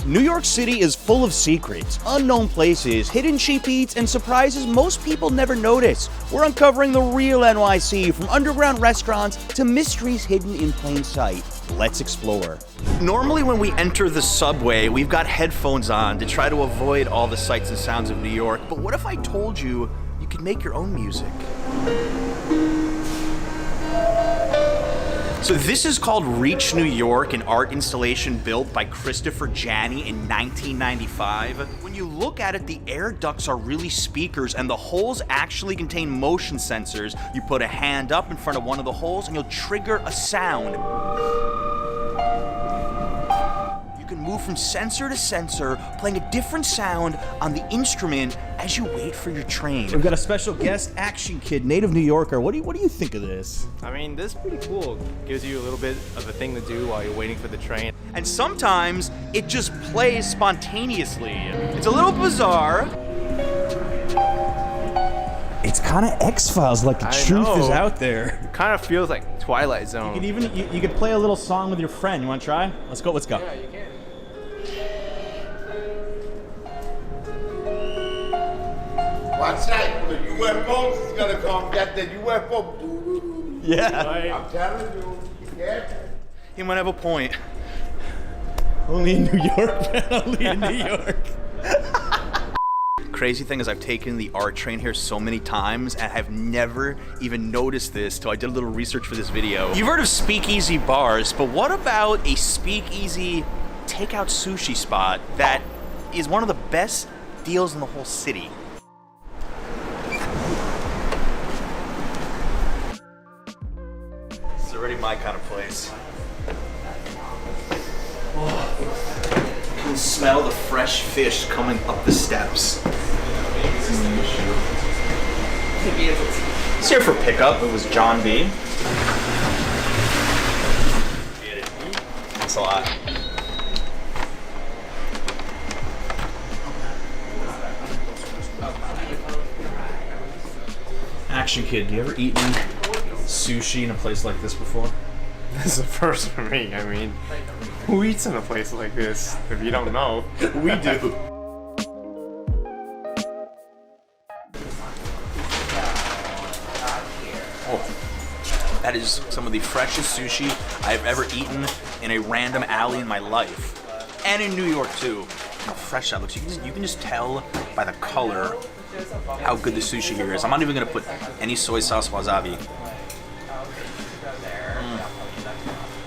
New York City is full of secrets, unknown places, hidden cheap eats, and surprises most people never notice. We're uncovering the real NYC, from underground restaurants to mysteries hidden in plain sight. Let's explore. Normally when we enter the subway, we've got headphones on to try to avoid all the sights and sounds of New York. But what if I told you you could make your own music? So this is called Reach New York, an art installation built by Christopher Janney in 1995. When you look at it, the air ducts are really speakers, and the holes actually contain motion sensors. You put a hand up in front of one of the holes and you'll trigger a sound. You can move from sensor to sensor, playing a different sound on the instrument as you wait for your train. We've got a special guest, Action Kid, native New Yorker. What do you think of this? I mean, this is pretty cool. Gives you a little bit of a thing to do while you're waiting for the train. And sometimes it just plays spontaneously. It's a little bizarre. It's kind of X-Files, like the truth is out there. It kind of feels like Twilight Zone. You could play a little song with your friend. You want to try? Let's go. Yeah, you can. Watch out, the UFOs is gonna come. Get the UFO. Yeah. I'm telling you. Yeah. He might have a point. Only in New York, man. Only in New York. Crazy thing is I've taken the art train here so many times and have never even noticed this till I did a little research for this video. You've heard of speakeasy bars, but what about a speakeasy takeout sushi spot that is one of the best deals in the whole city? This is already my kind of place. Oh, you can smell the fresh fish coming up the steps. It's here for pickup. It was John B. Thanks a lot. Action Kid, you ever eaten sushi in a place like this before? This is the first for me. I mean, who eats in a place like this if you don't know? We do. Oh, that is some of the freshest sushi I've ever eaten in a random alley in my life. And in New York too. How fresh that looks. You can just tell by the color how good the sushi here is. I'm not even gonna put any soy sauce, wasabi.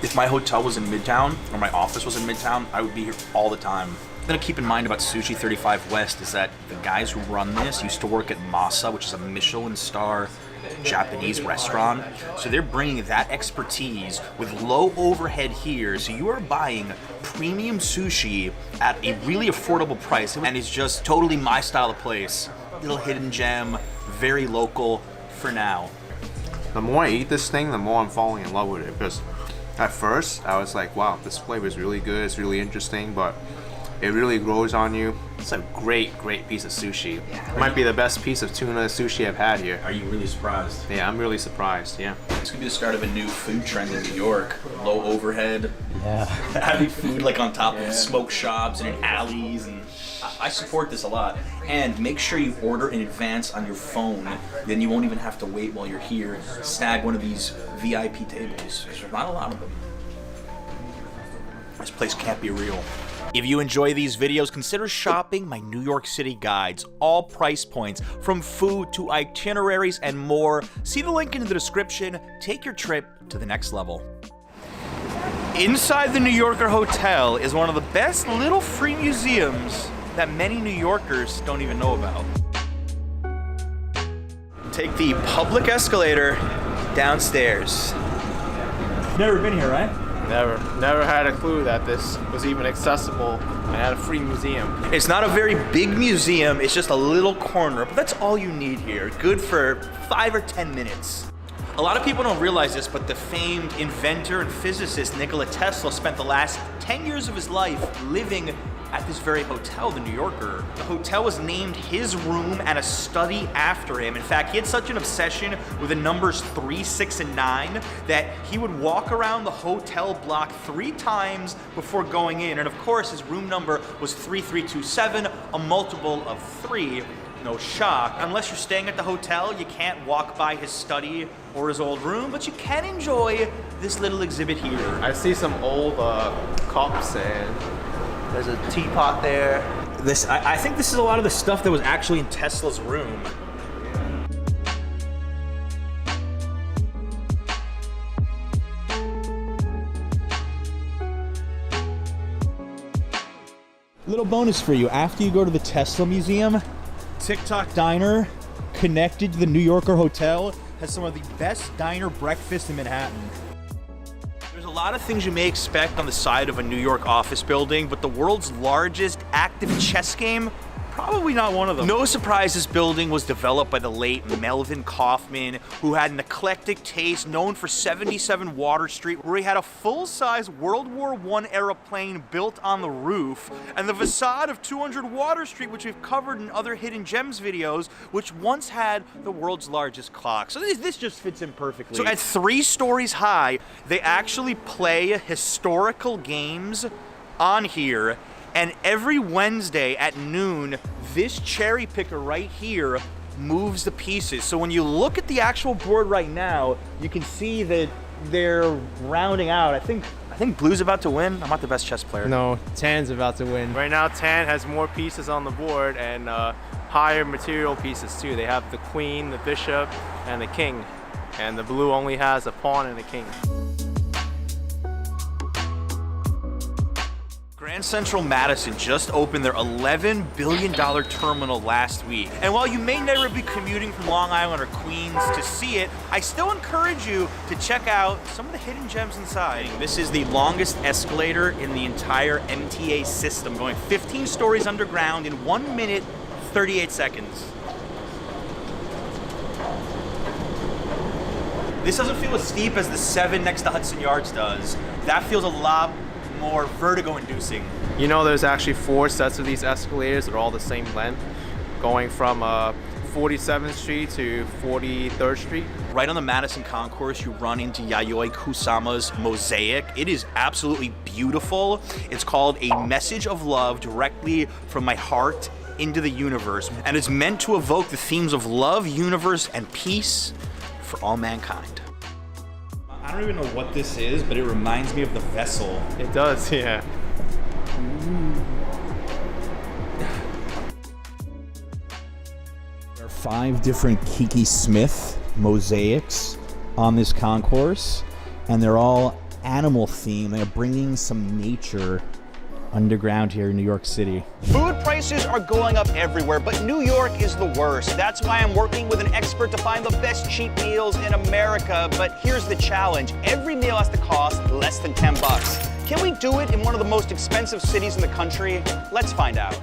If my hotel was in Midtown, or my office was in Midtown, I would be here all the time. Something to keep in mind about Sushi 35 West is that the guys who run this used to work at Masa, which is a Michelin star Japanese restaurant. So they're bringing that expertise with low overhead here. So you are buying premium sushi at a really affordable price. And it's just totally my style of place. Little hidden gem, very local for now. The more I eat this thing, the more I'm falling in love with it. Because at first, I was like, wow, this flavor is really good, it's really interesting, but it really grows on you. It's a great piece of sushi. It might be the best piece of tuna sushi I've had here. Are you really surprised? Yeah, I'm really surprised, yeah. This could be the start of a new food trend in New York. Low overhead. Yeah. Having food like on top of smoke shops and in alleys, and I support this a lot. And make sure you order in advance on your phone. Then you won't even have to wait while you're here. Snag one of these VIP tables, because there's not a lot of them. This place can't be real. If you enjoy these videos, consider shopping my New York City guides. All price points, from food to itineraries and more. See the link in the description. Take your trip to the next level. Inside the New Yorker Hotel is one of the best little free museums that many New Yorkers don't even know about. Take the public escalator downstairs. Never been here, right? Never had a clue that this was even accessible and had a free museum. It's not a very big museum, it's just a little corner, but that's all you need here. Good for 5 or 10 minutes. A lot of people don't realize this, but the famed inventor and physicist Nikola Tesla spent the last 10 years of his life living at this very hotel, the New Yorker. The hotel was named his room and a study after him. In fact, he had such an obsession with the numbers 3, 6, and 9 that he would walk around the hotel block 3 times before going in. And of course, his room number was 3327, a multiple of 3. No shock. Unless you're staying at the hotel, you can't walk by his study or his old room, but you can enjoy this little exhibit here. I see some old cups and there's a teapot there. I think this is a lot of the stuff that was actually in Tesla's room. Little bonus for you. After you go to the Tesla Museum, TikTok Diner, connected to the New Yorker Hotel, has some of the best diner breakfast in Manhattan. There's a lot of things you may expect on the side of a New York office building, but the world's largest active chess game, probably not one of them. No surprise this building was developed by the late Melvin Kaufman, who had an eclectic taste, known for 77 Water Street, where he had a full-size World War I era plane built on the roof, and the facade of 200 Water Street, which we've covered in other Hidden Gems videos, which once had the world's largest clock. So this just fits in perfectly. So at 3 stories high, they actually play historical games on here. And every Wednesday at noon, this cherry picker right here moves the pieces. So when you look at the actual board right now, you can see that they're rounding out. I think Blue's about to win. I'm not the best chess player. No, Tan's about to win. Right now, Tan has more pieces on the board and higher material pieces too. They have the queen, the bishop, and the king. And the blue only has a pawn and a king. Grand Central Madison just opened their $11 billion terminal last week. And while you may never be commuting from Long Island or Queens to see it, I still encourage you to check out some of the hidden gems inside. This is the longest escalator in the entire MTA system, going 15 stories underground in 1 minute, 38 seconds. This doesn't feel as steep as the 7 next to Hudson Yards does. That feels a lot more vertigo-inducing. You know, there's actually 4 sets of these escalators that are all the same length, going from 47th Street to 43rd Street. Right on the Madison Concourse, you run into Yayoi Kusama's mosaic. It is absolutely beautiful. It's called A Message of Love, directly from my heart into the universe. And it's meant to evoke the themes of love, universe, and peace for all mankind. I don't even know what this is, but it reminds me of the vessel. It does, yeah. There are 5 different Kiki Smith mosaics on this concourse, and they're all animal themed. They're bringing some nature underground here in New York City. Food prices are going up everywhere, but New York is the worst. That's why I'm working with an expert to find the best cheap meals in America. But here's the challenge. Every meal has to cost less than 10 bucks. Can we do it in one of the most expensive cities in the country? Let's find out.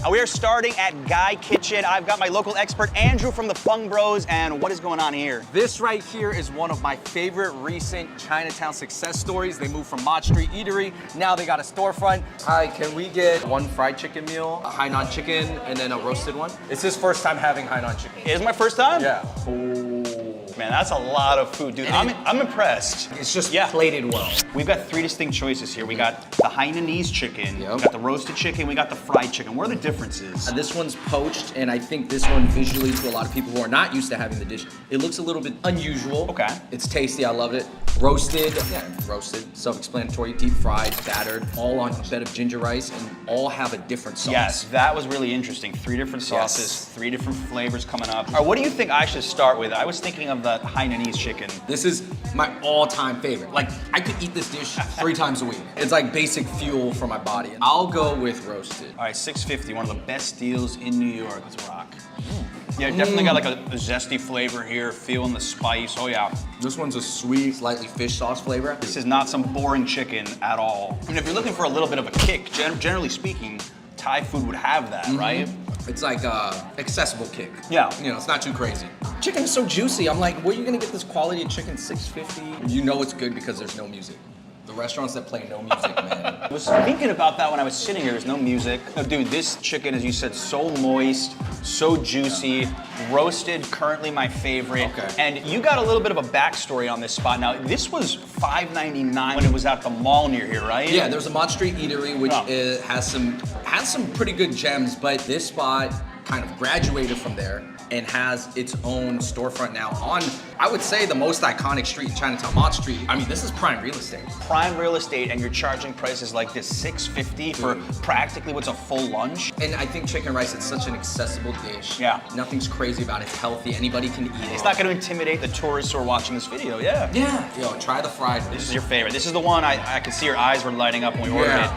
We are starting at Guy Kitchen. I've got my local expert, Andrew from the Fung Bros, and what is going on here? This right here is one of my favorite recent Chinatown success stories. They moved from Mott Street Eatery, now they got a storefront. Hi, can we get 1 fried chicken meal, a Hainan chicken, and then a roasted one? It's his first time having Hainan chicken. It is my first time? Yeah. Man, that's a lot of food, dude. I'm impressed. It's just plated well. We've got 3 distinct choices here. We got the Hainanese chicken, we got the roasted chicken, we got the fried chicken. What are the differences? This one's poached, and I think this one visually, to a lot of people who are not used to having the dish, it looks a little bit unusual. Okay. It's tasty, I love it. Roasted, roasted, self-explanatory, deep fried, battered, all on a bed of ginger rice, and all have a different sauce. Yes, that was really interesting. 3 different sauces, 3 different flavors coming up. All right, what do you think I should start with? I was thinking of the Hainanese chicken. This is my all-time favorite. Like, I could eat this dish 3 times a week. It's like basic fuel for my body. I'll go with roasted. All right, $6.50, one of the best deals in New York. Let's rock. Yeah, definitely got like a zesty flavor here, feeling the spice. Oh yeah. This one's a sweet, slightly fish sauce flavor. This is not some boring chicken at all. I mean, if you're looking for a little bit of a kick, generally speaking, Thai food would have that, right? It's like a accessible kick. Yeah. You know, it's not too crazy. Chicken is so juicy. I'm like, where are you gonna get this quality of chicken? $6.50. You know it's good because there's no music. The restaurants that play no music, man. I was thinking about that when I was sitting here. There's no music. Oh, dude, this chicken, as you said, so moist, so juicy, roasted, currently my favorite. Okay. And you got a little bit of a backstory on this spot. Now, this was $5.99 when it was at the mall near here, right? Yeah, there's a Mott Street Eatery, which has some pretty good gems, but this spot kind of graduated from there and has its own storefront now on, I would say, the most iconic street in Chinatown, Mott Street. I mean, this is prime real estate. Prime real estate, and you're charging prices like this, $6.50 for practically what's a full lunch. And I think chicken rice is such an accessible dish. Yeah. Nothing's crazy about it. It's healthy. Anybody can eat it. It's not going to intimidate the tourists who are watching this video, yeah. Yeah. Yo, try the fried. This is your favorite. This is the one I could see your eyes were lighting up when we ordered it.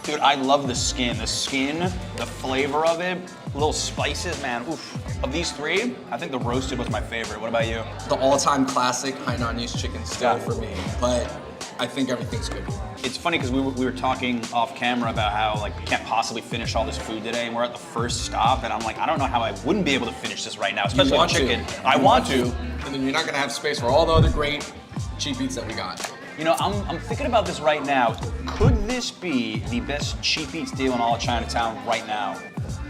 Dude, I love the skin. The skin, the flavor of it, little spices, man. Oof. Of these three, I think the roasted was my favorite. What about you? The all-time classic Hainanese chicken still for me, but I think everything's good. It's funny because we were talking off camera about how like we can't possibly finish all this food today, and we're at the first stop, and I'm like, I don't know how I wouldn't be able to finish this right now, especially with chicken. I want to. And then you're not gonna have space for all the other great cheap eats that we got. You know, I'm thinking about this right now. Could this be the best cheap eats deal in all of Chinatown right now?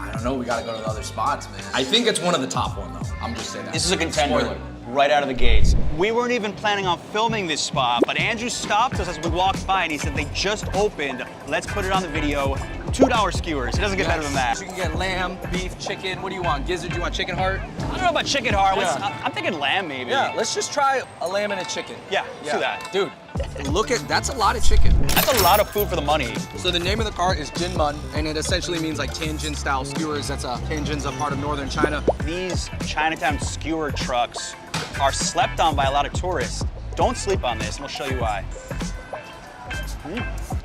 I don't know, we gotta go to the other spots, man. I think it's one of the top one though. I'm just saying that. This is a contender. Spoiler. Right out of the gates. We weren't even planning on filming this spot, but Andrew stopped us as we walked by and he said they just opened. Let's put it on the video. $2 skewers. It doesn't get better than that. You can get lamb, beef, chicken. What do you want? Gizzard, do you want chicken heart? I don't know about chicken heart. I'm thinking lamb maybe. Yeah, let's just try a lamb and a chicken. Yeah, let's do that. Dude, look at, that's a lot of chicken. That's a lot of food for the money. So the name of the cart is Jin Mun, and it essentially means like Tianjin style skewers. Tianjin's a part of northern China. These Chinatown skewer trucks are slept on by a lot of tourists. Don't sleep on this, and we'll show you why.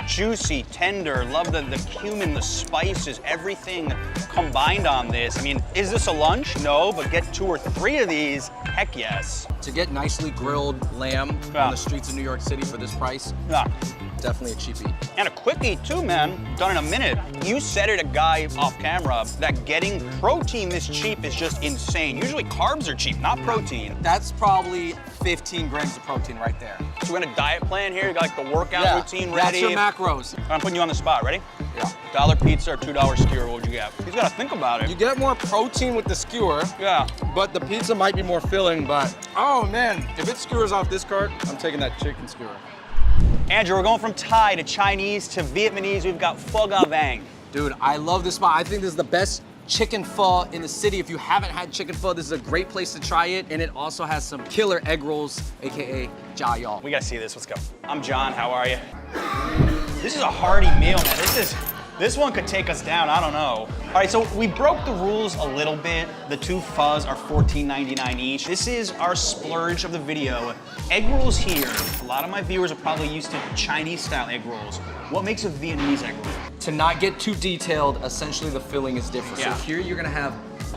Juicy, tender, love the cumin, the spices, everything combined on this. I mean, is this a lunch? No, but get 2 or 3 of these, heck yes. To get nicely grilled lamb on the streets of New York City for this price, definitely a cheap eat. And a quick eat too, man. Done in a minute. You said it, a guy off camera, that getting protein this cheap is just insane. Usually carbs are cheap, not protein. That's probably 15 grams of protein right there. So we're in a diet plan here. You got like the workout routine ready. That's your macros. I'm putting you on the spot. Ready? Yeah. $1 pizza or $2 skewer. What would you get? He's got to think about it. You get more protein with the skewer. Yeah. But the pizza might be more filling. But oh man, if it skewers off this cart, I'm taking that chicken skewer. Andrew, we're going from Thai to Chinese to Vietnamese. We've got pho ga vang. Dude, I love this spot. I think this is the best chicken pho in the city. If you haven't had chicken pho, this is a great place to try it. And it also has some killer egg rolls, AKA jia yao. We gotta see this, let's go. I'm John, how are you? This is a hearty meal, man. This one could take us down, I don't know. All right, so we broke the rules a little bit. The 2 phos are $14.99 each. This is our splurge of the video. Egg rolls here. A lot of my viewers are probably used to Chinese-style egg rolls. What makes a Vietnamese egg roll? To not get too detailed, essentially the filling is different. Yeah. So here you're gonna have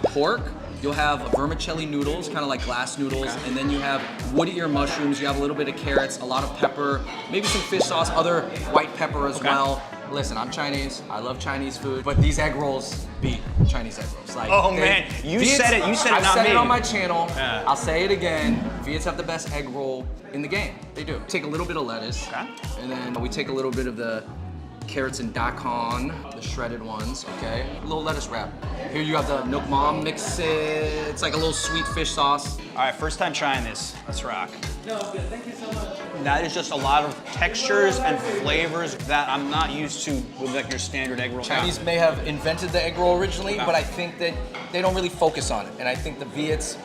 pork, you'll have vermicelli noodles, kind of like glass noodles, and then you have wood ear mushrooms, you have a little bit of carrots, a lot of pepper, maybe some fish sauce, other white pepper as well. Listen, I'm Chinese, I love Chinese food, but these egg rolls beat Chinese egg rolls. Like, oh man, you said it, not me. I've said it on my channel, I'll say it again. Viets have the best egg roll in the game, they do. Take a little bit of lettuce, and then we take a little bit of the carrots and daikon, the shredded ones, okay? A little lettuce wrap. Here you have the nuoc mam, mix it. It's like a little sweet fish sauce. All right, first time trying this. Let's rock. No, good. Thank you so much. That is just a lot of textures and flavors that I'm not used to with like your standard egg roll. Chinese may have invented the egg roll originally, but I think that they don't really focus on it. And I think the Viets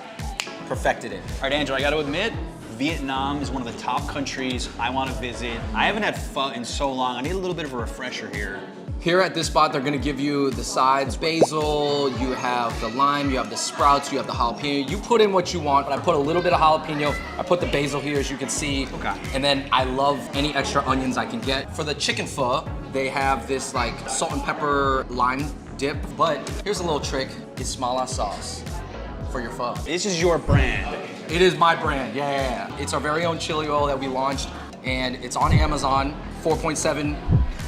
perfected it. All right, Andrew, I gotta admit, Vietnam is one of the top countries I want to visit. I haven't had pho in so long. I need a little bit of a refresher here. Here at this spot, they're gonna give you the sides, basil, you have the lime, you have the sprouts, you have the jalapeno. You put in what you want, but I put a little bit of jalapeno. I put the basil here, as you can see. Okay. And then I love any extra onions I can get. For the chicken pho, they have this like salt and pepper lime dip, but here's a little trick. It's mala sauce for your pho. This is your brand. It is my brand, yeah. It's our very own chili oil that we launched, and it's on Amazon, 4.7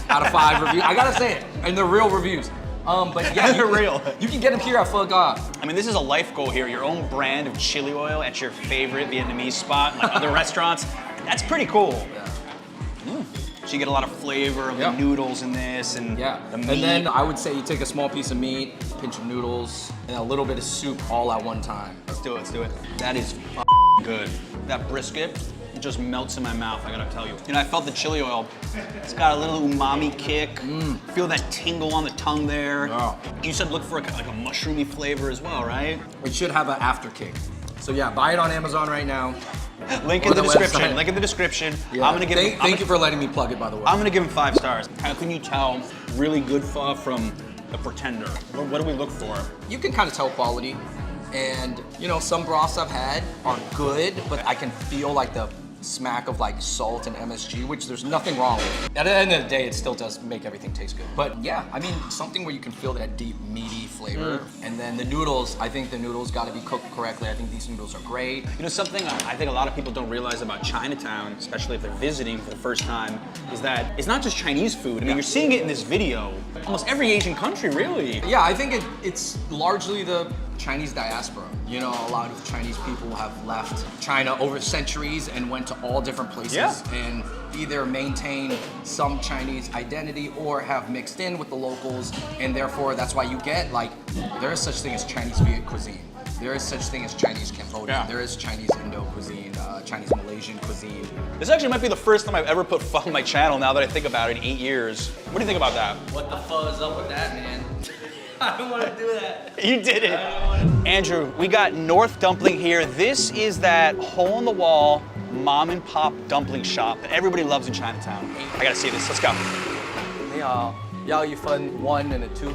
out of 5 reviews. I gotta say it, and they're real reviews. But yeah, They're real. You can get them here at Pho Ga. I mean, this is a life goal here, your own brand of chili oil at your favorite Vietnamese spot, like other restaurants. That's pretty cool. So you get a lot of flavor of the noodles in this and the meat. And then I would say you take a small piece of meat, a pinch of noodles, and a little bit of soup all at one time. Let's do it. That is good. That brisket, it just melts in my mouth, I gotta tell you. You know, I felt the chili oil. It's got a little umami kick. Feel that tingle on the tongue there. Yeah. You said look for like a mushroomy flavor as well, right? It should have an after kick. So yeah, buy it on Amazon right now. Link Or in the the description. website. Link in the description. Yeah. I'm gonna give Thank you for letting me plug it, by the way. I'm gonna give him 5 stars. How can you tell really good pho from the pretender? What do we look for? You can kind of tell quality. And, you know, some broths I've had are good, but I can feel like the smack of like salt and MSG, which there's nothing wrong with. At the end of the day, it still does make everything taste good. But yeah, I mean, something where you can feel that deep, meaty flavor. And then the noodles, I think the noodles gotta be cooked correctly. I think these noodles are great. You know, something I think a lot of people don't realize about Chinatown, especially if they're visiting for the first time, is that it's not just Chinese food. I mean, you're seeing it in this video. Almost every Asian country, really. Yeah, I think it's largely the Chinese diaspora. You know, a lot of Chinese people have left China over centuries and went to all different places and either maintain some Chinese identity or have mixed in with the locals, and therefore that's why you get like, there is such thing as Chinese Viet cuisine. There is such thing as Chinese Cambodian. There is Chinese Indo cuisine, Chinese Malaysian cuisine. This actually might be the first time I've ever put pho on my channel now that I think about it in 8 years. What do you think about that? What the fuck is up with that, man? I don't want to do that. You did it. Andrew, we got North Dumpling here. This is that hole-in-the-wall mom and pop dumpling shop that everybody loves in Chinatown. I gotta see this. Let's go. Yao you fun 1 and a 2.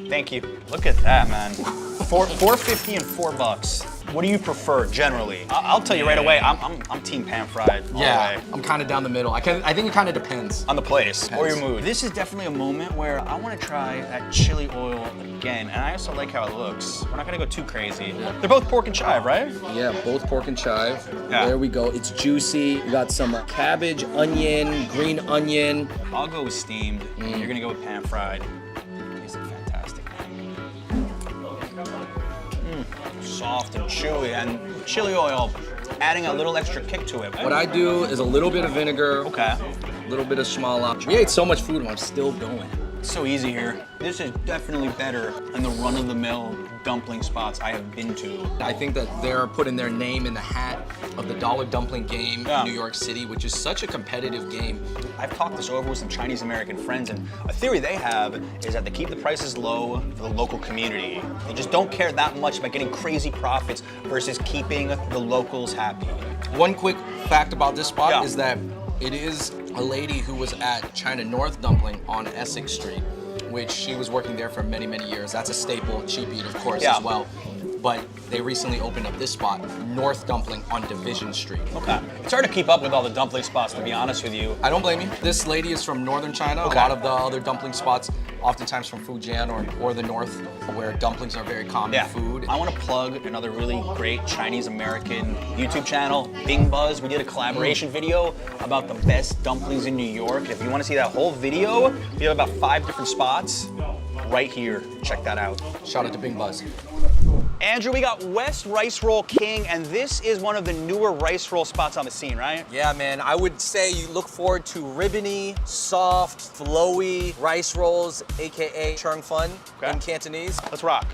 Thank you. Look at that, man. $4.50 and $4. What do you prefer generally? I'll tell you right away. I'm team pan fried. All the way. I'm kind of down the middle. I think it kind of depends. On the place or Depends. your mood. This is definitely a moment where I want to try that chili oil again, and I also like how it looks. We're not gonna go too crazy. They're both pork and chive, right? Yeah, both pork and chive. Yeah. There we go. It's juicy. You got some cabbage, onion, green onion. I'll go with steamed. You're gonna go with pan fried. These are fantastic, man. Soft and chewy, and chili oil adding a little extra kick to it. What I do is a little bit of vinegar, Okay. a little bit of shmala. We ate so much food and I'm still going. So easy here. This is definitely better than the run-of-the-mill dumpling spots I have been to. I think that they're putting their name in the hat of the dollar dumpling game in New York City, which is such a competitive game. I've talked this over with some Chinese American friends, and a theory they have is that they keep the prices low for the local community. They just don't care that much about getting crazy profits versus keeping the locals happy. One quick fact about this spot is that it is a lady who was at China North Dumpling on Essex Street, which she was working there for many, many years. That's a staple, cheap eat, of course, as well. But they recently opened up this spot, North Dumpling on Division Street. Okay. It's hard to keep up with all the dumpling spots, to be honest with you. I don't blame you. This lady is from northern China. Okay. A lot of the other dumpling spots, oftentimes from Fujian or the north, where dumplings are very common food. I want to plug another really great Chinese American YouTube channel, Bing Buzz. We did a collaboration video about the best dumplings in New York. If you want to see that whole video, we have about 5 different spots right here. Check that out. Shout out to Bing Buzz. Andrew, we got West Rice Roll King, and this is one of the newer rice roll spots on the scene, right? Yeah, man. I would say you look forward to ribbony, soft, flowy rice rolls, aka Chung Fun in Cantonese. Let's rock.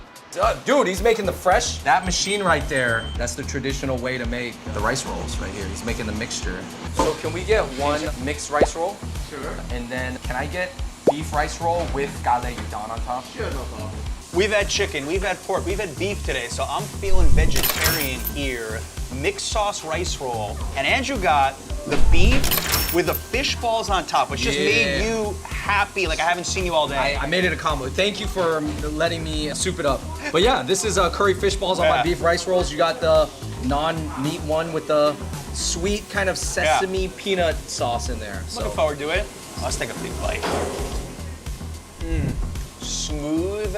Dude, he's making the fresh. That machine right there, that's the traditional way to make the rice rolls right here. He's making the mixture. So can we get one mixed rice roll? Sure. And then can I get beef rice roll with gale udon on top? Sure, no problem. We've had chicken, we've had pork, we've had beef today, so I'm feeling vegetarian here. Mixed sauce rice roll, and Andrew got the beef with the fish balls on top, which just made you happy like I haven't seen you all day. I made it a combo. Thank you for letting me soup it up. But yeah, this is curry fish balls on my beef rice rolls. You got the non-meat one with the sweet kind of sesame peanut sauce in there. Looking forward to it. Let's take a big bite. Smooth,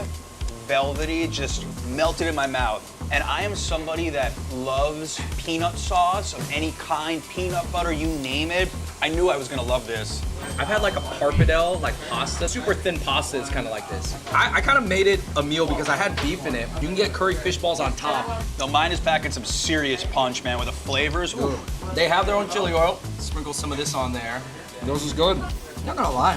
velvety, just melted in my mouth. And I am somebody that loves peanut sauce of any kind, peanut butter, you name it. I knew I was gonna love this. I've had like a parpadel, like pasta, super thin pasta is kind of like this. I kind of made it a meal because I had beef in it. You can get curry fish balls on top. No, mine is packing some serious punch, man, with the flavors. Ooh. They have their own chili oil. Sprinkle some of this on there. Yours is good. Not gonna lie,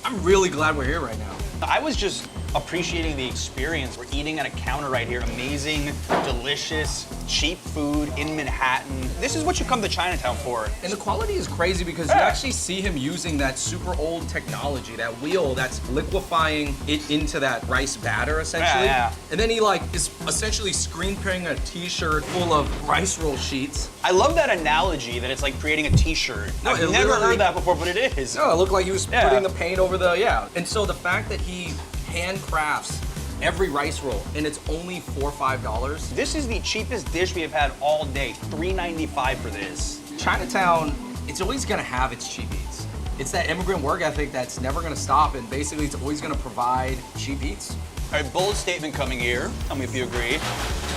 I'm really glad we're here right now. I was just appreciating the experience. We're eating at a counter right here. Amazing, delicious, cheap food in Manhattan. This is what you come to Chinatown for. And the quality is crazy because you actually see him using that super old technology, that wheel that's liquefying it into that rice batter essentially. Yeah. And then he is essentially screen printing a t-shirt full of rice roll sheets. I love that analogy that it's like creating a t-shirt. No, I've it never literally- heard that before, but it is. No, it looked like he was Yeah. putting the paint over the, And so the fact that he handcrafts every rice roll and it's only $4 or $5. This is the cheapest dish we have had all day. $3.95 for this. Chinatown, it's always gonna have its cheap eats. It's that immigrant work ethic that's never gonna stop, and basically it's always gonna provide cheap eats. All right, bold statement coming here. Tell me if you agree.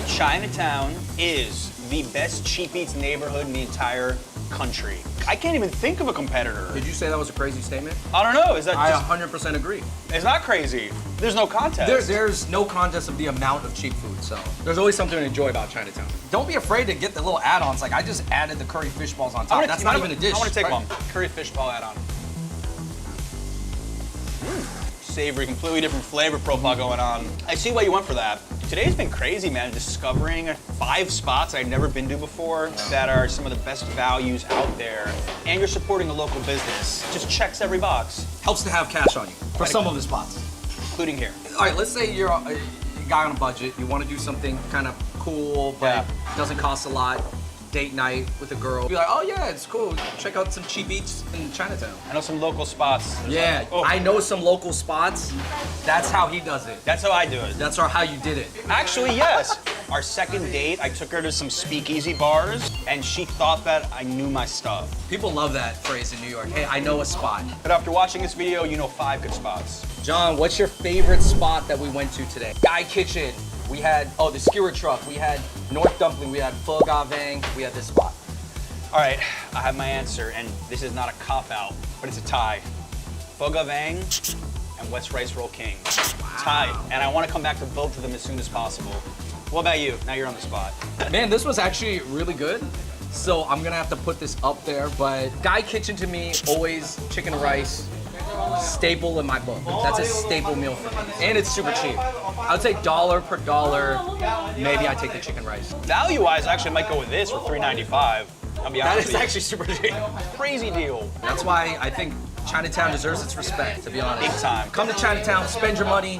Chinatown is the best cheap eats neighborhood in the entire country. I can't even think of a competitor. Did you say that was a crazy statement? I don't know. Is that I just, 100% agree. it's not crazy. There's no contest. There's no contest of the amount of cheap food, so there's always something to enjoy about Chinatown. Don't be afraid to get the little add-ons. Like I just added the curry fish balls on top. That's not even a dish. I want to take right? one. Curry fish ball add-on. Savory, completely different flavor profile going on. I see why you went for that. Today's been crazy, man. Discovering 5 spots I've never been to before that are some of the best values out there. And you're supporting a local business. Just checks every box. Helps to have cash on you for some of the spots. Including here. All right, let's say you're a guy on a budget. You want to do something kind of cool, but doesn't cost a lot. Date night with a girl. Be like, oh yeah, it's cool. Check out some cheap eats in Chinatown. I know some local spots. Yeah, Oh. I know some local spots. That's how he does it. That's how I do it. That's how you did it. Actually, yes. Our second date, I took her to some speakeasy bars, and she thought that I knew my stuff. People love that phrase in New York. Hey, I know a spot. But after watching this video, you know 5 good spots. John, what's your favorite spot that we went to today? Guy Kitchen. We had, the skewer truck. We had North Dumpling. We had Pho Ga Vang. We had this spot. All right, I have my answer, and this is not a cop-out, but it's a tie. Pho Ga Vang and West Rice Roll King. Tie, and I want to come back to both of them as soon as possible. What about you? Now you're on the spot. Man, this was actually really good. So I'm gonna have to put this up there, but Guy Kitchen to me, always chicken and rice, staple in my book. That's a staple meal for me. And it's super cheap. I would say dollar per dollar, maybe I take the chicken rice. Value-wise, I actually might go with this for $3.95. I'll be That honest is with you. actually super cheap. Crazy deal. That's why I think Chinatown deserves its respect, to be honest. Big time. Come to Chinatown, spend your money,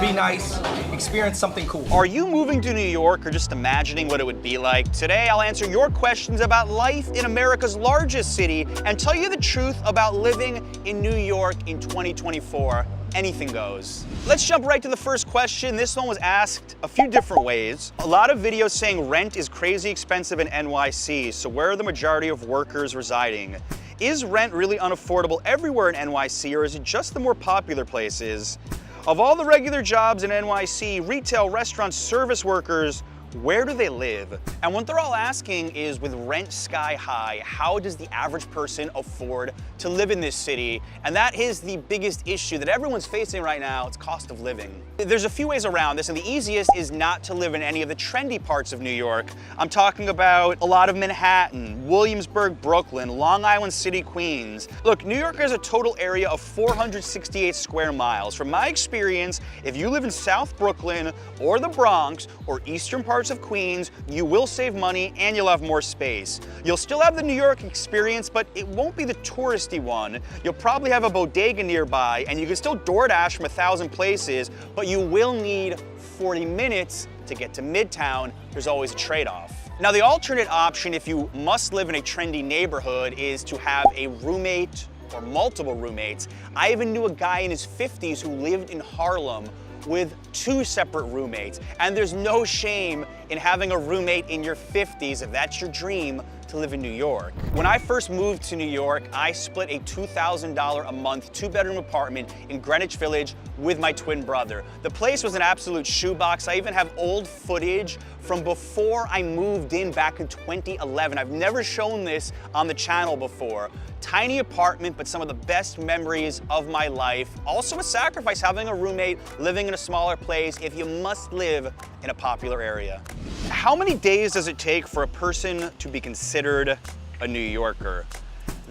be nice, experience something cool. Are you moving to New York or just imagining what it would be like? Today, I'll answer your questions about life in America's largest city and tell you the truth about living in New York in 2024. Anything goes. Let's jump right to the first question. This one was asked a few different ways. A lot of videos saying rent is crazy expensive in NYC, so where are the majority of workers residing? Is rent really unaffordable everywhere in NYC, or is it just the more popular places? Of all the regular jobs in NYC, retail, restaurants, service workers, where do they live? And what they're all asking is, with rent sky high, how does the average person afford to live in this city? And that is the biggest issue that everyone's facing right now. It's cost of living. There's a few ways around this, and the easiest is not to live in any of the trendy parts of New York. I'm talking about a lot of Manhattan, Williamsburg, Brooklyn, Long Island City, Queens. Look, New York has a total area of 468 square miles. From my experience, if you live in South Brooklyn or the Bronx or eastern parts of Queens, you will save money and you'll have more space. You'll still have the New York experience, but it won't be the touristy one. You'll probably have a bodega nearby, and you can still DoorDash from 1,000 places, but you will need 40 minutes to get to Midtown. There's always a trade-off. Now, the alternate option, if you must live in a trendy neighborhood, is to have a roommate or multiple roommates. I even knew a guy in his 50s who lived in Harlem with 2 separate roommates. And there's no shame in having a roommate in your 50s if that's your dream to live in New York. When I first moved to New York, I split a $2,000 a month 2-bedroom apartment in Greenwich Village with my twin brother. The place was an absolute shoebox. I even have old footage from before I moved in back in 2011. I've never shown this on the channel before. Tiny apartment, but some of the best memories of my life. Also a sacrifice having a roommate, living in a smaller place if you must live in a popular area. How many days does it take for a person to be considered a New Yorker?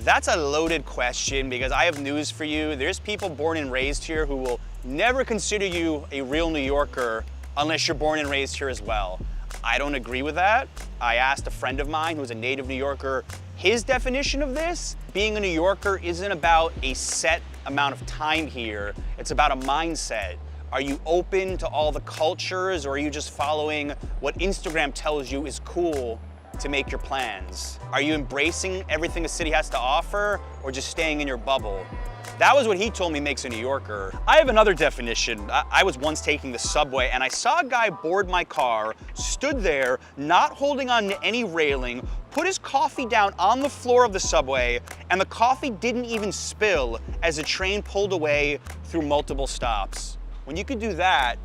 That's a loaded question because I have news for you. There's people born and raised here who will never consider you a real New Yorker unless you're born and raised here as well. I don't agree with that. I asked a friend of mine who's a native New Yorker his definition of this. Being a New Yorker isn't about a set amount of time here. It's about a mindset. Are you open to all the cultures, or are you just following what Instagram tells you is cool to make your plans? Are you embracing everything a city has to offer, or just staying in your bubble? That was what he told me makes a New Yorker. I have another definition. I was once taking the subway and I saw a guy board my car, stood there, not holding on to any railing, put his coffee down on the floor of the subway, and the coffee didn't even spill as the train pulled away through multiple stops. When you could do that,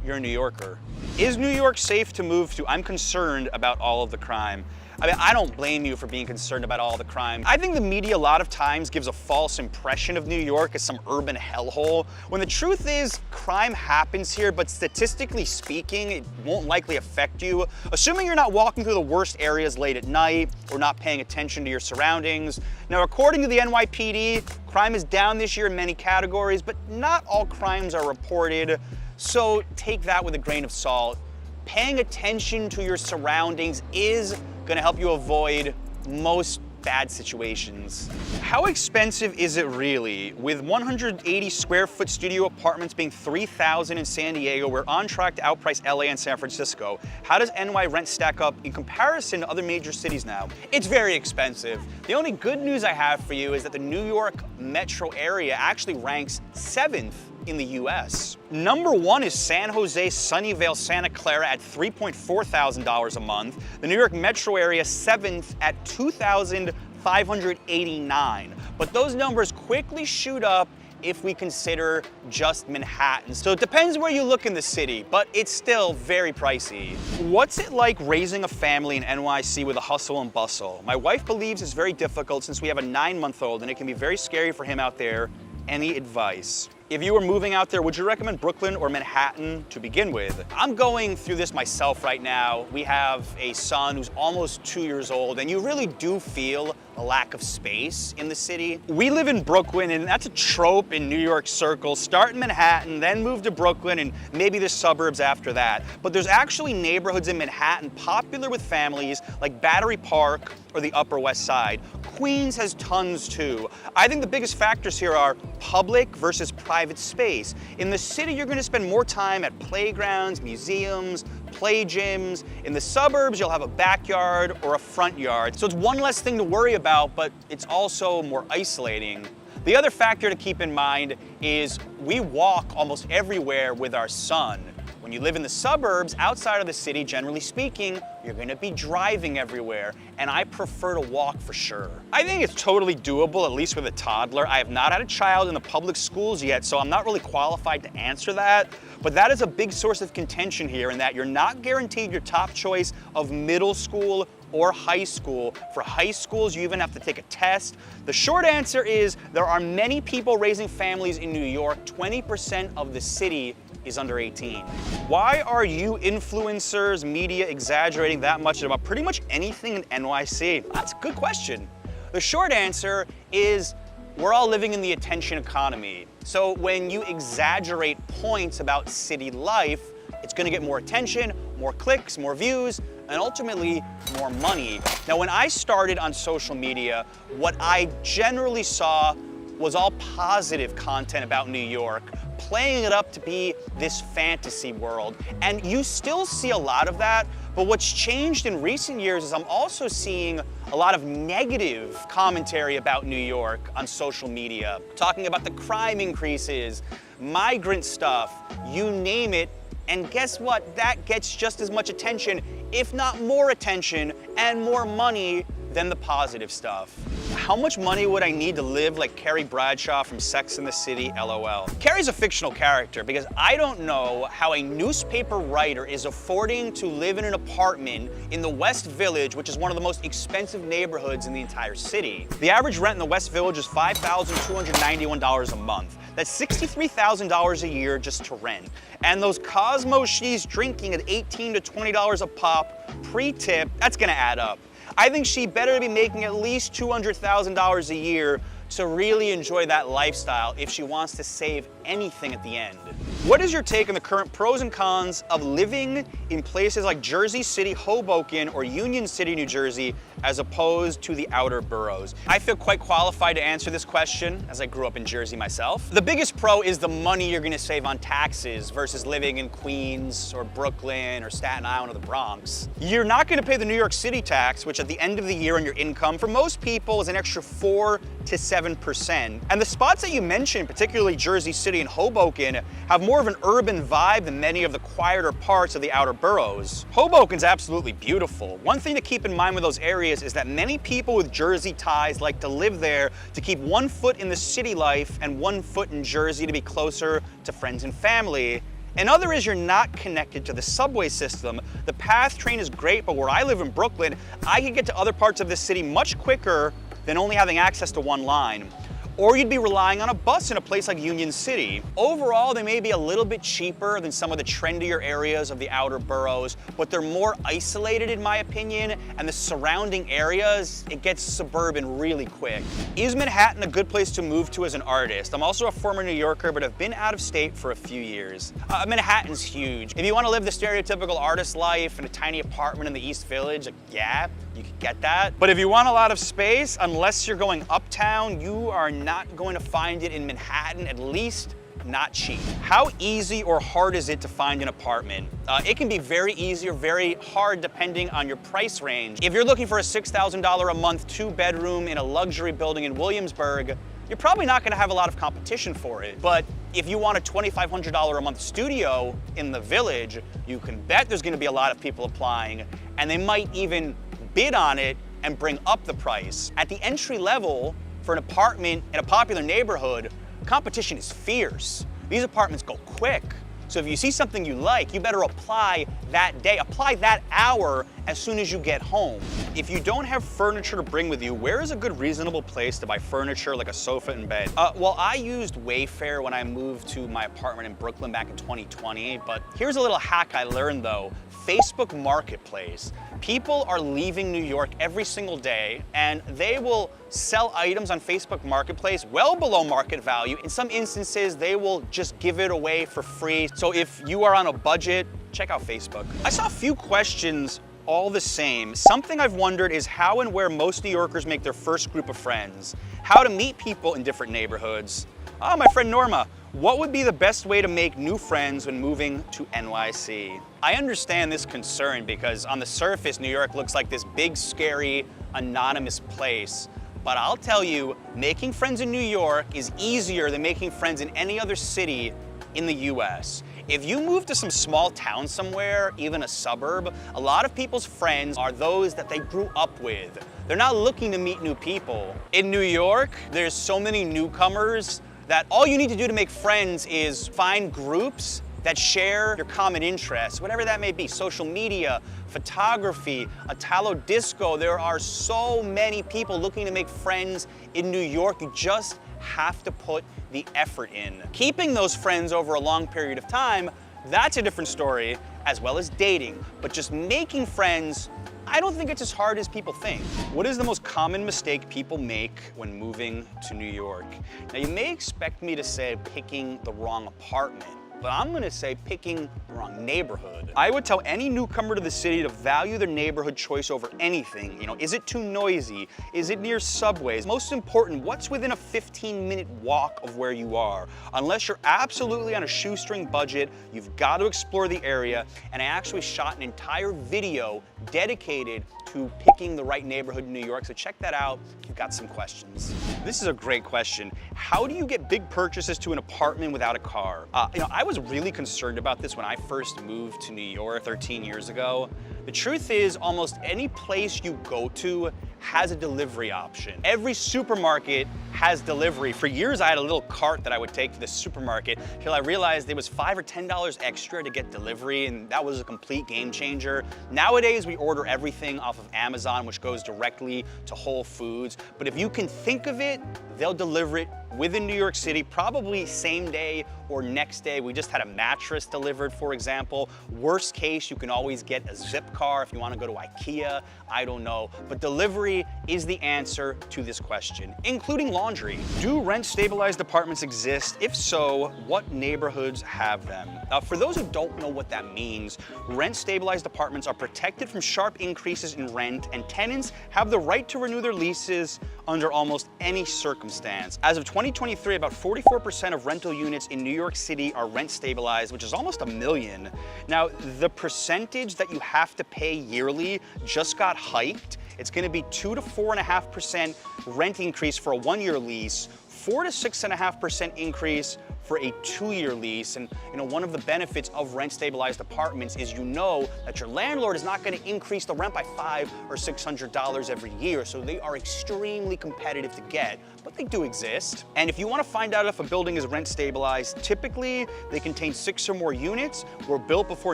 you're a New Yorker. Is New York safe to move to? I'm concerned about all of the crime. I mean, I don't blame you for being concerned about all the crime. I think the media a lot of times gives a false impression of New York as some urban hellhole, when the truth is crime happens here, but statistically speaking, it won't likely affect you, assuming you're not walking through the worst areas late at night or not paying attention to your surroundings. Now, according to the NYPD, crime is down this year in many categories, but not all crimes are reported, so take that with a grain of salt. Paying attention to your surroundings is gonna help you avoid most bad situations. How expensive is it really? With 180 square foot studio apartments being $3,000 in San Diego, we're on track to outprice LA and San Francisco. How does NY rent stack up in comparison to other major cities now? It's very expensive. The only good news I have for you is that the New York metro area actually ranks 7th in the US. Number 1 is San Jose, Sunnyvale, Santa Clara at $3.4 thousand a month. The New York metro area 7th at $2,589. But those numbers quickly shoot up if we consider just Manhattan. So it depends where you look in the city, but it's still very pricey. What's it like raising a family in NYC with a hustle and bustle? My wife believes it's very difficult since we have a 9-month-old and it can be very scary for him out there. Any advice? If you were moving out there, would you recommend Brooklyn or Manhattan to begin with? I'm going through this myself right now. We have a son who's almost 2 years old, and you really do feel a lack of space in the city. We live in Brooklyn, and that's a trope in New York circles. Start in Manhattan, then move to Brooklyn, and maybe the suburbs after that. But there's actually neighborhoods in Manhattan popular with families like Battery Park or the Upper West Side. Queens has tons too. I think the biggest factors here are public versus private space. In the city, you're gonna spend more time at playgrounds, museums, play gyms. In the suburbs, you'll have a backyard or a front yard. So it's one less thing to worry about, but it's also more isolating. The other factor to keep in mind is we walk almost everywhere with our son. When you live in the suburbs, outside of the city, generally speaking, you're gonna be driving everywhere, and I prefer to walk for sure. I think it's totally doable, at least with a toddler. I have not had a child in the public schools yet, so I'm not really qualified to answer that, but that is a big source of contention here in that you're not guaranteed your top choice of middle school or high school. For high schools, you even have to take a test. The short answer is there are many people raising families in New York. 20% of the city is under 18. Why are you influencers, media exaggerating that much about pretty much anything in NYC? That's a good question. The short answer is we're all living in the attention economy. So when you exaggerate points about city life, it's gonna get more attention, more clicks, more views, and ultimately more money. Now, when I started on social media, what I generally saw was all positive content about New York, playing it up to be this fantasy world. And you still see a lot of that, but what's changed in recent years is I'm also seeing a lot of negative commentary about New York on social media, talking about the crime increases, migrant stuff, you name it. And guess what? That gets just as much attention, if not more attention, and more money than the positive stuff. How much money would I need to live like Carrie Bradshaw from Sex and the City, LOL? Carrie's a fictional character because I don't know how a newspaper writer is affording to live in an apartment in the West Village, which is one of the most expensive neighborhoods in the entire city. The average rent in the West Village is $5,291 a month. That's $63,000 a year just to rent. And those Cosmo she's drinking at $18 to $20 a pop, pre-tip, that's gonna add up. I think she better be making at least $200,000 a year to really enjoy that lifestyle if she wants to save anything at the end. What is your take on the current pros and cons of living in places like Jersey City, Hoboken, or Union City, New Jersey, as opposed to the outer boroughs? I feel quite qualified to answer this question, as I grew up in Jersey myself. The biggest pro is the money you're gonna save on taxes versus living in Queens or Brooklyn or Staten Island or the Bronx. You're not gonna pay the New York City tax, which at the end of the year on your income, for most people is an extra 4 to 7%. And the spots that you mentioned, particularly Jersey City and Hoboken, have more of an urban vibe than many of the quieter parts of the outer boroughs. Hoboken's absolutely beautiful. One thing to keep in mind with those areas is that many people with Jersey ties like to live there to keep one foot in the city life and one foot in Jersey to be closer to friends and family. Another is you're not connected to the subway system. The PATH train is great, but where I live in Brooklyn, I can get to other parts of the city much quicker than only having access to one line. Or you'd be relying on a bus in a place like Union City. Overall, they may be a little bit cheaper than some of the trendier areas of the outer boroughs, but they're more isolated in my opinion, and the surrounding areas, it gets suburban really quick. Is Manhattan a good place to move to as an artist? I'm also a former New Yorker, but I've been out of state for a few years. Manhattan's huge. If you want to live the stereotypical artist life in a tiny apartment in the East Village, yeah, you could get that. But if you want a lot of space, unless you're going uptown, you are not going to find it in Manhattan, at least not cheap. How easy or hard is it to find an apartment? It can be very easy or very hard depending on your price range. If you're looking for a $6,000 a month 2-bedroom in a luxury building in Williamsburg, you're probably not gonna have a lot of competition for it. But if you want a $2,500 a month studio in the Village, you can bet there's gonna be a lot of people applying, and they might even bid on it and bring up the price. At the entry level, for an apartment in a popular neighborhood, competition is fierce. These apartments go quick. So if you see something you like, you better apply that day, apply that hour as soon as you get home. If you don't have furniture to bring with you, where is a good reasonable place to buy furniture like a sofa and bed? Well, I used Wayfair when I moved to my apartment in Brooklyn back in 2020, but here's a little hack I learned though. Facebook Marketplace. People are leaving New York every single day, and they will sell items on Facebook Marketplace well below market value. In some instances, they will just give it away for free. So if you are on a budget, check out Facebook. I saw a few questions all the same. Something I've wondered is how and where most New Yorkers make their first group of friends, how to meet people in different neighborhoods. Oh, my friend Norma, what would be the best way to make new friends when moving to NYC? I understand this concern because on the surface, New York looks like this big, scary, anonymous place. But I'll tell you, making friends in New York is easier than making friends in any other city in the US. If you move to some small town somewhere, even a suburb, a lot of people's friends are those that they grew up with. They're not looking to meet new people. In New York, there's so many newcomers that all you need to do to make friends is find groups that share your common interests, whatever that may be, social media, photography, Italo disco. There are so many people looking to make friends in New York. You just have to put the effort in. Keeping those friends over a long period of time, that's a different story, as well as dating. But just making friends, I don't think it's as hard as people think. What is the most common mistake people make when moving to New York? Now, you may expect me to say picking the wrong apartment, but I'm gonna say picking the wrong neighborhood. I would tell any newcomer to the city to value their neighborhood choice over anything. You know, is it too noisy? Is it near subways? Most important, what's within a 15-minute walk of where you are? Unless you're absolutely on a shoestring budget, you've got to explore the area, and I actually shot an entire video dedicated to picking the right neighborhood in New York, so check that out if you've got some questions. This is a great question. How do you get big purchases to an apartment without a car? I was really concerned about this when I first moved to New York 13 years ago. The truth is, almost any place you go to has a delivery option. Every supermarket has delivery. For years, I had a little cart that I would take to the supermarket till I realized it was $5 or $10 extra to get delivery, and that was a complete game changer. Nowadays, we order everything off of Amazon, which goes directly to Whole Foods. But if you can think of it, they'll deliver it within New York City, probably same day or next day. We just had a mattress delivered, for example. Worst case, you can always get a zip car if you want to go to IKEA. I don't know. But delivery is the answer to this question, including laundry. Do rent-stabilized apartments exist? If so, what neighborhoods have them? For those who don't know what that means, rent-stabilized apartments are protected from sharp increases in rent, and tenants have the right to renew their leases under almost any circumstance. As of 2023, about 44% of rental units in New York City are rent stabilized, which is almost 1 million. Now, the percentage that you have to pay yearly just got hiked. It's gonna be 2 to 4.5% rent increase for a 1-year lease, 4 to 6.5% increase for a 2-year lease. And one of the benefits of rent-stabilized apartments is that your landlord is not gonna increase the rent by $500 or $600 every year, so they are extremely competitive to get, but they do exist. And if you wanna find out if a building is rent-stabilized, typically they contain 6 or more units, were built before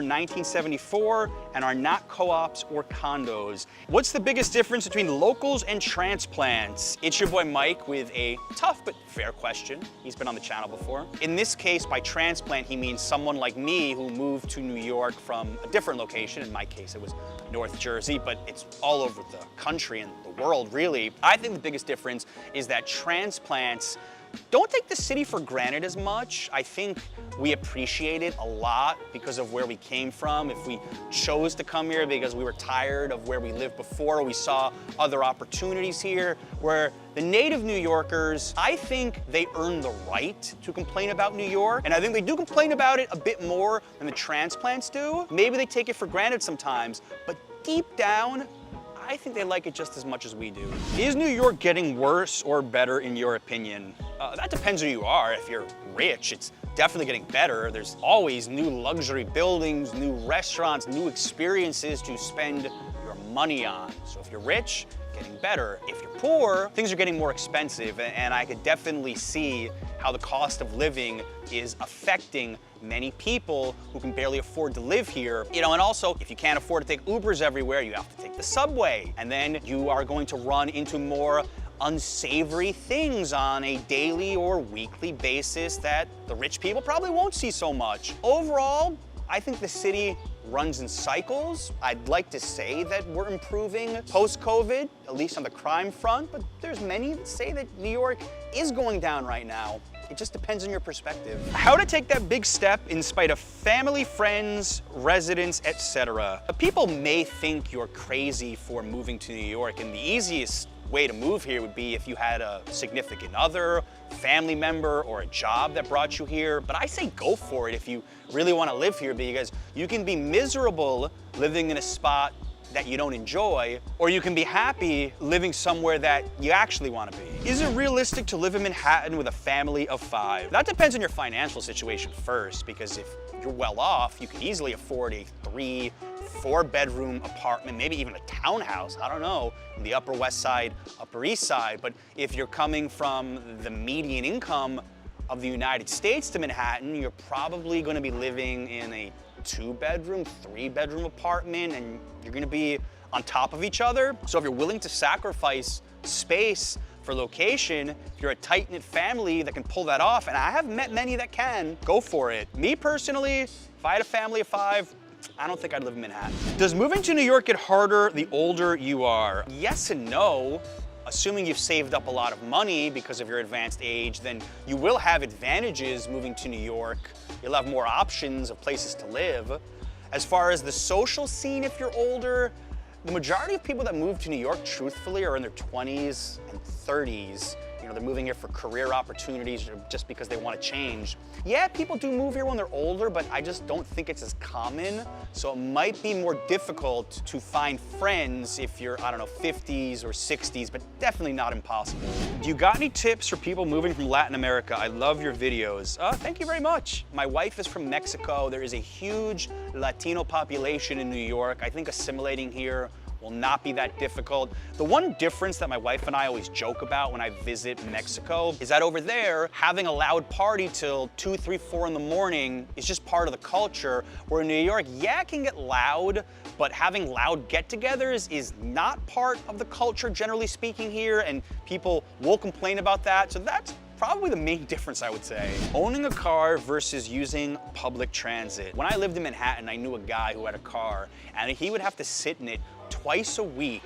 1974, and are not co-ops or condos. What's the biggest difference between locals and transplants? It's your boy Mike with a tough but fair question. He's been on the channel before. In this case, by transplant, he means someone like me who moved to New York from a different location. In my case, it was North Jersey, but it's all over the country and the world, really. I think the biggest difference is that transplants don't take the city for granted as much. I think we appreciate it a lot because of where we came from. If we chose to come here because we were tired of where we lived before, we saw other opportunities here, where the native New Yorkers, I think they earn the right to complain about New York, and I think they do complain about it a bit more than the transplants do. Maybe they take it for granted sometimes, but deep down, I think they like it just as much as we do. Is New York getting worse or better in your opinion? That depends who you are. If you're rich, it's definitely getting better. There's always new luxury buildings, new restaurants, new experiences to spend your money on. So if you're rich, getting better. If you're poor, things are getting more expensive, and I could definitely see how the cost of living is affecting many people who can barely afford to live here. And also, if you can't afford to take Ubers everywhere, you have to take the subway. And then you are going to run into more unsavory things on a daily or weekly basis that the rich people probably won't see so much. Overall, I think the city runs in cycles. I'd like to say that we're improving post-COVID, at least on the crime front, but there's many that say that New York is going down right now. It just depends on your perspective. How to take that big step in spite of family, friends, residents, etc. People may think you're crazy for moving to New York, and the easiest way to move here would be if you had a significant other, family member, or a job that brought you here. But I say go for it if you really want to live here, because you can be miserable living in a spot that you don't enjoy, or you can be happy living somewhere that you actually want to be. Is it realistic to live in Manhattan with a family of 5? That depends on your financial situation first, because if you're well off, you can easily afford a 3, 4-bedroom apartment, maybe even a townhouse, I don't know, in the Upper West Side, Upper East Side. But if you're coming from the median income of the United States to Manhattan, you're probably going to be living in a 2-bedroom, 3-bedroom apartment, and you're gonna be on top of each other. So if you're willing to sacrifice space for location, if you're a tight-knit family that can pull that off, and I have met many that can, go for it. Me personally, if I had a family of 5, I don't think I'd live in Manhattan. Does moving to New York get harder the older you are? Yes and no. Assuming you've saved up a lot of money because of your advanced age, then you will have advantages moving to New York. You'll have more options of places to live. As far as the social scene, if you're older, the majority of people that move to New York, truthfully, are in their 20s and 30s. They're moving here for career opportunities or just because they want to change. Yeah, people do move here when they're older, but I just don't think it's as common. So it might be more difficult to find friends if you're, 50s or 60s, but definitely not impossible. Do you got any tips for people moving from Latin America? I love your videos. Thank you very much. My wife is from Mexico. There is a huge Latino population in New York. I think assimilating here will not be that difficult. The one difference that my wife and I always joke about when I visit Mexico is that over there, having a loud party till 2, 3, 4 in the morning is just part of the culture, where in New York, yeah, it can get loud, but having loud get-togethers is not part of the culture, generally speaking, here, and people will complain about that. So that's probably the main difference, I would say. Owning a car versus using public transit. When I lived in Manhattan, I knew a guy who had a car, and he would have to sit in it twice a week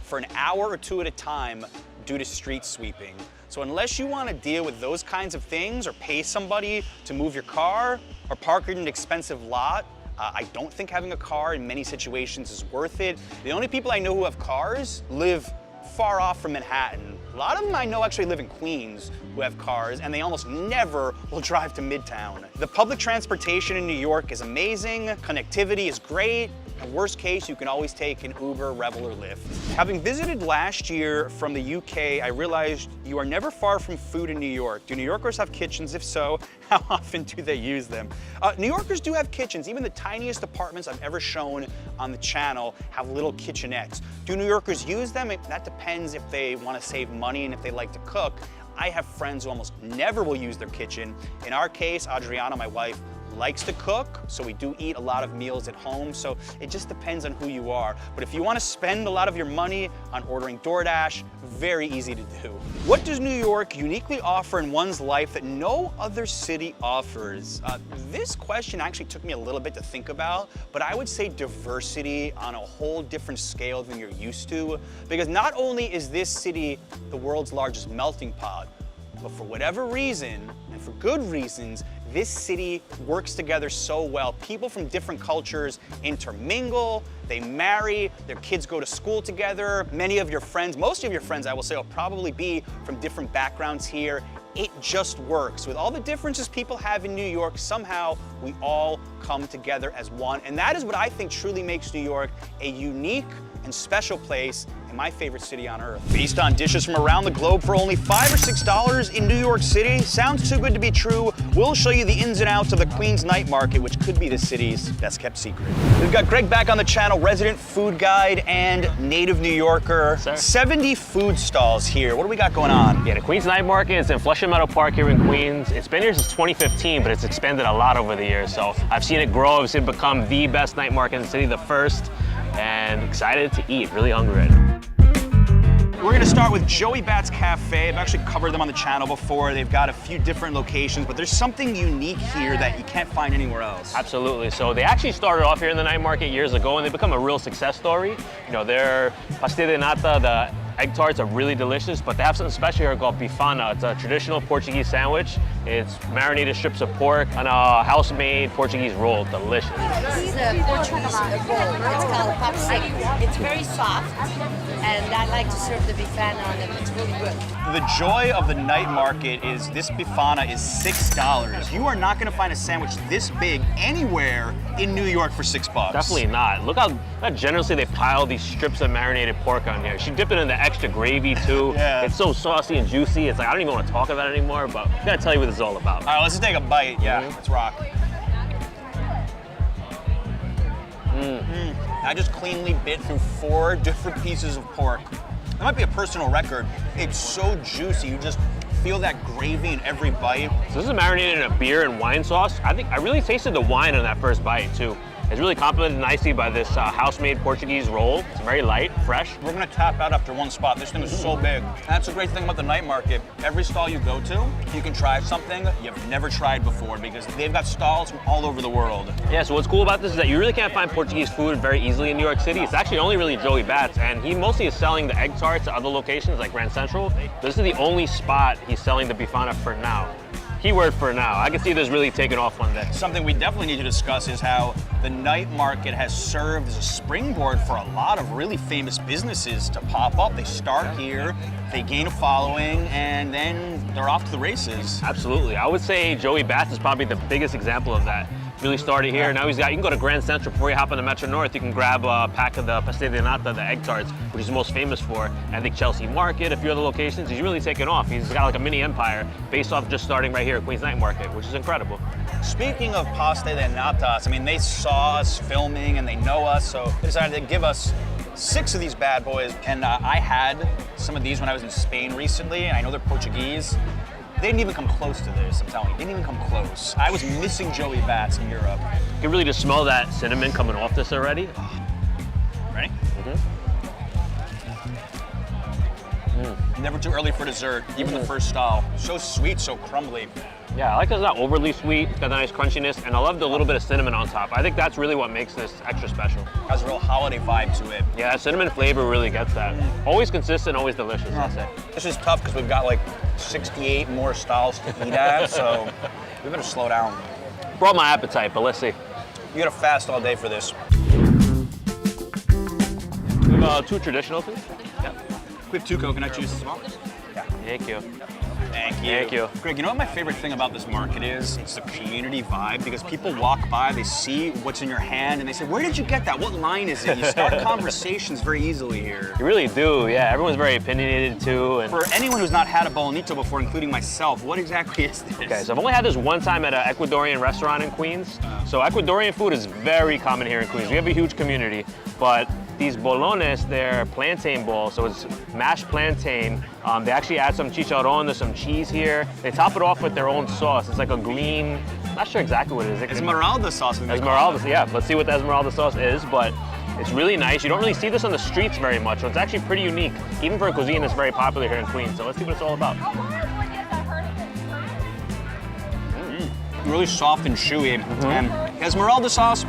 for an hour or two at a time due to street sweeping. So unless you want to deal with those kinds of things or pay somebody to move your car or park it in an expensive lot, I don't think having a car in many situations is worth it. The only people I know who have cars live far off from Manhattan. A lot of them I know actually live in Queens who have cars, and they almost never will drive to Midtown. The public transportation in New York is amazing, connectivity is great. In worst case, you can always take an Uber, Revel, or Lyft. Having visited last year from the UK, I realized you are never far from food in New York. Do New Yorkers have kitchens? If so, how often do they use them? New Yorkers do have kitchens. Even the tiniest apartments I've ever shown on the channel have little kitchenettes. Do New Yorkers use them? That depends if they want to save money and if they like to cook. I have friends who almost never will use their kitchen. In our case, Adriana, my wife, likes to cook, so we do eat a lot of meals at home, so it just depends on who you are. But if you want to spend a lot of your money on ordering DoorDash, very easy to do. What does New York uniquely offer in one's life that no other city offers? This question actually took me a little bit to think about, but I would say diversity on a whole different scale than you're used to, because not only is this city the world's largest melting pot, but for whatever reason, and for good reasons, this city works together so well. People from different cultures intermingle, they marry, their kids go to school together. Many of your friends, most of your friends, I will say, will probably be from different backgrounds here. It just works. With all the differences people have in New York, somehow we all come together as one. And that is what I think truly makes New York a unique and special place and my favorite city on earth. Based on dishes from around the globe for only $5 or $6 in New York City, sounds too good to be true. We'll show you the ins and outs of the Queens night market, which could be the city's best kept secret. We've got Greg back on the channel, resident food guide and native New Yorker. Sir. 70 food stalls here. What do we got going on? Yeah, the Queens Night Market is in Flushing Meadow Park here in Queens. It's been here since 2015, but it's expanded a lot over the years. So I've seen it grow. I've seen it become the best night market in the city, the first, and excited to eat. Really hungry right now. We're gonna start with Joey Bat's Cafe. I've actually covered them on the channel before. They've got a few different locations, but there's something unique here that you can't find anywhere else. Absolutely. So they actually started off here in the night market years ago, and they've become a real success story. You know, their pastel de nata, the egg tarts are really delicious, but they have something special here called bifana. It's a traditional Portuguese sandwich. It's marinated strips of pork on a house-made Portuguese roll. Delicious. This is a Portuguese roll. It's called popsicle. It's very soft, and I like to serve the bifana on it. It's really good. The joy of the night market is this bifana is $6. You are not gonna find a sandwich this big anywhere in New York for $6. Definitely not. Look how generously they pile these strips of marinated pork on here. She dipped it in the extra gravy too. Yeah. It's so saucy and juicy. It's like, I don't even want to talk about it anymore, but I gotta tell you what this is all about. All right, let's just take a bite. Yeah, let's rock. I just cleanly bit through 4 different pieces of pork. That might be a personal record. It's so juicy. You just feel that gravy in every bite. So this is marinated in a beer and wine sauce. I think I really tasted the wine on that first bite too. It's really complemented nicely by this house-made Portuguese roll. It's very light, fresh. We're gonna tap out after one spot. This thing is so big. That's the great thing about the night market. Every stall you go to, you can try something you've never tried before because they've got stalls from all over the world. Yeah, so what's cool about this is that you really can't find Portuguese food very easily in New York City. It's actually only really Joey Bat's, and he mostly is selling the egg tarts at other locations like Grand Central. This is the only spot he's selling the bifana for now. Keyword for now. I can see this really taking off one day. Something we definitely need to discuss is how the night market has served as a springboard for a lot of really famous businesses to pop up. They start here, they gain a following, and then they're off to the races. Absolutely. I would say Joey Bat's is probably the biggest example of that. Really started here. Now you can go to Grand Central before you hop on the Metro North. You can grab a pack of the pastel de nata, the egg tarts, which he's most famous for. I think Chelsea Market, a few other locations. He's really taken off. He's got like a mini empire based off just starting right here at Queens Night Market, which is incredible. Speaking of pastel de natas, I mean, they saw us filming and they know us, so they decided to give us 6 of these bad boys. And I had some of these when I was in Spain recently, and I know they're Portuguese. They didn't even come close to this, I'm telling you. They didn't even come close. I was missing Joey Bat's in Europe. You can really just smell that cinnamon coming off this already. Ready? Never too early for dessert, even the first style. So sweet, so crumbly. Yeah, I like that it's not overly sweet, got the nice crunchiness, and I love the little bit of cinnamon on top. I think that's really what makes this extra special. Has a real holiday vibe to it. Yeah, that cinnamon flavor really gets that. Always consistent, always delicious, I'd say. This is tough because we've got like 68 more styles to eat at, so we better slow down. Brought my appetite, but let's see. You gotta fast all day for this. We have 2 traditional, please. We have 2 coconut juices as well. Yeah. Thank you. Thank you. Thank you. Greg, you know what my favorite thing about this market is? It's the community vibe, because people walk by, they see what's in your hand, and they say, where did you get that? What line is it? You start conversations very easily here. You really do, yeah. Everyone's very opinionated too. And For anyone who's not had a bonito before, including myself, what exactly is this? okay, so I've only had this one time at an Ecuadorian restaurant in Queens. So Ecuadorian food is very common here in Queens. We have a huge community, but these bolones, they're plantain balls, so it's mashed plantain. They actually add some chicharron, there's some cheese here. They top it off with their own sauce. It's like a green, not sure exactly what it is. Esmeralda sauce. Esmeralda, yeah. Let's see what the Esmeralda sauce is, but it's really nice. You don't really see this on the streets very much, so it's actually pretty unique, even for a cuisine that's very popular here in Queens. So let's see what it's all about. Really soft and chewy. And Esmeralda sauce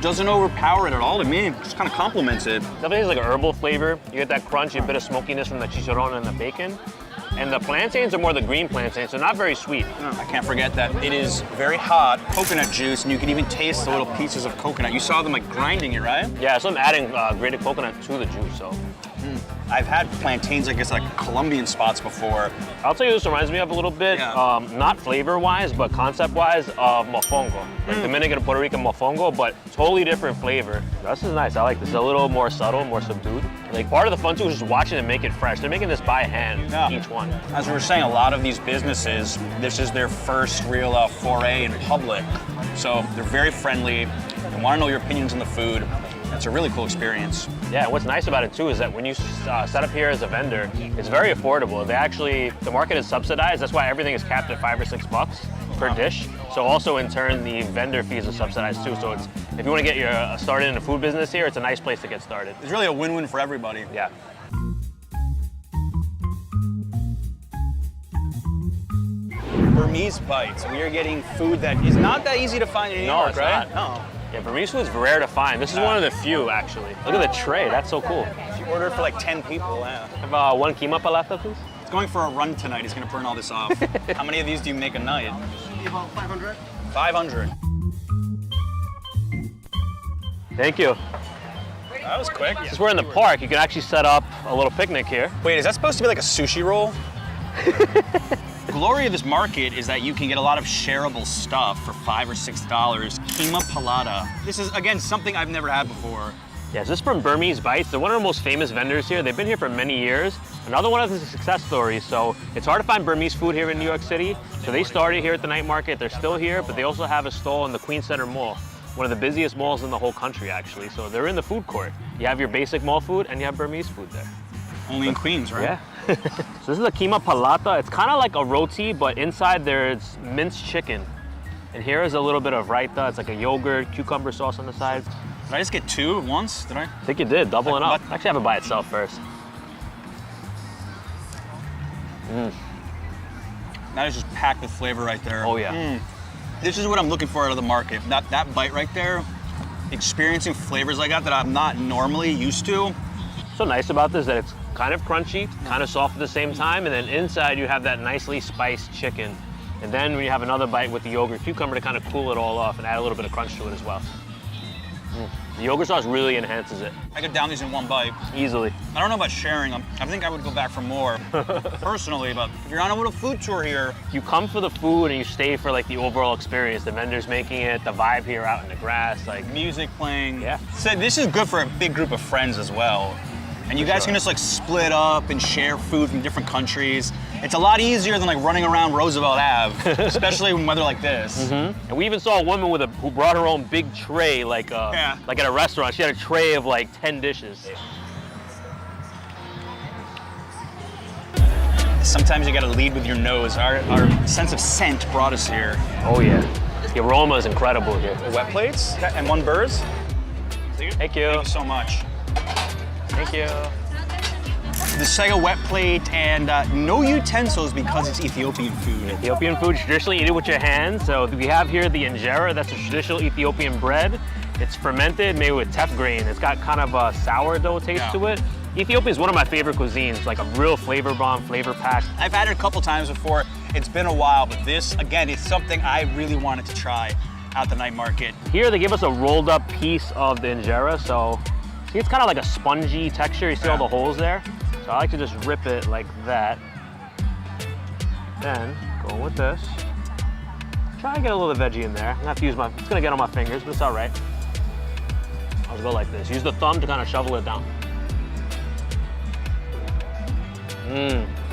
doesn't overpower it at all to me. It just kind of complements it. Definitely has like a herbal flavor. You get that crunch, a bit of smokiness from the chicharron and the bacon. And the plantains are more the green plantains, so not very sweet. I can't forget that it is very hot coconut juice, and you can even taste the little pieces of coconut. You saw them like grinding it, right? Yeah, so I'm adding grated coconut to the juice, so. I've had plantains, I guess, like Colombian spots before. I'll tell you this reminds me of a little bit, not flavor-wise, but concept-wise, of mofongo. Like Dominican and Puerto Rican mofongo, but totally different flavor. This is nice, I like this. It's a little more subtle, more subdued. Like part of the fun too is just watching them make it fresh. They're making this by hand, each one. As we were saying, a lot of these businesses, this is their first real foray in public. So they're very friendly, they want to know your opinions on the food. It's a really cool experience. Yeah, what's nice about it too is that when you set up here as a vendor, it's very affordable. The market is subsidized. That's why everything is capped at $5 or $6 per dish. So also in turn, the vendor fees are subsidized too. So if you want to get started in the food business here, it's a nice place to get started. It's really a win-win for everybody. Yeah. Burmese bites. We are getting food that is not that easy to find in New York, right? No. Yeah, Burmese food is rare to find. This is one of the few, actually. Look at the tray. That's so cool. If you order for like 10 people, yeah. Have 1 keema palata, please. It's going for a run tonight. He's going to burn all this off. How many of these do you make a night? About 500. 500. Thank you. That was quick. Since we're in the park, you can actually set up a little picnic here. Wait, is that supposed to be like a sushi roll? The glory of this market is that you can get a lot of shareable stuff for $5 or $6. Keema palata. This is, again, something I've never had before. Yes, this is from Burmese Bites. They're one of the most famous vendors here. They've been here for many years. Another one of the success stories. So it's hard to find Burmese food here in New York City. So they started here at the night market. They're still here, but they also have a stall in the Queens Center Mall, one of the busiest malls in the whole country, actually. So they're in the food court. You have your basic mall food and you have Burmese food there. Only in Queens, right? Yeah. So this is a keema palata. It's kind of like a roti, but inside there's minced chicken. And here is a little bit of raita. It's like a yogurt, cucumber sauce on the side. Did I just get 2 at once? Did I? I think you did, doubling up. Actually have it by itself first. That is just packed with flavor right there. Oh yeah. This is what I'm looking for out of the market. That bite right there, experiencing flavors like that I'm not normally used to. So nice about this is that it's kind of crunchy, kind of soft at the same time, and then inside you have that nicely spiced chicken. And then when you have another bite with the yogurt cucumber to kind of cool it all off and add a little bit of crunch to it as well. The yogurt sauce really enhances it. I could down these in one bite. Easily. I don't know about sharing them. I think I would go back for more, personally, but if you're on a little food tour here. You come for the food and you stay for like the overall experience. The vendors making it, the vibe here out in the grass, like music playing. Yeah. So this is good for a big group of friends as well. And you guys can just like split up and share food from different countries. It's a lot easier than like running around Roosevelt Ave, especially in weather like this. And we even saw a woman who brought her own big tray, like at a restaurant. She had a tray of like 10 dishes. Sometimes you gotta lead with your nose. Our sense of scent brought us here. Oh yeah, the aroma is incredible here. Wet plates and 1 burrs. Thank you. Thank you so much. Thank you. the Sega wet plate, and no utensils because it's Ethiopian food. Ethiopian food, traditionally eat it with your hands. So we have here the injera, that's a traditional Ethiopian bread. It's fermented, made with teff grain. It's got kind of a sourdough taste to it. Ethiopia is one of my favorite cuisines, like a real flavor bomb, flavor pack. I've had it a couple times before. It's been a while, but this, again, is something I really wanted to try at the night market. Here they give us a rolled up piece of the injera, so see, it's kind of like a spongy texture. You see all the holes there? So I like to just rip it like that. Then go with this. Try to get a little veggie in there. I'm gonna have to use it's gonna get on my fingers, but it's all right. I'll just go like this. Use the thumb to kind of shovel it down.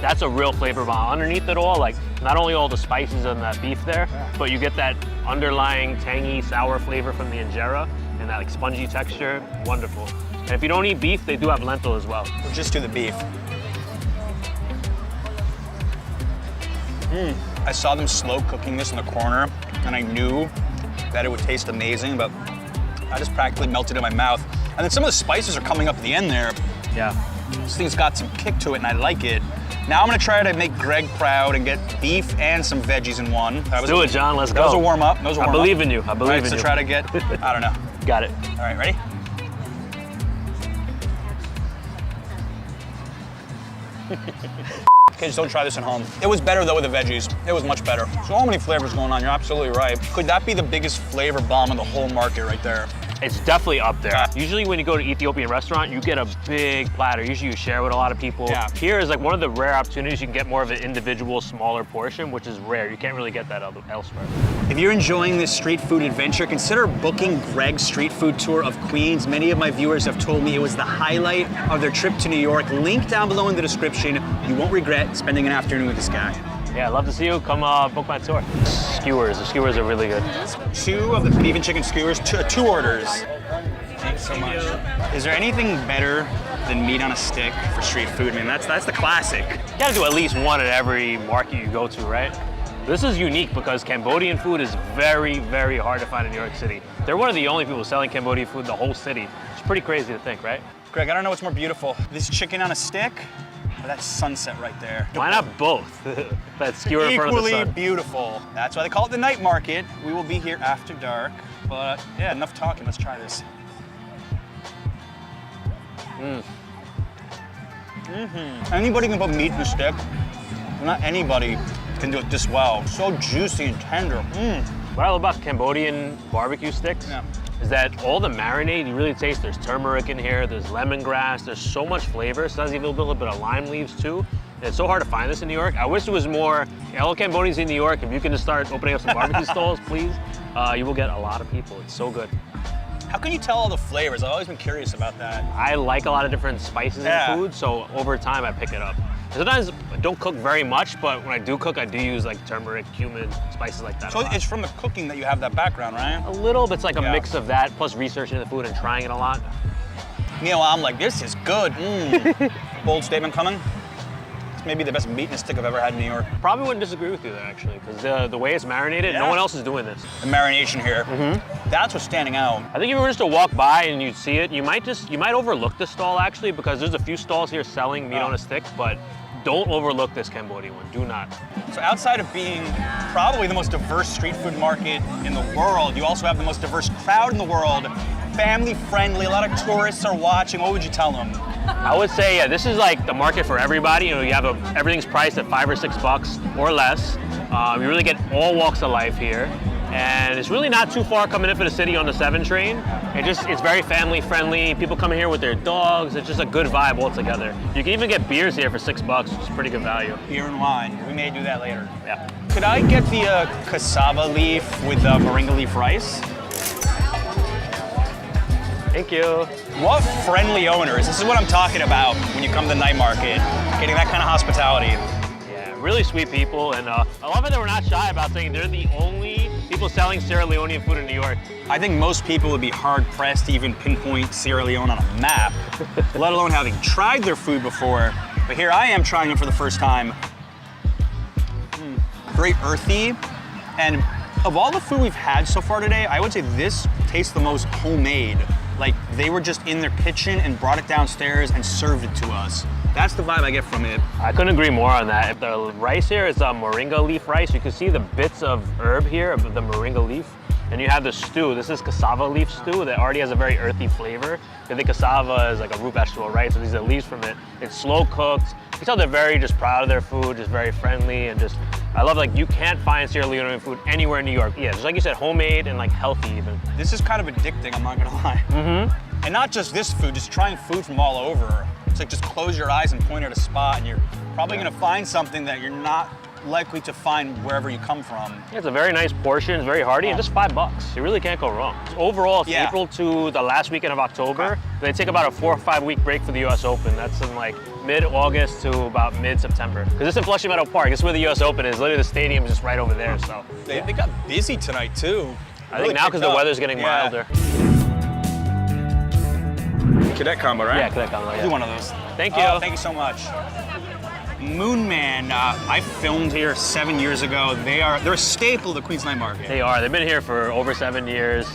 That's a real flavor bomb. Underneath it all, like not only all the spices and that beef there, but you get that underlying tangy, sour flavor from the injera and that like spongy texture. Wonderful. And if you don't eat beef, they do have lentil as well. We'll just do the beef. I saw them slow cooking this in the corner, and I knew that it would taste amazing, but I just practically melted in my mouth. And then some of the spices are coming up at the end there. Yeah. This thing's got some kick to it, and I like it. Now I'm gonna try to make Greg proud and get beef and some veggies in one. Do it, John. Let's go. That was a warm up. I believe in you. I believe in you. you. To try to get, I don't know. Got it. All right, ready? Kids, don't try this at home. It was better though with the veggies. It was much better. So many flavors going on. You're absolutely right. Could that be the biggest flavor bomb in the whole market right there? It's definitely up there. Usually when you go to an Ethiopian restaurant, you get a big platter. Usually you share with a lot of people. Yeah. Here is like one of the rare opportunities you can get more of an individual, smaller portion, which is rare. You can't really get that elsewhere. If you're enjoying this street food adventure, consider booking Greg's street food tour of Queens. Many of my viewers have told me it was the highlight of their trip to New York. Link down below in the description. You won't regret spending an afternoon with this guy. Yeah, I'd love to see you. Come book my tour. Skewers, the skewers are really good. 2 of the beef and chicken skewers, 2 orders. Thanks so much. Is there anything better than meat on a stick for street food? I mean, that's the classic. You gotta do at least one at every market you go to, right? This is unique because Cambodian food is very, very hard to find in New York City. They're one of the only people selling Cambodian food in the whole city. It's pretty crazy to think, right? Greg, I don't know what's more beautiful, this chicken on a stick or that sunset right there? Why not both? That skewer in front of the sun. Equally beautiful. That's why they call it the night market. We will be here after dark, but yeah, enough talking. Let's try this. Anybody can put meat in a stick. Not anybody can do it this well. So juicy and tender. What I love about Cambodian barbecue sticks is that all the marinade, you really taste, there's turmeric in here, there's lemongrass, there's so much flavor. So there's even a little bit of lime leaves too. And it's so hard to find this in New York. I wish it was more, hello Cambodians in New York, if you can just start opening up some barbecue stalls, please, you will get a lot of people. It's so good. How can you tell all the flavors? I've always been curious about that. I like a lot of different spices in food, so over time I pick it up. Sometimes I don't cook very much, but when I do cook, I do use like turmeric, cumin, spices like that. So it's from the cooking that you have that background, right? A little, but it's like a mix of that, plus researching the food and trying it a lot. Meanwhile, I'm like, this is good. Bold statement coming. It's maybe the best meat in a stick I've ever had in New York. Probably wouldn't disagree with you there, actually, because the way it's marinated, no one else is doing this. The marination here, that's what's standing out. I think if you were just to walk by and you'd see it, you might overlook this stall, actually, because there's a few stalls here selling meat on a stick, but don't overlook this Cambodian one, do not. So outside of being probably the most diverse street food market in the world, you also have the most diverse crowd in the world. Family friendly, a lot of tourists are watching. What would you tell them? I would say, yeah, this is like the market for everybody. You know, you have everything's priced at $5 or $6 or less. You really get all walks of life here. And it's really not too far coming into the city on the 7 train. It's very family friendly. People come here with their dogs. It's just a good vibe altogether. You can even get beers here for $6, which is pretty good value. Beer and wine. We may do that later. Yeah. Could I get the cassava leaf with the moringa leaf rice? Thank you. What friendly owners? This is what I'm talking about when you come to the night market. Getting that kind of hospitality. Yeah, really sweet people. And I love it that we're not shy about saying they're the only people selling Sierra Leonean food in New York. I think most people would be hard-pressed to even pinpoint Sierra Leone on a map, let alone having tried their food before. But here I am trying it for the first time. Very earthy, and of all the food we've had so far today, I would say this tastes the most homemade. Like they were just in their kitchen and brought it downstairs and served it to us. That's the vibe I get from it. I couldn't agree more on that. The rice here is moringa leaf rice. You can see the bits of herb here, of the moringa leaf. And you have the stew. This is cassava leaf stew that already has a very earthy flavor. I think cassava is like a root vegetable, right? So these are leaves from it. It's slow cooked. You can tell they're very just proud of their food, just very friendly, and just, I love, like, you can't find Sierra Leonean food anywhere in New York. Yeah, just like you said, homemade and like healthy even. This is kind of addicting, I'm not gonna lie. Mm-hmm. And not just this food, just trying food from all over. It's like just close your eyes and point at a spot and you're probably gonna find something that you're not likely to find wherever you come from. Yeah, it's a very nice portion, it's very hearty, and just $5. You really can't go wrong. Overall, it's April to the last weekend of October. They take about a 4 or 5 week break for the US Open. That's in like mid-August to about mid-September. Because it's in Flushing Meadow Park. This is where the US Open is. Literally the stadium is just right over there, so. They got busy tonight too. I think now because the weather's getting milder. Cadet combo, right? Yeah, cadet combo, yeah. Do one of those. Thank you. Thank you so much. Moon Man, I filmed here 7 years ago. They're a staple of the Queens Night Market. They are. They've been here for over 7 years.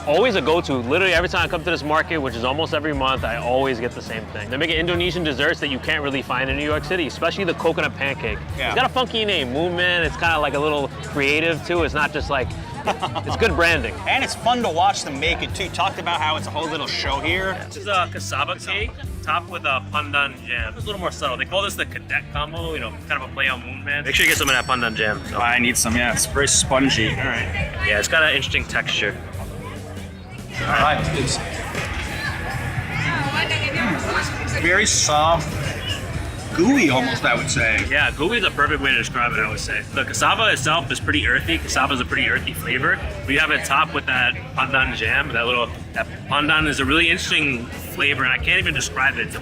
Always a go-to. Literally every time I come to this market, which is almost every month, I always get the same thing. They're making Indonesian desserts that you can't really find in New York City, especially the coconut pancake. Yeah. It's got a funky name, Moon Man. It's kind of like a little creative too. It's not just like, it's good branding. And it's fun to watch them make it too. Talked about how it's a whole little show here. This is a cassava cake topped with a pandan jam. It's a little more subtle. They call this the cadet combo, you know, kind of a play on Moon Man. Make sure you get some of that pandan jam. So. I need some, yeah. It's very spongy. All right. Yeah, it's got an interesting texture. All right. It's very soft, gooey almost, I would say. Yeah, gooey is a perfect way to describe it, I would say. The cassava itself is pretty earthy. Cassava is a pretty earthy flavor. We have it topped with that pandan jam. That pandan is a really interesting flavor, and I can't even describe it.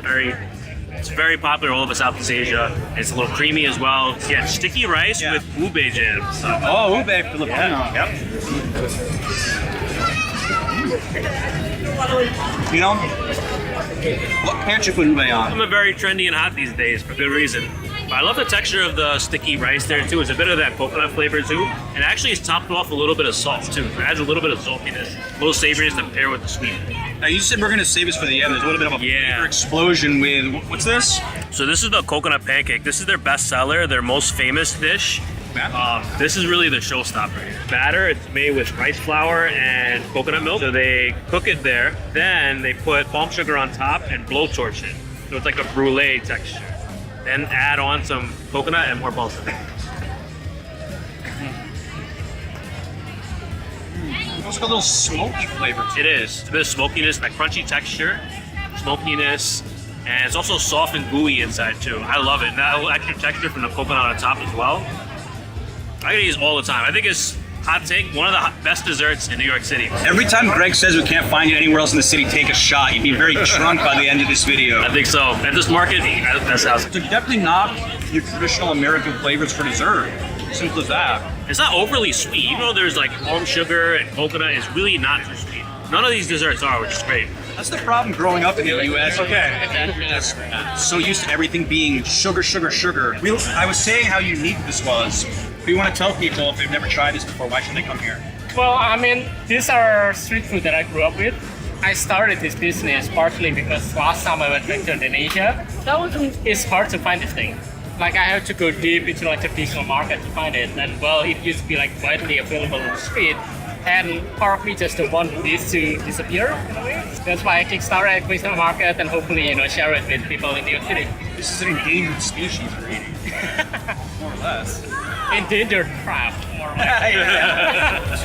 It's very popular all over Southeast Asia. It's a little creamy as well. Yeah, sticky rice with ube jam. So. Oh, ube Filipino. Yeah. Yep. You know, what can't you put ube on? I'm a very trendy and hot these days for good reason. But I love the texture of the sticky rice there too. It's a bit of that coconut flavor too. And actually it's topped off a little bit of salt too. It adds a little bit of saltiness, a little savoriness to pair with the sweet. Now you said we're gonna save this for the end. There's a little bit of a flavor explosion with, what's this? So this is the coconut pancake. This is their best seller, their most famous dish. This is really the showstopper. Batter, it's made with rice flour and coconut milk. So they cook it there. Then they put palm sugar on top and blowtorch it. So it's like a brulee texture. Then add on some coconut and more balsamic. It's got a little smoky flavor. It is. A bit of smokiness, that crunchy texture, smokiness, and it's also soft and gooey inside too. I love it. And that little extra texture from the coconut on top as well. I get these all the time. I think it's, hot take, one of the best desserts in New York City. Every time Greg says we can't find it anywhere else in the city, take a shot. You'd be very drunk by the end of this video. I think so. At this market, that's how. So definitely not your traditional American flavors for dessert. Simple as that. It's not overly sweet. Even though there's like palm sugar and coconut, it's really not too sweet. None of these desserts are, which is great. That's the problem growing up in the U.S. Okay. You're just so used to everything being sugar, sugar, sugar. I was saying how unique this was. We want to tell people if they've never tried this before, why should they come here? Well, I mean, these are street food that I grew up with. I started this business partially because last time I went back to Indonesia, it's hard to find this thing. Like I had to go deep into like the traditional market to find it, and well, it used to be like widely available on the street. And part of me just don't want this to disappear in a way. That's why I kickstarted a Queens Night Market and hopefully, share it with people in New York City. This is an endangered species we're eating. More or less. Endangered craft, more or less.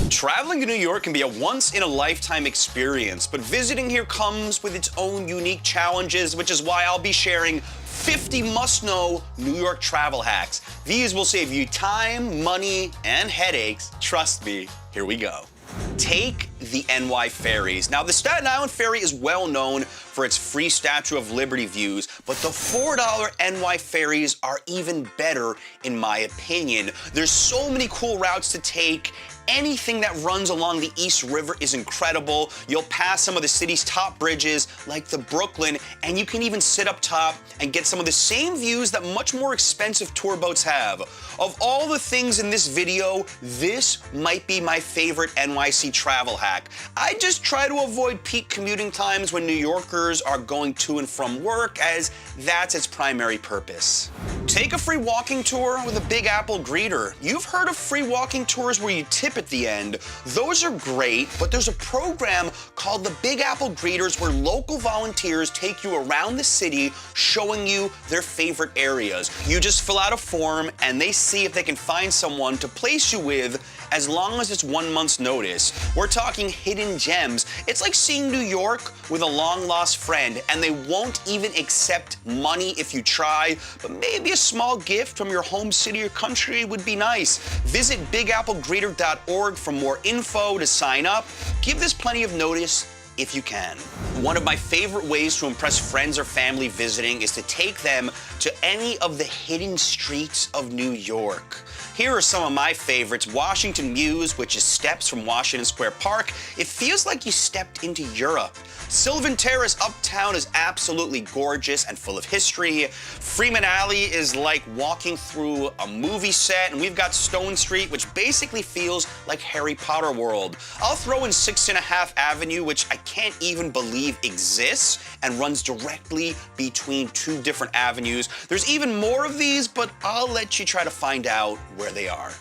Traveling to New York can be a once-in-a-lifetime experience, but visiting here comes with its own unique challenges, which is why I'll be sharing 50 must-know New York travel hacks. These will save you time, money, and headaches. Trust me, here we go. Take the NY ferries. Now, the Staten Island ferry is well known for its free Statue of Liberty views, but the $4 NY ferries are even better, in my opinion. There's so many cool routes to take. Anything that runs along the East River is incredible. You'll pass some of the city's top bridges, like the Brooklyn, and you can even sit up top and get some of the same views that much more expensive tour boats have. Of all the things in this video, this might be my favorite NYC travel hack. hack. I just try to avoid peak commuting times when New Yorkers are going to and from work, as that's its primary purpose. Take a free walking tour with a Big Apple greeter. You've heard of free walking tours where you tip at the end. Those are great, but there's a program called the Big Apple Greeters where local volunteers take you around the city showing you their favorite areas. You just fill out a form and they see if they can find someone to place you with, as long as it's 1 month's notice. We're talking hidden gems. It's like seeing New York with a long-lost friend, and they won't even accept money if you try, but maybe a small gift from your home city or country would be nice. Visit bigapplegreeter.org for more info to sign up. Give this plenty of notice if you can. One of my favorite ways to impress friends or family visiting is to take them to any of the hidden streets of New York. Here are some of my favorites. Washington Mews, which is steps from Washington Square Park. It feels like you stepped into Europe. Sylvan Terrace uptown is absolutely gorgeous and full of history. Freeman Alley is like walking through a movie set, and we've got Stone Street, which basically feels like Harry Potter world. I'll throw in 6½ Avenue, which I can't even believe exists and runs directly between 2 different avenues. There's even more of these, but I'll let you try to find out where they are.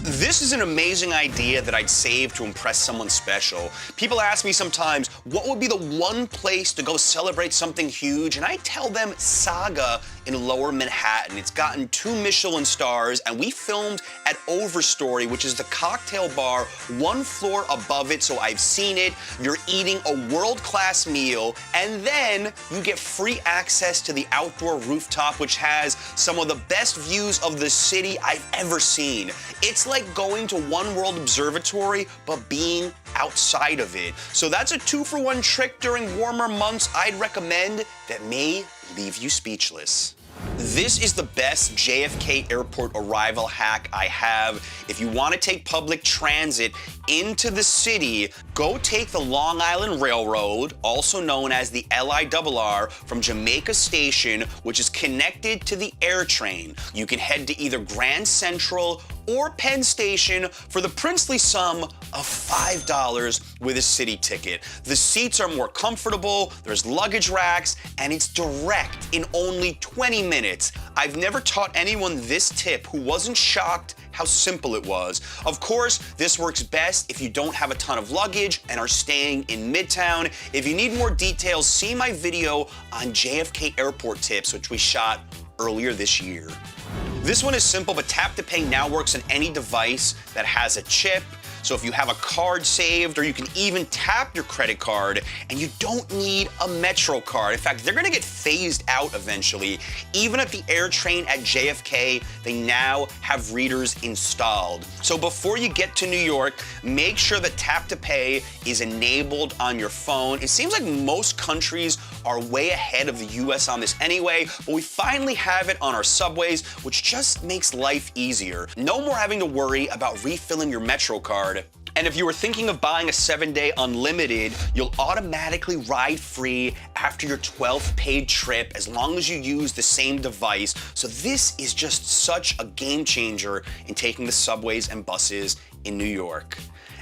This is an amazing idea that I'd save to impress someone special. People ask me sometimes, what would be the one place to go celebrate something huge? And I tell them Saga in Lower Manhattan. It's gotten 2 Michelin stars, and we filmed at Overstory, which is the cocktail bar 1 floor above it, so I've seen it. You're eating a world-class meal, and then you get free access to the outdoor rooftop, which has some of the best views of the city I've ever seen. It's like going to One World Observatory, but being outside of it. So that's a 2-for-1 trick during warmer months I'd recommend that may leave you speechless. This is the best JFK Airport arrival hack I have. If you want to take public transit into the city, go take the Long Island Railroad, also known as the LIRR, from Jamaica Station, which is connected to the air train. You can head to either Grand Central or Penn Station for the princely sum of $5 with a city ticket. The seats are more comfortable, there's luggage racks, and it's direct in only 20 minutes. I've never taught anyone this tip who wasn't shocked how simple it was. Of course, this works best if you don't have a ton of luggage and are staying in Midtown. If you need more details, see my video on JFK Airport tips, which we shot earlier this year. This one is simple, but Tap to Pay now works on any device that has a chip. So if you have a card saved, or you can even tap your credit card, and you don't need a Metro card. In fact, they're gonna get phased out eventually. Even at the air train at JFK, they now have readers installed. So before you get to New York, make sure that Tap to Pay is enabled on your phone. It seems like most countries are way ahead of the US on this anyway, but we finally have it on our subways, which just makes life easier. No more having to worry about refilling your Metro card. And if you were thinking of buying a 7-day unlimited, you'll automatically ride free after your 12th paid trip as long as you use the same device. So this is just such a game changer in taking the subways and buses in New York.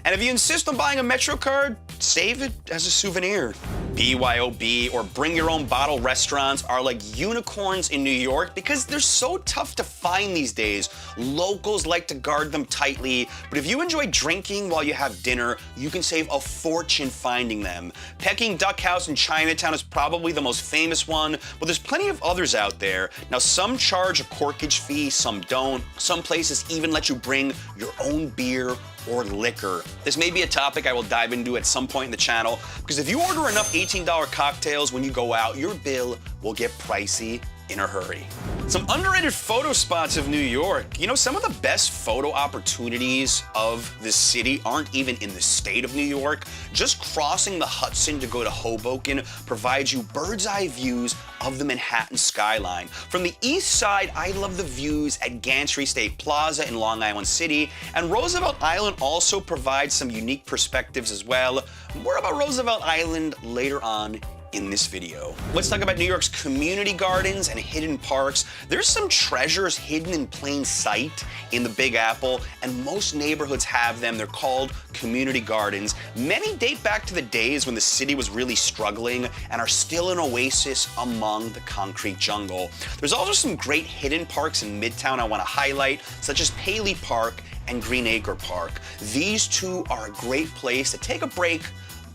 And if you insist on buying a Metro card, save it as a souvenir. BYOB or bring your own bottle restaurants are like unicorns in New York because they're so tough to find these days. Locals like to guard them tightly, but if you enjoy drinking while you have dinner, you can save a fortune finding them. Peking Duck House in Chinatown is probably the most famous one, but there's plenty of others out there. Now, some charge a corkage fee, some don't. Some places even let you bring your own beer or liquor. This may be a topic I will dive into at some point in the channel, because if you order enough $18 cocktails when you go out, your bill will get pricey in a hurry. Some underrated photo spots of New York. You know, some of the best photo opportunities of the city aren't even in the state of New York. Just crossing the Hudson to go to Hoboken provides you bird's eye views of the Manhattan skyline. From the east side, I love the views at Gantry State Plaza in Long Island City, and Roosevelt Island also provides some unique perspectives as well. More about Roosevelt Island later on in this video. Let's talk about New York's community gardens and hidden parks. There's some treasures hidden in plain sight in the Big Apple, and most neighborhoods have them. They're called community gardens. Many date back to the days when the city was really struggling and are still an oasis among the concrete jungle. There's also some great hidden parks in Midtown I want to highlight, such as Paley Park and Green Acre Park. These two are a great place to take a break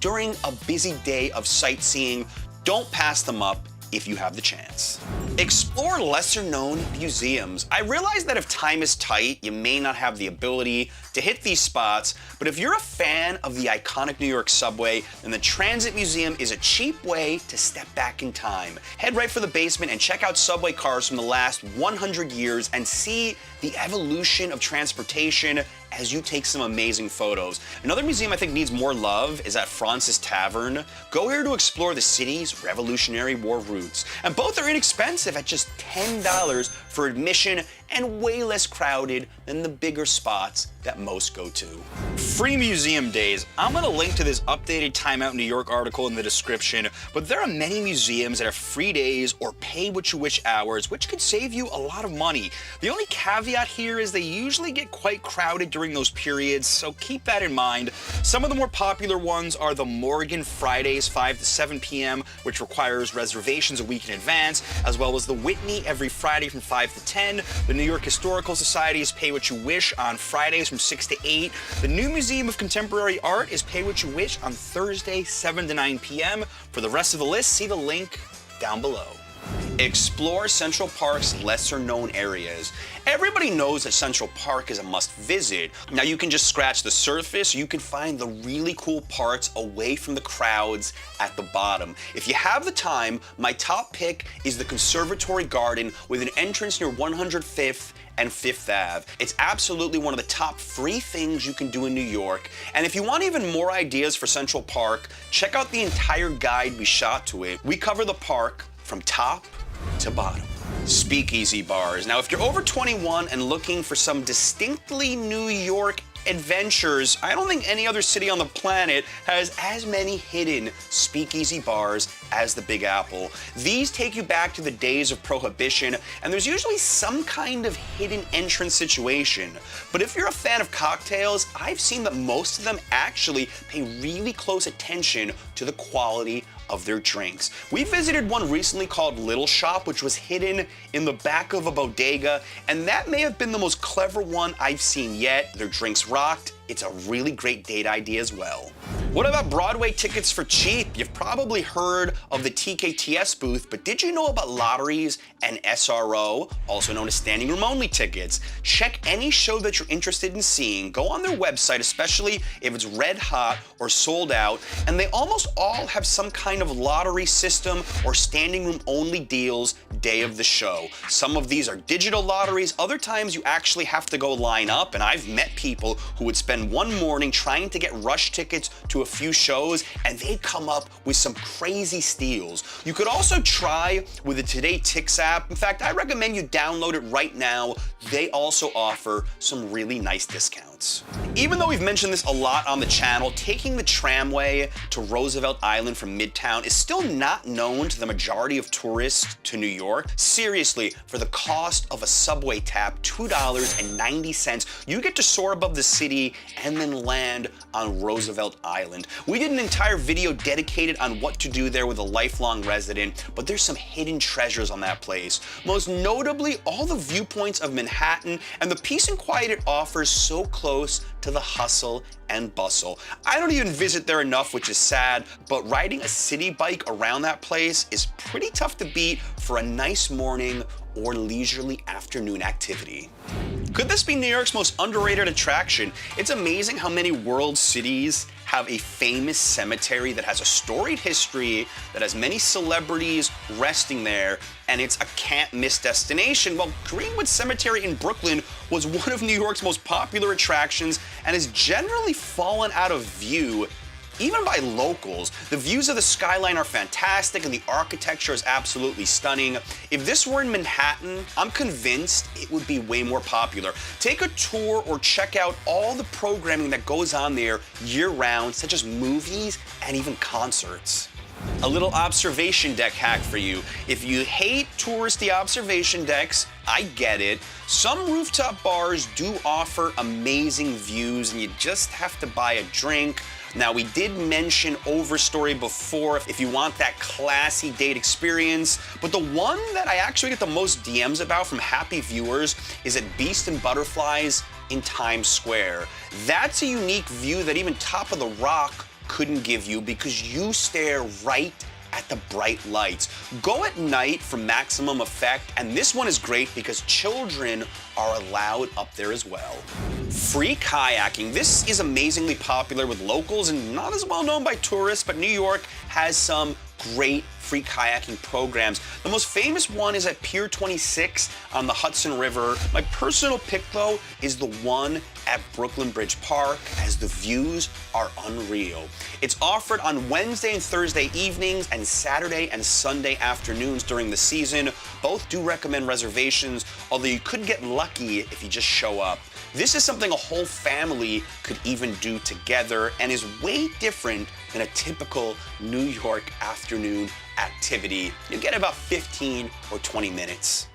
during a busy day of sightseeing. Don't pass them up if you have the chance. Explore lesser-known museums. I realize that if time is tight, you may not have the ability to hit these spots, but if you're a fan of the iconic New York subway, then the Transit Museum is a cheap way to step back in time. Head right for the basement and check out subway cars from the last 100 years and see the evolution of transportation as you take some amazing photos. Another museum I think needs more love is at Francis Tavern. Go here to explore the city's Revolutionary War roots. And both are inexpensive at just $10 for admission and way less crowded than the bigger spots that most go to. Free museum days. I'm gonna link to this updated Time Out New York article in the description, but there are many museums that have free days or pay what you wish hours, which could save you a lot of money. The only caveat here is they usually get quite crowded during those periods, so keep that in mind. Some of the more popular ones are the Morgan Fridays 5 to 7 p.m., which requires reservations a week in advance, as well as the Whitney every Friday from 5 to 10, the New York Historical Society's Pay What You Wish on Fridays from 6 to 8, the New Museum of Contemporary Art is Pay What You Wish on Thursday 7 to 9 p.m. For the rest of the list, see the link down below. Explore Central Park's lesser-known areas. Everybody knows that Central Park is a must-visit. Now you can just scratch the surface, you can find the really cool parts away from the crowds at the bottom. If you have the time, my top pick is the Conservatory Garden with an entrance near 105th and 5th Ave. It's absolutely one of the top free things you can do in New York. And if you want even more ideas for Central Park, check out the entire guide we shot to it. We cover the park from top to bottom. Speakeasy bars. Now, if you're over 21 and looking for some distinctly New York adventures, I don't think any other city on the planet has as many hidden speakeasy bars as the Big Apple. These take you back to the days of Prohibition, and there's usually some kind of hidden entrance situation. But if you're a fan of cocktails, I've seen that most of them actually pay really close attention to the quality of their drinks. We visited one recently called Little Shop, which was hidden in the back of a bodega, and that may have been the most clever one I've seen yet. Their drinks rocked. It's a really great date idea as well. What about Broadway tickets for cheap? You've probably heard of the TKTS booth, but did you know about lotteries and SRO, also known as standing room only tickets? Check any show that you're interested in seeing, go on their website, especially if it's red hot or sold out, and they almost all have some kind of lottery system or standing room only deals day of the show. Some of these are digital lotteries, other times you actually have to go line up, and I've met people who would spend one morning trying to get rush tickets to a few shows, and they'd come up with some crazy steals. You could also try with the Today Tix app. In fact, I recommend you download it right now. They also offer some really nice discounts. Even though we've mentioned this a lot on the channel, taking the tramway to Roosevelt Island from Midtown is still not known to the majority of tourists to New York. Seriously, for the cost of a subway tap, $2.90, you get to soar above the city and then land on Roosevelt Island. We did an entire video dedicated on what to do there with a lifelong resident, but there's some hidden treasures on that place. Most notably, all the viewpoints of Manhattan and the peace and quiet it offers so close to the hustle and bustle. I don't even visit there enough, which is sad, but riding a city bike around that place is pretty tough to beat for a nice morning or leisurely afternoon activity. Could this be New York's most underrated attraction? It's amazing how many world cities have a famous cemetery that has a storied history, that has many celebrities resting there, and it's a can't-miss destination. Well, Greenwood Cemetery in Brooklyn was one of New York's most popular attractions and has generally fallen out of view even by locals. The views of the skyline are fantastic and the architecture is absolutely stunning. If this were in Manhattan, I'm convinced it would be way more popular. Take a tour or check out all the programming that goes on there year-round, such as movies and even concerts. A little observation deck hack for you. If you hate touristy observation decks, I get it. Some rooftop bars do offer amazing views and you just have to buy a drink. Now, we did mention Overstory before if you want that classy date experience, but the one that I actually get the most DMs about from happy viewers is at Beast and Butterflies in Times Square. That's a unique view that even Top of the Rock couldn't give you because you stare right at the bright lights. Go at night for maximum effect, and this one is great because children are allowed up there as well. Free kayaking. This is amazingly popular with locals and not as well known by tourists, but New York has some great free kayaking programs. The most famous one is at Pier 26 on the Hudson River. My personal pick, though, is the one at Brooklyn Bridge Park, as the views are unreal. It's offered on Wednesday and Thursday evenings and Saturday and Sunday afternoons during the season. Both do recommend reservations, although you could get lucky if you just show up. This is something a whole family could even do together and is way different than a typical New York afternoon activity. You get about 15 or 20 minutes.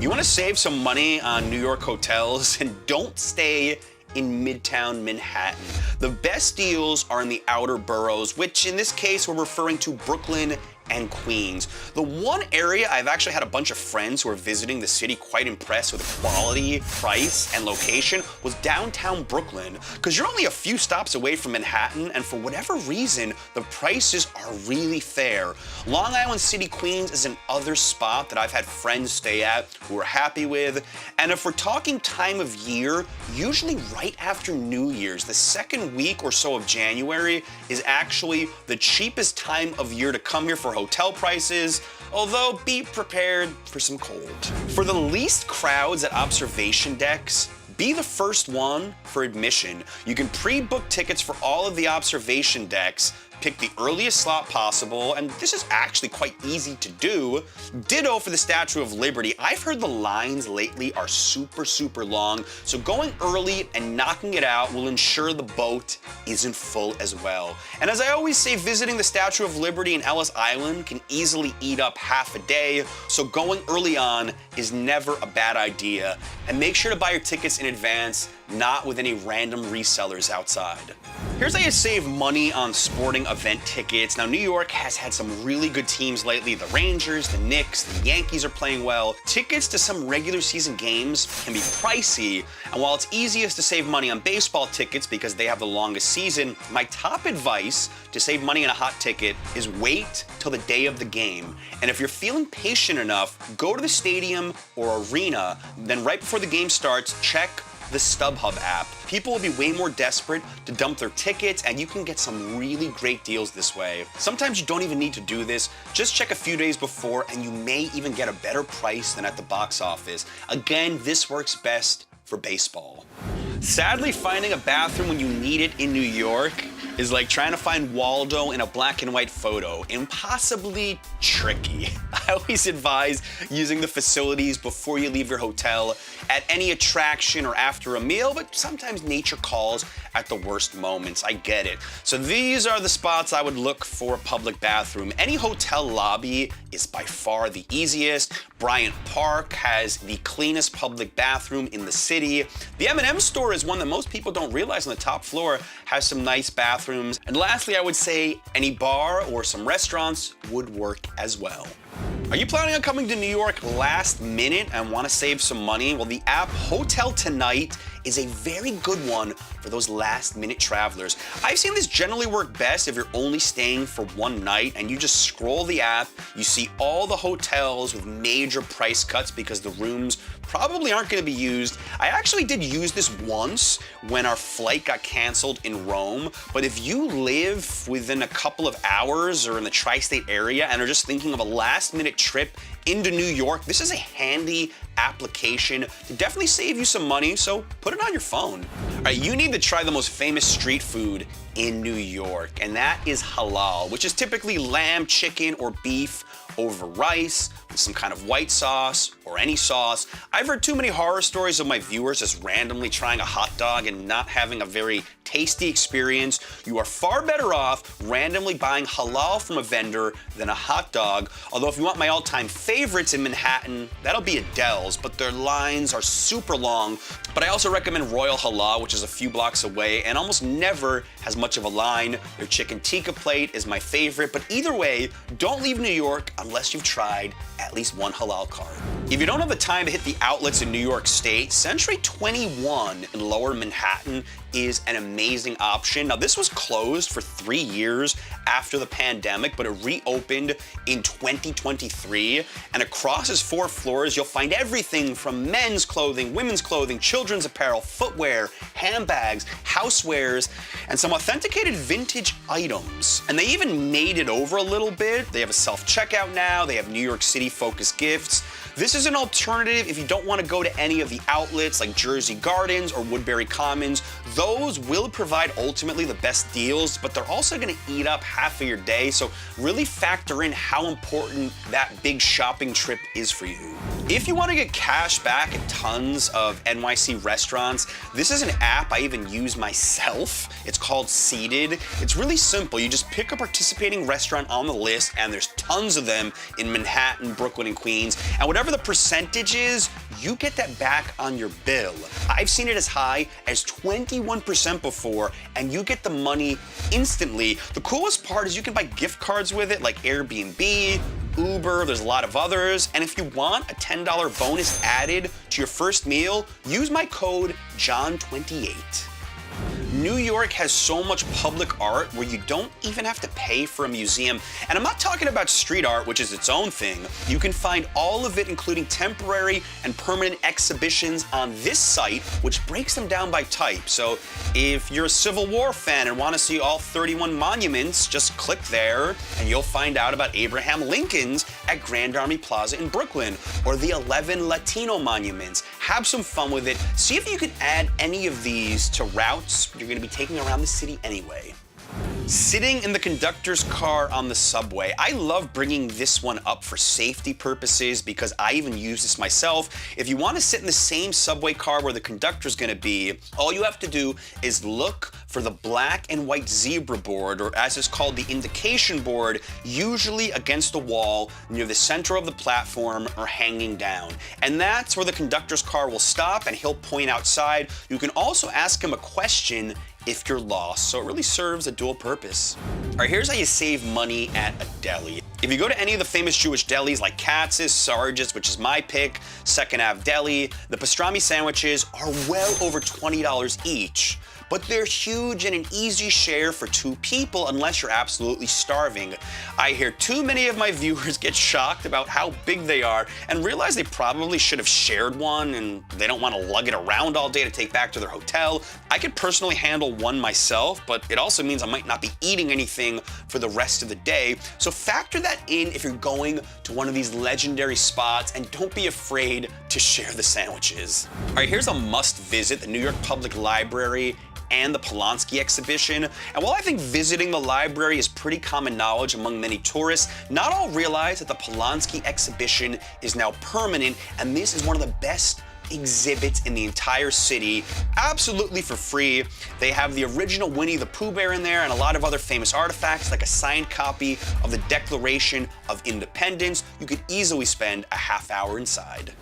You want to save some money on New York hotels and don't stay in Midtown Manhattan. The best deals are in the outer boroughs, which in this case we're referring to Brooklyn and Queens. The one area I've actually had a bunch of friends who are visiting the city quite impressed with the quality, price, and location was downtown Brooklyn, because you're only a few stops away from Manhattan, and for whatever reason, the prices are really fair. Long Island City, Queens is another spot that I've had friends stay at who are happy with, and if we're talking time of year, usually right after New Year's, the second week or so of January is actually the cheapest time of year to come here for hotel prices, although be prepared for some cold. For the least crowds at observation decks, be the first one for admission. You can pre-book tickets for all of the observation decks, pick the earliest slot possible, and this is actually quite easy to do. Ditto for the Statue of Liberty. I've heard the lines lately are super long, so going early and knocking it out will ensure the boat isn't full as well. And as I always say, visiting the Statue of Liberty in Ellis Island can easily eat up half a day, so going early on is never a bad idea. And make sure to buy your tickets in advance, not with any random resellers outside. Here's how you save money on sporting event tickets. Now, New York has had some really good teams lately. The Rangers, the Knicks, the Yankees are playing well. Tickets to some regular season games can be pricey, and while it's easiest to save money on baseball tickets because they have the longest season, my top advice to save money on a hot ticket is wait till the day of the game. And if you're feeling patient enough, go to the stadium or arena, then right before the game starts, check the StubHub app. People will be way more desperate to dump their tickets, and you can get some really great deals this way. Sometimes you don't even need to do this. Just check a few days before, and you may even get a better price than at the box office. Again, this works best for baseball. Sadly, finding a bathroom when you need it in New York is like trying to find Waldo in a black and white photo. Impossibly tricky. I always advise using the facilities before you leave your hotel, at any attraction or after a meal, but sometimes nature calls at the worst moments. I get it. So these are the spots I would look for a public bathroom. Any hotel lobby is by far the easiest. Bryant Park has the cleanest public bathroom in the city. The M&M store is one that most people don't realize on the top floor has some nice bathrooms. And lastly, I would say any bar or some restaurants would work as well. Are you planning on coming to New York last minute and want to save some money? Well, the app Hotel Tonight is a very good one for those last-minute travelers. I've seen this generally work best if you're only staying for one night and you just scroll the app, you see all the hotels with major price cuts because the rooms probably aren't going to be used. I actually did use this once when our flight got canceled in Rome, but if you live within a couple of hours or in the tri-state area and are just thinking of a last-minute trip into New York, this is a handy application to definitely save you some money, so put it on your phone. All right, you need to try the most famous street food in New York, and that is halal, which is typically lamb, chicken, or beef over rice with some kind of white sauce or any sauce. I've heard too many horror stories of my viewers just randomly trying a hot dog and not having a very tasty experience. You are far better off randomly buying halal from a vendor than a hot dog. Although if you want my all-time favorites in Manhattan, that'll be Adele's, but their lines are super long. But I also recommend Royal Halal, which is a few blocks away and almost never has much of a line. Their chicken tikka plate is my favorite, but either way, don't leave New York unless you've tried at least one halal cart. If you don't have the time to hit the outlets in New York State, Century 21 in Lower Manhattan is an amazing option. Now, this was closed for 3 years after the pandemic, but it reopened in 2023. And across its 4 floors, you'll find everything from men's clothing, women's clothing, children's apparel, footwear, handbags, housewares, and some authenticated vintage items. And they even made it over a little bit. They have a self-checkout now. They have New York City-focused gifts. This is an alternative if you don't want to go to any of the outlets like Jersey Gardens or Woodbury Commons. Those will provide ultimately the best deals, but they're also going to eat up half of your day, so really factor in how important that big shopping trip is for you. If you want to get cash back at tons of NYC restaurants, this is an app I even use myself. It's called Seated. It's really simple. You just pick a participating restaurant on the list, and there's tons of them in Manhattan, Brooklyn, and Queens, and whatever the percentage is, you get that back on your bill. I've seen it as high as 21% before, and you get the money instantly. The coolest part is you can buy gift cards with it, like Airbnb, Uber, there's a lot of others, and if you want a $10 bonus added to your first meal, use my code JOHN28. New York has so much public art where you don't even have to pay for a museum. And I'm not talking about street art, which is its own thing. You can find all of it, including temporary and permanent exhibitions on this site, which breaks them down by type. So if you're a Civil War fan and want to see all 31 monuments, just click there and you'll find out about Abraham Lincoln's at Grand Army Plaza in Brooklyn, or the 11 Latino monuments. Have some fun with it. See if you can add any of these to routes you're going to be taking around the city anyway. Sitting in the conductor's car on the subway. I love bringing this one up for safety purposes because I even use this myself. If you want to sit in the same subway car where the conductor's going to be, all you have to do is look for the black and white zebra board, or as it's called, the indication board, usually against a wall near the center of the platform or hanging down. And that's where the conductor's car will stop and he'll point outside. You can also ask him a question if you're lost, so it really serves a dual purpose. All right, here's how you save money at a deli. If you go to any of the famous Jewish delis like Katz's, Sarge's, which is my pick, Second Ave Deli, the pastrami sandwiches are well over $20 each. But they're huge and an easy share for 2 people unless you're absolutely starving. I hear too many of my viewers get shocked about how big they are and realize they probably should have shared one and they don't want to lug it around all day to take back to their hotel. I could personally handle one myself, but it also means I might not be eating anything for the rest of the day. So factor that in if you're going to one of these legendary spots, and don't be afraid to share the sandwiches. All right, here's a must visit, the New York Public Library and the Polanski exhibition. And while I think visiting the library is pretty common knowledge among many tourists, not all realize that the Polanski exhibition is now permanent, and this is one of the best exhibits in the entire city, absolutely for free. They have the original Winnie the Pooh Bear in there and a lot of other famous artifacts, like a signed copy of the Declaration of Independence. You could easily spend a half hour inside.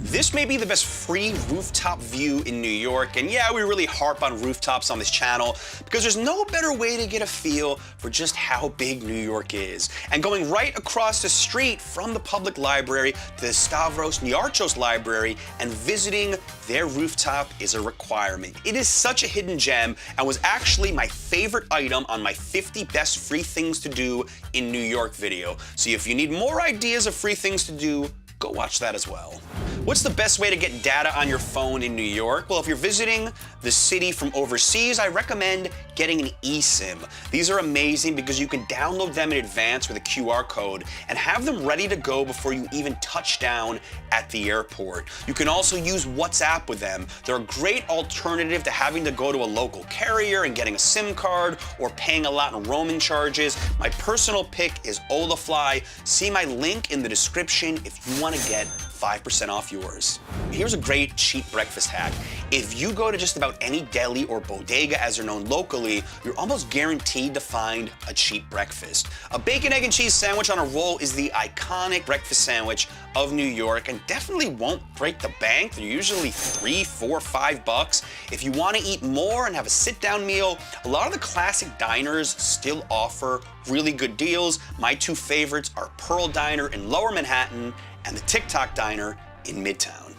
This may be the best free rooftop view in New York, and yeah, we really harp on rooftops on this channel because there's no better way to get a feel for just how big New York is. And going right across the street from the public library to the Stavros Niarchos Library and visiting their rooftop is a requirement. It is such a hidden gem and was actually my favorite item on my 50 best free things to do in New York video. So if you need more ideas of free things to do, go watch that as well. What's the best way to get data on your phone in New York? Well, if you're visiting the city from overseas, I recommend getting an eSIM. These are amazing because you can download them in advance with a QR code and have them ready to go before you even touch down at the airport. You can also use WhatsApp with them. They're a great alternative to having to go to a local carrier and getting a SIM card or paying a lot in roaming charges. My personal pick is Olafly. See my link in the description if you want to get 5% off yours. Here's a great cheap breakfast hack. If you go to just about any deli or bodega as they're known locally, you're almost guaranteed to find a cheap breakfast. A bacon, egg, and cheese sandwich on a roll is the iconic breakfast sandwich of New York and definitely won't break the bank. They're usually $3, $4, $5. If you want to eat more and have a sit-down meal, a lot of the classic diners still offer really good deals. My two favorites are Pearl Diner in Lower Manhattan and the TikTok Diner in Midtown.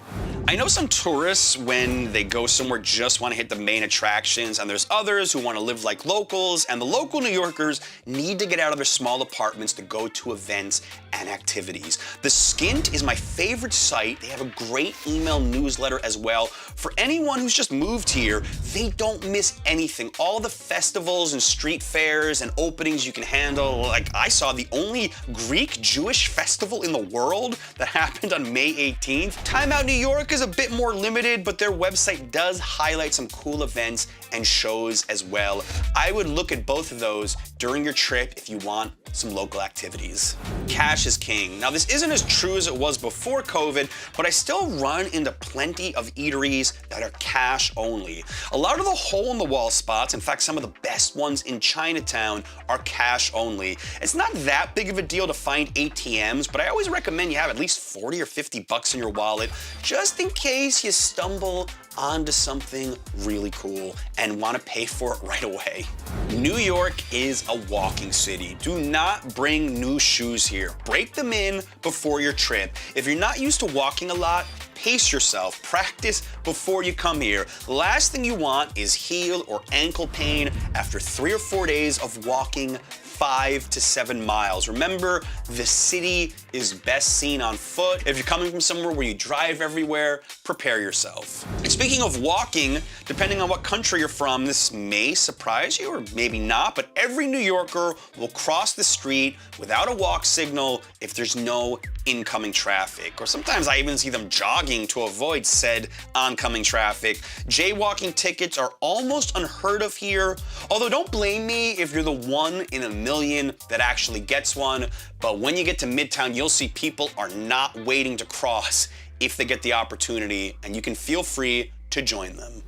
I know some tourists, when they go somewhere, just want to hit the main attractions, and there's others who want to live like locals, and the local New Yorkers need to get out of their small apartments to go to events and activities. The Skint is my favorite site. They have a great email newsletter as well. For anyone who's just moved here, they don't miss anything. All the festivals and street fairs and openings you can handle. Like, I saw the only Greek Jewish festival in the world that happened on May 18th. Time Out New York is a bit more limited, but their website does highlight some cool events and shows as well. I would look at both of those during your trip if you want some local activities. Cash is king. Now, this isn't as true as it was before COVID, but I still run into plenty of eateries that are cash only. A lot of the hole-in-the-wall spots, in fact, some of the best ones in Chinatown, are cash only. It's not that big of a deal to find ATMs, but I always recommend you have at least 40 or 50 bucks in your wallet, just in case you stumble onto something really cool and want to pay for it right away. New York is a walking city. Do not bring new shoes here. Break them in before your trip. If you're not used to walking a lot, pace yourself. Practice before you come here. Last thing you want is heel or ankle pain after 3 or 4 days of walking 5 to 7 miles. Remember, the city is best seen on foot. If you're coming from somewhere where you drive everywhere, prepare yourself. And speaking of walking, depending on what country you're from, this may surprise you or maybe not, but every New Yorker will cross the street without a walk signal if there's no incoming traffic. Or sometimes I even see them jogging to avoid said oncoming traffic. Jaywalking tickets are almost unheard of here, although don't blame me if you're the one in a million that actually gets one. But when you get to Midtown, you'll see people are not waiting to cross if they get the opportunity, and you can feel free to join them.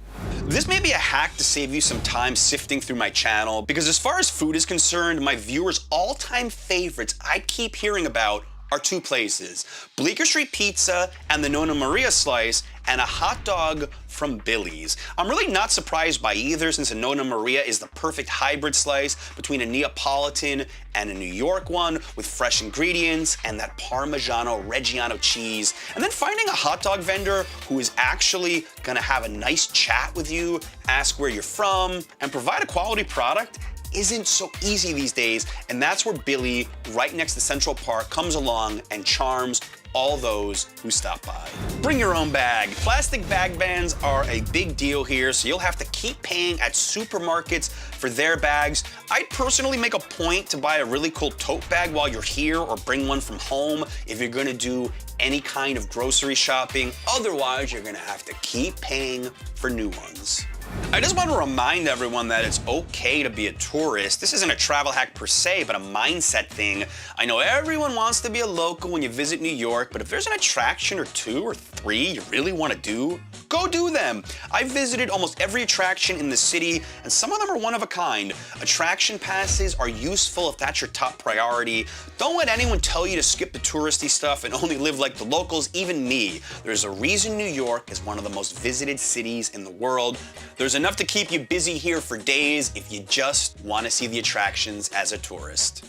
This may be a hack to save you some time sifting through my channel, because as far as food is concerned, my viewers' all-time favorites I keep hearing about are two places: Bleecker Street Pizza and the Nonna Maria Slice, and a hot dog from Billy's. I'm really not surprised by either, since a Nonna Maria is the perfect hybrid slice between a Neapolitan and a New York one, with fresh ingredients and that Parmigiano Reggiano cheese. And then finding a hot dog vendor who is actually gonna have a nice chat with you, ask where you're from, and provide a quality product isn't so easy these days, and that's where Billy, right next to Central Park, comes along and charms all those who stop by. Bring your own bag. Plastic bag bans are a big deal here, so you'll have to keep paying at supermarkets for their bags. I'd personally make a point to buy a really cool tote bag while you're here, or bring one from home if you're gonna do any kind of grocery shopping. Otherwise, you're gonna have to keep paying for new ones. I just want to remind everyone that it's okay to be a tourist. This isn't a travel hack per se, but a mindset thing. I know everyone wants to be a local when you visit New York, but if there's an attraction or 2 or 3 you really want to do, go do them. I've visited almost every attraction in the city, and some of them are one of a kind. Attraction passes are useful if that's your top priority. Don't let anyone tell you to skip the touristy stuff and only live like the locals, even me. There's a reason New York is one of the most visited cities in the world. There's enough to keep you busy here for days if you just want to see the attractions as a tourist.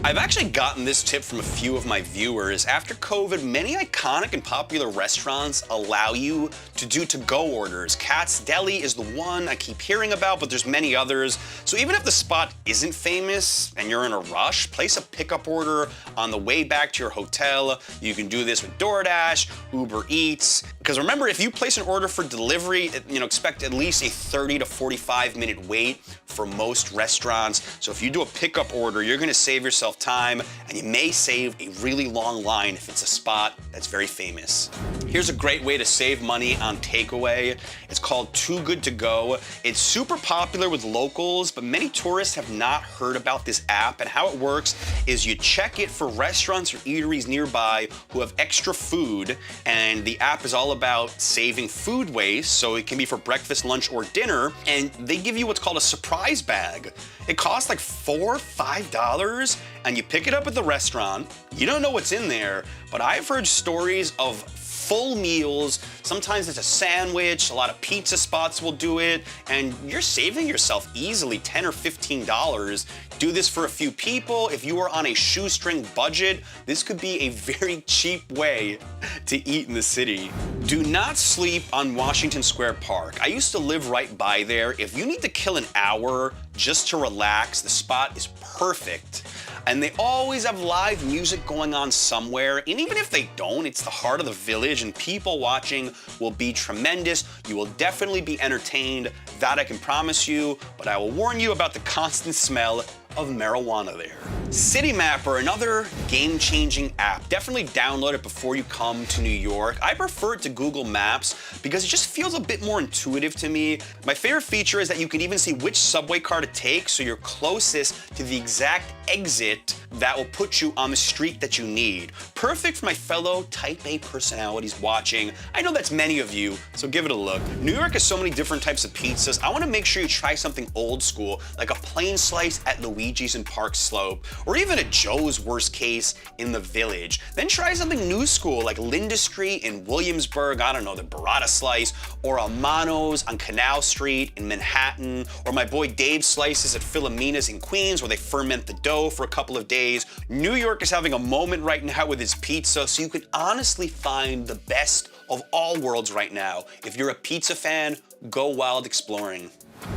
I've actually gotten this tip from a few of my viewers. After COVID, many iconic and popular restaurants allow you to do to-go orders. Kat's Deli is the one I keep hearing about, but there's many others. So even if the spot isn't famous and you're in a rush, place a pickup order on the way back to your hotel. You can do this with DoorDash, Uber Eats. Because remember, if you place an order for delivery, expect at least a 30 to 45 minute wait for most restaurants. So if you do a pickup order, you're gonna save yourself time, and you may save a really long line if it's a spot that's very famous. Here's a great way to save money on takeaway. It's called Too Good To Go. It's super popular with locals, but many tourists have not heard about this app, and how it works is you check it for restaurants or eateries nearby who have extra food, and the app is all about saving food waste, so it can be for breakfast, lunch, or dinner, and they give you what's called a surprise bag. It costs like $4, $5, and you pick it up at the restaurant. You don't know what's in there, but I've heard stories of full meals. Sometimes it's a sandwich, a lot of pizza spots will do it, and you're saving yourself easily $10 or $15. Do this for a few people. If you are on a shoestring budget, this could be a very cheap way to eat in the city. Do not sleep on Washington Square Park. I used to live right by there. If you need to kill an hour just to relax, the spot is perfect. And they always have live music going on somewhere, and even if they don't, it's the heart of the village, and people watching will be tremendous. You will definitely be entertained, that I can promise you, but I will warn you about the constant smell of marijuana there. Citymapper, another game-changing app. Definitely download it before you come to New York. I prefer it to Google Maps because it just feels a bit more intuitive to me. My favorite feature is that you can even see which subway car to take, so you're closest to the exact exit that will put you on the street that you need. Perfect for my fellow Type A personalities watching. I know that's many of you, so give it a look. New York has so many different types of pizzas. I want to make sure you try something old school, like a plain slice at Luigi's in Park Slope, or even a Joe's worst case in the Village. Then try something new school, like Linda Street in Williamsburg, I don't know, the burrata slice, or Amano's on Canal Street in Manhattan, or my boy Dave's Slices at Philomena's in Queens, where they ferment the dough for a couple of days. New York is having a moment right now with its pizza, so you can honestly find the best of all worlds right now. If you're a pizza fan, go wild exploring.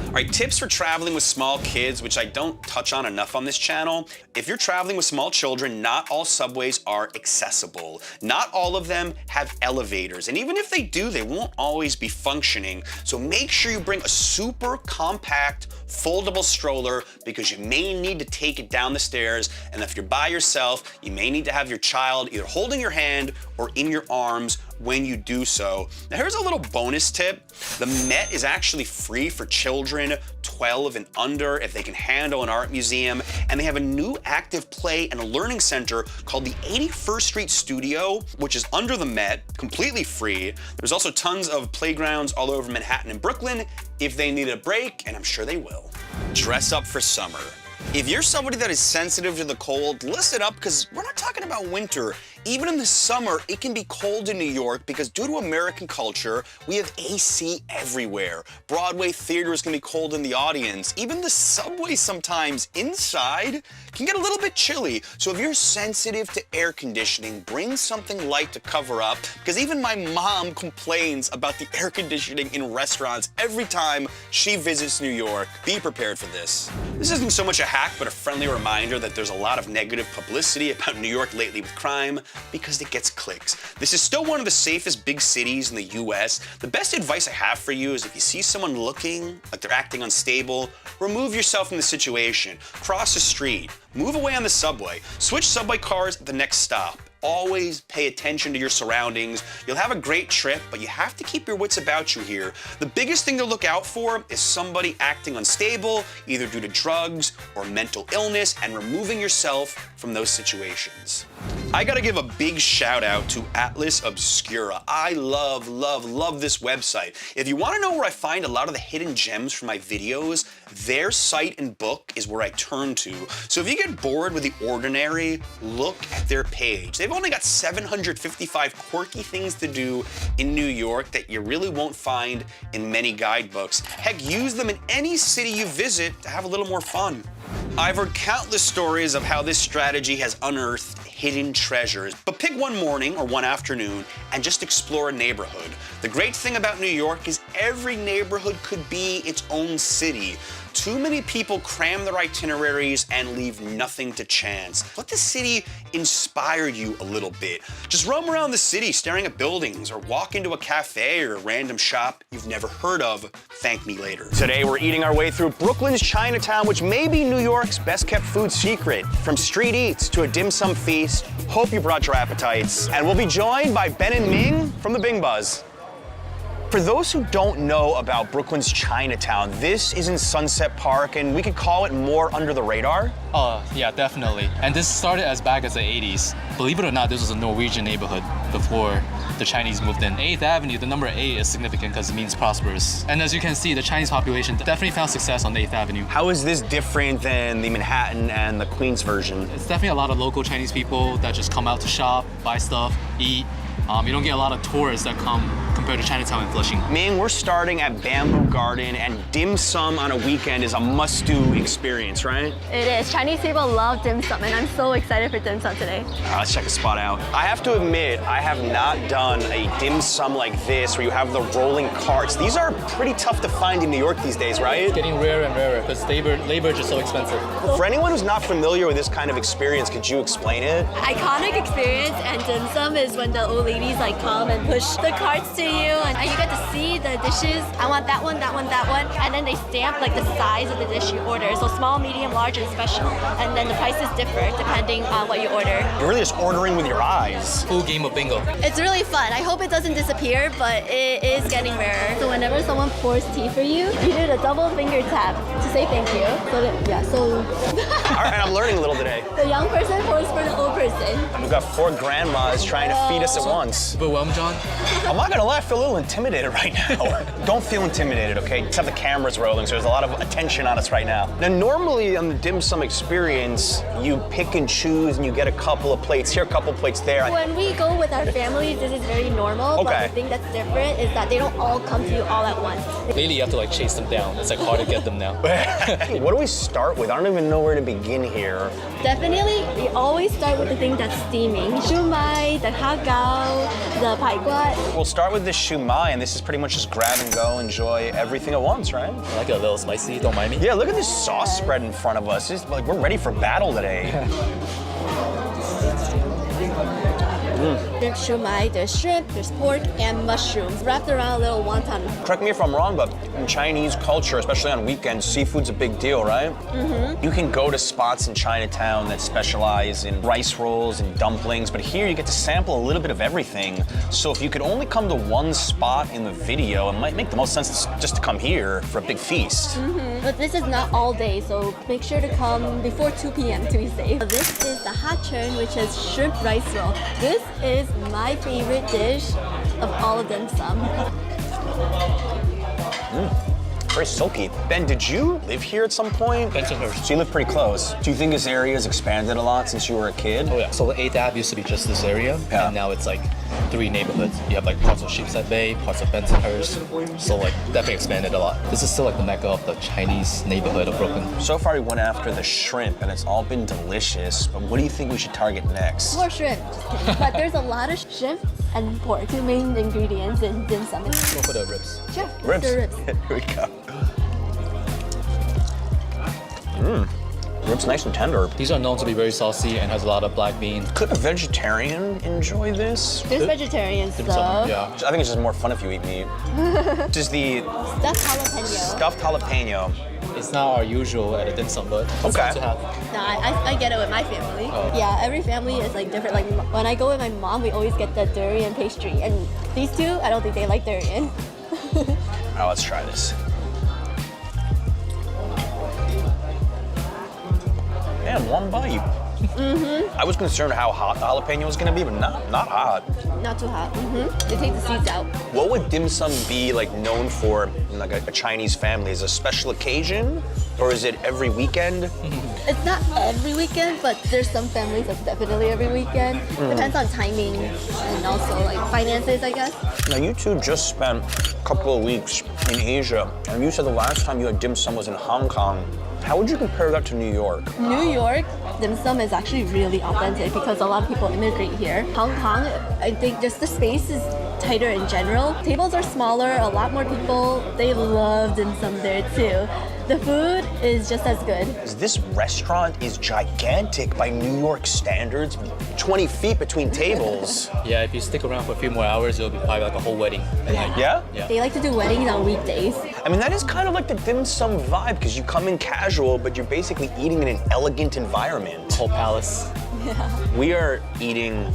All right, tips for traveling with small kids, which I don't touch on enough on this channel. If you're traveling with small children, not all subways are accessible. Not all of them have elevators, and even if they do, they won't always be functioning. So make sure you bring a super compact, foldable stroller, because you may need to take it down the stairs, and if you're by yourself, you may need to have your child either holding your hand or in your arms when you do so. Now here's a little bonus tip. The Met is actually free for children 12 and under if they can handle an art museum, and they have a new active play and learning center called the 81st Street Studio, which is under the Met, completely free. There's also tons of playgrounds all over Manhattan and Brooklyn if they need a break, and I'm sure they will. Dress up for summer. If you're somebody that is sensitive to the cold, listen up, because we're not talking about winter. Even in the summer, it can be cold in New York because due to American culture, we have AC everywhere. Broadway theaters can be cold in the audience. Even the subway sometimes inside can get a little bit chilly. So if you're sensitive to air conditioning, bring something light to cover up, because even my mom complains about the air conditioning in restaurants every time she visits New York. Be prepared for this. This isn't so much a hack, but a friendly reminder that there's a lot of negative publicity about New York lately with crime, because it gets clicks. This is still one of the safest big cities in the US. The best advice I have for you is if you see someone looking like they're acting unstable, remove yourself from the situation. Cross the street, move away on the subway, switch subway cars at the next stop. Always pay attention to your surroundings. You'll have a great trip, but you have to keep your wits about you here. The biggest thing to look out for is somebody acting unstable, either due to drugs or mental illness, and removing yourself from those situations. I gotta give a big shout out to Atlas Obscura. I love, love, love this website. If you wanna know where I find a lot of the hidden gems for my videos, their site and book is where I turn to. So if you get bored with the ordinary, look at their page. They've only got 755 quirky things to do in New York that you really won't find in many guidebooks. Heck, use them in any city you visit to have a little more fun. I've heard countless stories of how this strategy has unearthed hidden treasures. But pick one morning or one afternoon and just explore a neighborhood. The great thing about New York is every neighborhood could be its own city. Too many people cram their itineraries and leave nothing to chance. Let the city inspire you a little bit. Just roam around the city staring at buildings or walk into a cafe or a random shop you've never heard of. Thank me later. Today we're eating our way through Brooklyn's Chinatown, which may be New York's best kept food secret. From street eats to a dim sum feast, hope you brought your appetites. And we'll be joined by Ben and Ming from the Bing Buzz. For those who don't know about Brooklyn's Chinatown, this is in Sunset Park, and we could call it more under the radar. Yeah, definitely. And this started as back as the 80s. Believe it or not, this was a Norwegian neighborhood before the Chinese moved in. 8th Avenue, the number 8 is significant because it means prosperous. And as you can see, the Chinese population definitely found success on 8th Avenue. How is this different than the Manhattan and the Queens version? It's definitely a lot of local Chinese people that just come out to shop, buy stuff, eat. You don't get a lot of tourists that come compared to Chinatown and Flushing. Ming, we're starting at Bamboo Garden, and dim sum on a weekend is a must-do experience, right? It is. Chinese people love dim sum, and I'm so excited for dim sum today. All right, let's check the spot out. I have to admit, I have not done a dim sum like this, where you have the rolling carts. These are pretty tough to find in New York these days, right? It's getting rarer and rarer because labor is just so expensive. For anyone who's not familiar with this kind of experience, could you explain it? Iconic experience, and dim sum is when the old ladies like come and push the carts to you, and you get to see the dishes. I want that one, that one, that one, and then they stamp like the size of the dish you order. So small, medium, large, and special. And then the prices differ depending on what you order. You're really just ordering with your eyes. Full game of bingo. It's really fun. I hope it doesn't disappear, but it is getting rarer. So whenever someone pours tea for you, you do the double finger tap to say thank you. So that, yeah, so. All right, I'm learning a little today. The young person pours for the old person. We've got 4 grandmas trying to feed us at once. Overwhelmed, John? I'm not gonna lie, I feel a little intimidated right now. Don't feel intimidated, okay? Just have the cameras rolling, so there's a lot of attention on us right now. Now, normally on the dim sum experience, you pick and choose and you get a couple of plates here, a couple of plates there. When we go with our families, this is very normal. Okay. But the thing that's different is that they don't all come to you all at once. Lately, you have to like chase them down. It's like hard to get them now. What do we start with? I don't even know where to begin here. Definitely, we always start with the thing that's steaming. Shumai, the hagao, the paiguat. We'll start with the shumai, and this is pretty much just grab and go, enjoy everything at once, right? I like it a little spicy, don't mind me. Yeah, look at this sauce spread in front of us. It's like we're ready for battle today. There's shumai, there's shrimp, there's pork, and mushrooms wrapped around a little wonton. Correct me if I'm wrong, but in Chinese culture, especially on weekends, seafood's a big deal, right? Mm-hmm. You can go to spots in Chinatown that specialize in rice rolls and dumplings, but here you get to sample a little bit of everything. So if you could only come to one spot in the video, it might make the most sense just to come here for a big feast. Mm-hmm. But this is not all day, so make sure to come before 2 p.m. to be safe. This is the hot churn, which is shrimp rice roll. This is my favorite dish of all of dim sum. Very silky. Ben, did you live here at some point? Bensonhurst. So you live pretty close. Do you think this area has expanded a lot since you were a kid? Oh yeah. So the 8th Ave used to be just this area, and now it's like 3 neighborhoods. You have like parts of Sheepside Bay, parts of Bensonhurst. So like definitely expanded a lot. This is still like the mecca of the Chinese neighborhood of Brooklyn. So far we went after the shrimp, and it's all been delicious. But what do you think we should target next? More shrimp, just kidding. But there's a lot of shrimp and pork, 2 main ingredients in dim sum. Go for the ribs. Sure. Ribs. The ribs. Here we go. Ribs nice and tender. These are known to be very saucy and has a lot of black bean. Could a vegetarian enjoy this? There's vegetarians Dim though. sum, yeah. I think it's just more fun if you eat meat. Just the Stuffed jalapeno. stuffed jalapeno. It's not our usual at a dim sum, but it's Okay. nice to have. No, I get it with my family. Oh. Yeah, every family is like different. Like when I go with my mom, we always get the durian pastry. And these two, I don't think they like durian. All right, let's try this. Man, one bite. Mm-hmm. I was concerned how hot the jalapeno was gonna be, but not hot. Not too hot. Mm-hmm. They take the seeds out. What would dim sum be like known for in like a Chinese family? Is it a special occasion? Or is it every weekend? It's not every weekend, but there's some families that's definitely every weekend. Depends on timing and also like finances, I guess. Now, you two just spent a couple of weeks in Asia, and you said the last time you had dim sum was in Hong Kong. How would you compare that to New York? New York, dim sum is actually really authentic because a lot of people immigrate here. Hong Kong, I think just the space is tighter in general. Tables are smaller, a lot more people. They love dim sum there too. The food is just as good. This restaurant is gigantic by New York standards, 20 feet between tables. Yeah, if you stick around for a few more hours, it'll be probably like a whole wedding. Yeah? Yeah. They like to do weddings on weekdays. I mean, that is kind of like the dim sum vibe, because you come in casual, but you're basically eating in an elegant environment. Whole palace. Yeah. We are eating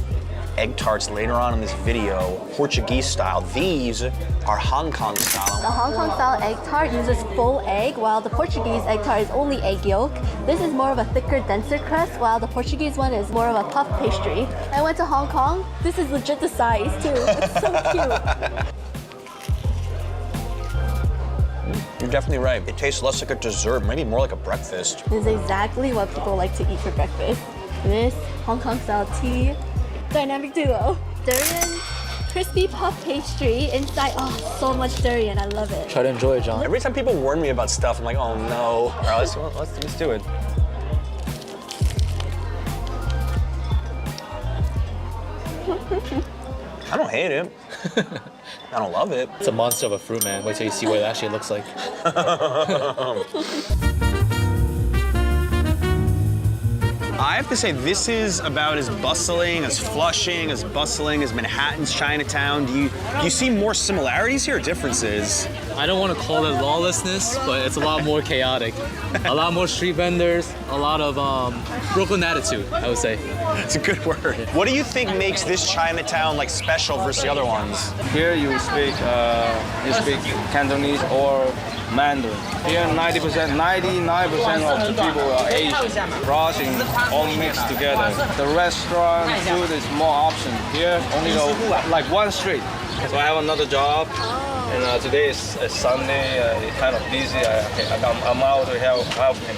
egg tarts later on in this video, Portuguese style. These are Hong Kong style. The Hong Kong style egg tart uses full egg, while the Portuguese egg tart is only egg yolk. This is more of a thicker, denser crust, while the Portuguese one is more of a puff pastry. I went to Hong Kong. This is legit the size too. It's so cute. You're definitely right. It tastes less like a dessert, maybe more like a breakfast. This is exactly what people like to eat for breakfast. This Hong Kong style tea, dynamic duo. Durian, crispy puff pastry inside. Oh, so much durian. I love it. Try to enjoy it, John. Every time people warn me about stuff, I'm like, oh no. All right, let's do it. I don't hate it. I don't love it. It's a monster of a fruit, man. Wait till you see what it actually looks like. I have to say, this is about as bustling, as Flushing, as bustling as Manhattan's Chinatown. Do you see more similarities here or differences? I don't want to call it lawlessness, but it's a lot more chaotic. A lot more street vendors, a lot of Brooklyn attitude, I would say. It's a good word. What do you think makes this Chinatown like special versus the other ones? Here you speak Cantonese or Mandarin. Here 99% of the people are Asian, Russian, all mixed together. The restaurant food is more option. Here only like one street. So I have another job, and today is Sunday. It's kind of busy. I'm out to help him.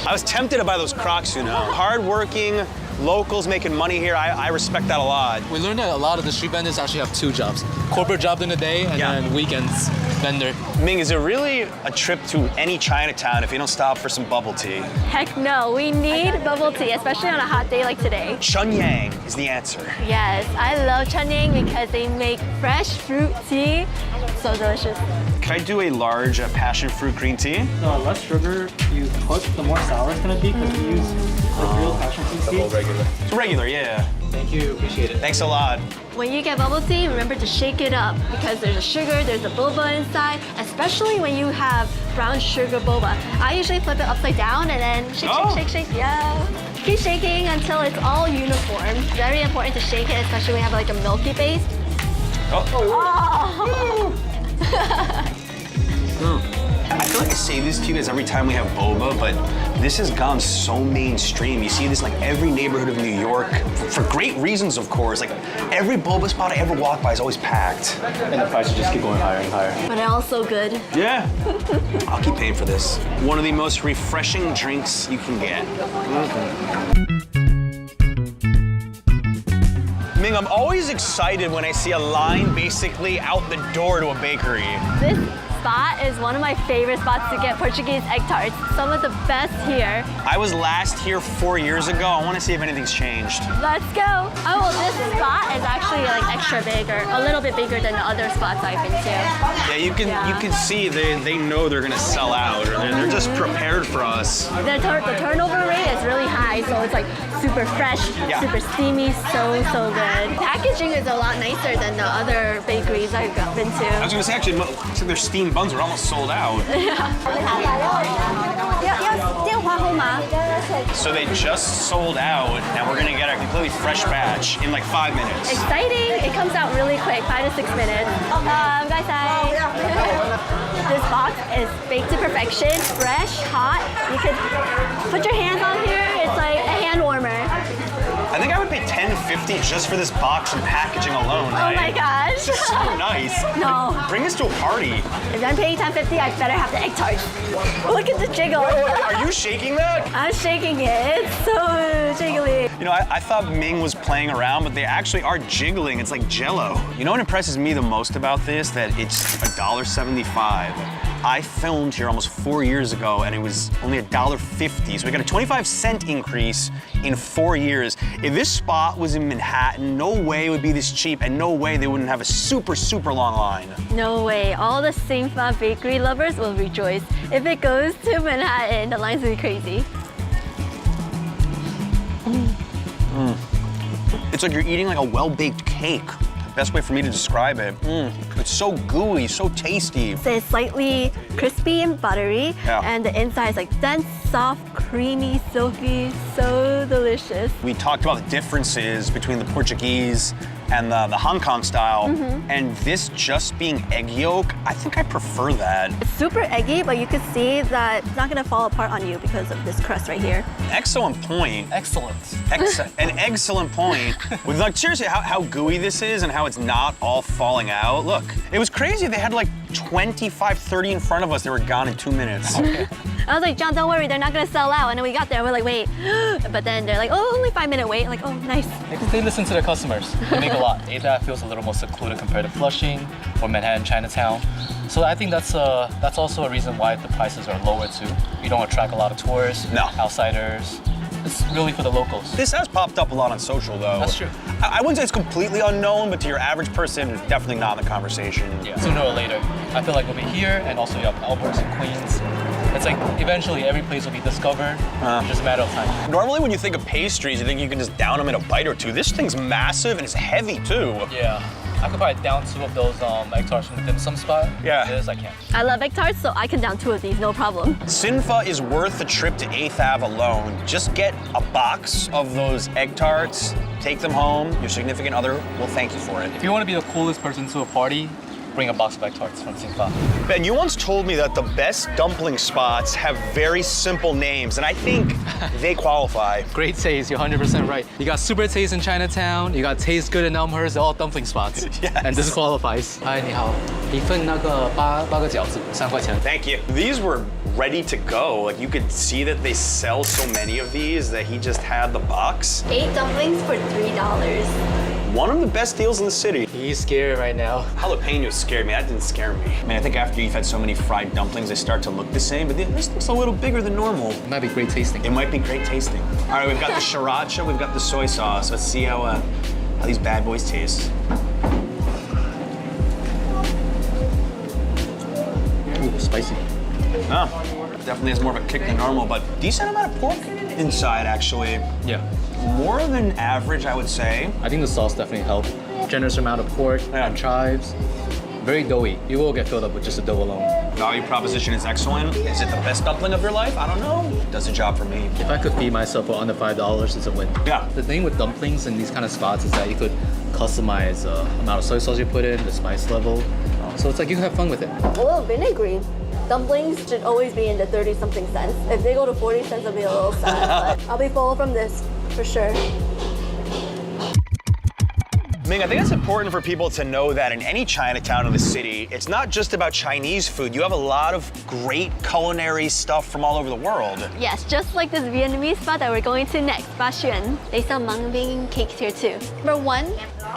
I was tempted to buy those Crocs, you know. Hardworking locals making money here. I respect that a lot. We learned that a lot of the street vendors actually have two jobs. Corporate job during the day and then weekends vendor. Ming, is it really a trip to any Chinatown if you don't stop for some bubble tea? Heck no, we need bubble tea, especially on a hot day like today. Chunyang is the answer. Yes, I love Chunyang because they make fresh fruit tea. So delicious. Could I do a large passion fruit green tea? The less sugar you put, the more sour it's gonna be because we use real passion fruit seeds. Regular. It's regular, yeah. Thank you, appreciate it. Thanks a lot. When you get bubble tea, remember to shake it up because there's a sugar, there's a boba inside, especially when you have brown sugar boba. I usually flip it upside down and then shake, yeah. Keep shaking until it's all uniform. Very important to shake it, especially when you have like a milky base. I feel like I say this to you guys every time we have boba, but this has gone so mainstream. You see this in like every neighborhood of New York, for great reasons, of course. Like every boba spot I ever walk by is always packed. And the prices just keep going higher and higher. But they're also good. Yeah. I'll keep paying for this. One of the most refreshing drinks you can get. Ming, I'm always excited when I see a line basically out the door to a bakery. This spot is one of my favorite spots to get Portuguese egg tarts. Some of the best here. I was last here 4 years ago. I want to see if anything's changed. Let's go. Oh, well, this spot is actually like extra big, or a little bit bigger than the other spots I've been to. Yeah, you can see they know they're gonna sell out, or they're just prepared for us. The turnover rate is really high, so it's like super fresh, super steamy, so good. Packaging is a lot nicer than the other bakeries I've been to. I was gonna say, actually, looks like their steamed buns are almost sold out. So they just sold out, and we're gonna get a completely fresh batch in like 5 minutes. Exciting! It comes out really quick, 5 to 6 minutes. Bayside. This box is baked to perfection, fresh, hot. You could put your hands on here. It's like a hand warmer. I think I would pay $10.50 just for this box and packaging alone, right? Oh my gosh. This is so nice. No. Like, bring this to a party. If I'm paying $10.50, I better have the egg tarts. Look at the jiggle. Wait, are you shaking that? I'm shaking it. It's so jiggly. You know, I thought Ming was playing around, but they actually are jiggling. It's like Jell-O. You know what impresses me the most about this? That it's $1.75. I filmed here almost 4 years ago, and it was only $1.50. So we got a 25-cent increase in 4 years. If this spot was in Manhattan, no way it would be this cheap, and no way they wouldn't have a super, super long line. No way. All the Singfa bakery lovers will rejoice. If it goes to Manhattan, the lines will be crazy. It's like you're eating like a well-baked cake. Best way for me to describe it. It's so gooey, so tasty. So it's slightly crispy and buttery, and the inside is like dense, soft, creamy, silky, so delicious. We talked about the differences between the Portuguese and the Hong Kong style, and this just being egg yolk, I think I prefer that. It's super eggy, but you can see that it's not gonna fall apart on you because of this crust right here. Excellent point. Excellent. An excellent point. With like seriously how gooey this is and how it's not all falling out. Look, it was crazy. They had like 25, 30 in front of us. They were gone in 2 minutes. I was like, John, don't worry, they're not gonna sell out. And then we got there, we're like, wait. But then they're like, oh, only 5-minute wait. I'm like, oh, nice. Because they listen to their customers. They make a lot. 8th Ave feels a little more secluded compared to Flushing or Manhattan, Chinatown. So I think that's also a reason why the prices are lower too. You don't attract a lot of tourists, outsiders. It's really for the locals. This has popped up a lot on social, though. That's true. I wouldn't say it's completely unknown, but to your average person, it's definitely not in the conversation. Yeah, sooner or later. I feel like over here, and also you have Alberts and Queens. It's like eventually every place will be discovered. Just a matter of time. Normally when you think of pastries, you think you can just down them in a bite or two. This thing's massive and it's heavy, too. Yeah. I could probably down 2 of those egg tarts from the dim sum spot. Yeah. This I can. I love egg tarts, so I can down 2 of these, no problem. Sinfa is worth the trip to 8th Ave alone. Just get a box of those egg tarts, take them home. Your significant other will thank you for it. If you want to be the coolest person to a party, bring a box of egg tarts from Singfa. Ben, you once told me that the best dumpling spots have very simple names, and I think they qualify. Great taste, you're 100% right. You got Super Taste in Chinatown, you got Taste Good in Elmhurst, they're all dumpling spots. Yes. And this qualifies. Hi, 你好，一份那个八个饺子，3块钱。 Thank you. These were ready to go. Like you could see that they sell so many of these that he just had the box. 8 dumplings for $3. One of the best deals in the city. He's scared right now. Jalapeno scared me. That didn't scare me. I mean, I think after you've had so many fried dumplings, they start to look the same, but this looks a little bigger than normal. It might be great tasting. It might be great tasting. All right, we've got the sriracha, we've got the soy sauce. Let's see how these bad boys taste. Ooh, spicy. Oh, definitely has more of a kick than normal, but decent amount of pork inside, actually. Yeah. More than average, I would say. I think the sauce definitely helped. Generous amount of pork and chives. Very doughy. You will get filled up with just the dough alone. Value proposition is excellent. Is it the best dumpling of your life? I don't know. Does the job for me. If I could feed myself for under $5, it's a win. Yeah. The thing with dumplings and these kind of spots is that you could customize the amount of soy sauce you put in, the spice level. So it's like you can have fun with it. A little vinegary. Dumplings should always be in the 30-something cents. If they go to 40 cents, I'll be a little sad, but I'll be full from this, for sure. Ming, I think it's important for people to know that in any Chinatown of the city, it's not just about Chinese food. You have a lot of great culinary stuff from all over the world. Yes, just like this Vietnamese spot that we're going to next, Ba Xuan. They sell mung bean cakes here too. Number 1.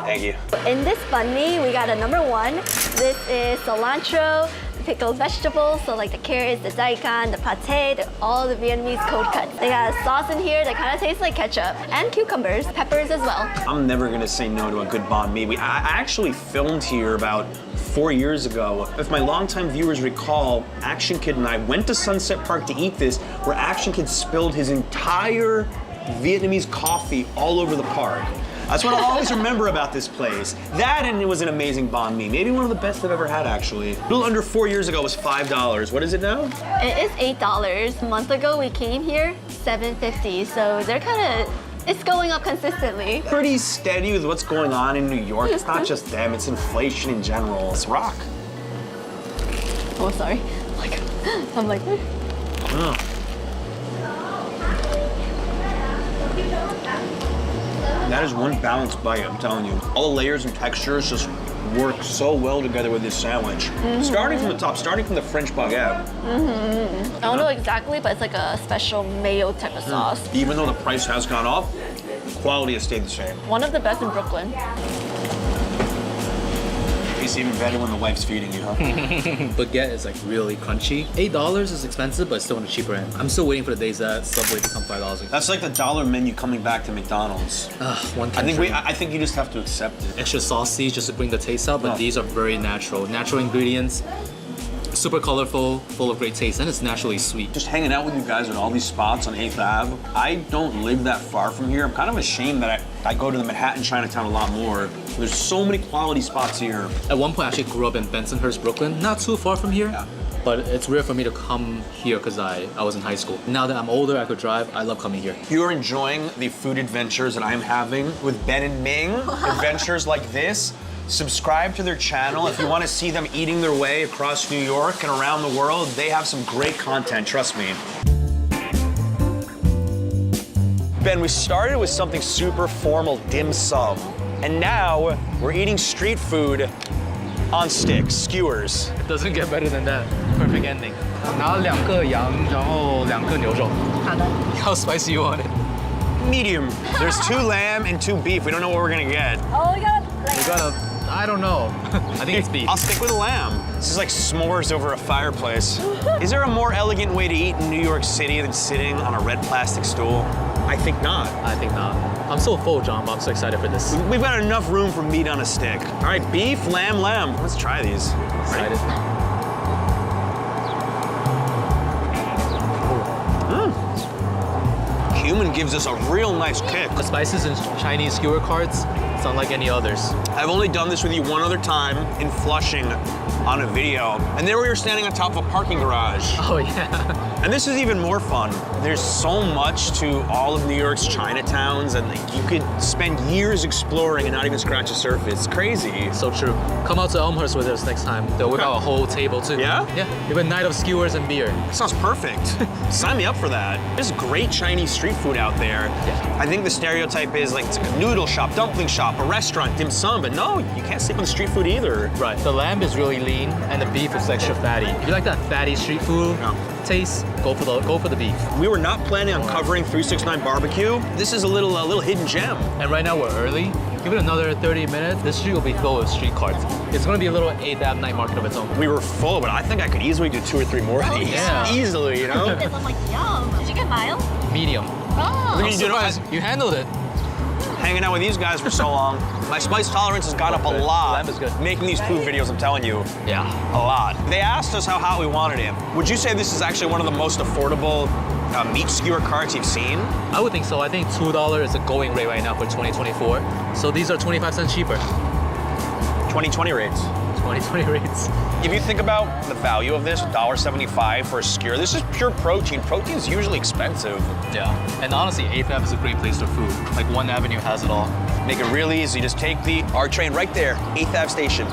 Thank you. In this banh mi, we got a number 1. This is cilantro, pickled vegetables, so like the carrots, the daikon, the pate, all the Vietnamese cold cuts. They got a sauce in here that kind of tastes like ketchup, and cucumbers, peppers as well. I'm never gonna say no to a good banh mi. I actually filmed here about 4 years ago. If my longtime viewers recall, Action Kid and I went to Sunset Park to eat this, where Action Kid spilled his entire Vietnamese coffee all over the park. That's what I'll always remember about this place. That and it was an amazing banh mi. Maybe one of the best I've ever had, actually. A little under 4 years ago, it was $5. What is it now? It is $8. A month ago we came here, $7.50. So they're kind of, it's going up consistently. Pretty steady with what's going on in New York. It's not just them, it's inflation in general. It's rock. Oh, sorry. I'm like, Oh. That is one balanced bite, I'm telling you. All the layers and textures just work so well together with this sandwich. Starting from the top, starting from the French baguette. I don't know exactly, but it's like a special mayo type of sauce. Even though the price has gone up, quality has stayed the same. One of the best in Brooklyn. It's even better when the wife's feeding you, huh? Baguette is like really crunchy. $8 is expensive, but it's still on the cheaper end. I'm still waiting for the days that Subway become $5. That's like the dollar menu coming back to McDonald's. One I think you just have to accept it. Extra saucy just to bring the taste out, but these are very natural. Natural ingredients, super colorful, full of great taste, and it's naturally sweet. Just hanging out with you guys at all these spots on 8th Ave. I don't live that far from here. I'm kind of ashamed that I go to the Manhattan Chinatown a lot more. There's so many quality spots here. At one point, I actually grew up in Bensonhurst, Brooklyn, not too far from here. Yeah. But it's rare for me to come here because I was in high school. Now that I'm older, I could drive, I love coming here. You're enjoying the food adventures that I'm having with Ben and Ming. Adventures like this. Subscribe to their channel if you want to see them eating their way across New York and around the world. They have some great content, trust me. Ben, we started with something super formal, dim sum. And now we're eating street food on sticks, skewers. It doesn't get better than that. Perfect ending. 拿2个羊，然后2个牛肉。好的。How spicy you want it? Medium. There's 2 lamb and 2 beef. We don't know what we're gonna get. Oh, we gotta, I don't know. I think it's beef. I'll stick with a lamb. This is like s'mores over a fireplace. Is there a more elegant way to eat in New York City than sitting on a red plastic stool? I think not. I think not. I'm so full, John, but I'm so excited for this. We've got enough room for meat on a stick. All right, beef, lamb. Let's try these. Excited. Cumin gives us a real nice kick. The spices in Chinese skewer carts, it's unlike any others. I've only done this with you one other time in Flushing on a video. And there we were standing on top of a parking garage. Oh, yeah. And this is even more fun. There's so much to all of New York's Chinatowns, and you could spend years exploring and not even scratch the surface. It's crazy. So true. Come out to Elmhurst with us next time. They'll whip out a whole table, too. Yeah? Yeah. We have a night of skewers and beer. That sounds perfect. Sign me up for that. There's great Chinese street food out there. Yeah. I think the stereotype is like it's like a noodle shop, dumpling shop, a restaurant, dim sum, but no, you can't sleep on street food either. Right. The lamb is really lean, and the beef is extra fatty. If you like that fatty street food taste, go for the beef. We were not planning on covering 369 barbecue. This is a little hidden gem. And right now we're early. Give it another 30 minutes, this street will be filled with street carts. It's gonna be a little 8th Ave night market of its own. We were full, but I think I could easily do 2 or 3 more of these. Yeah. Easily, you know? I'm like, yum. Did you get mild? Medium. Oh. Look at you, surprised you handled it. Hanging out with these guys for so long. My spice tolerance has gone up a lot. Lamb is good. Making these food videos, I'm telling you. Yeah. A lot. They asked us how hot we wanted it. Would you say this is actually one of the most affordable meat skewer carts you've seen? I would think so. I think $2 is the going rate right now for 2024. So these are 25 cents cheaper. 2020 rates. 2020 rates. If you think about the value of this, $1.75 for a skewer, this is pure protein. Protein's usually expensive. Yeah. And honestly, 8th Ave is a great place for food. Like one avenue has it all. Make it real easy. Just take the R train right there, 8th Ave station.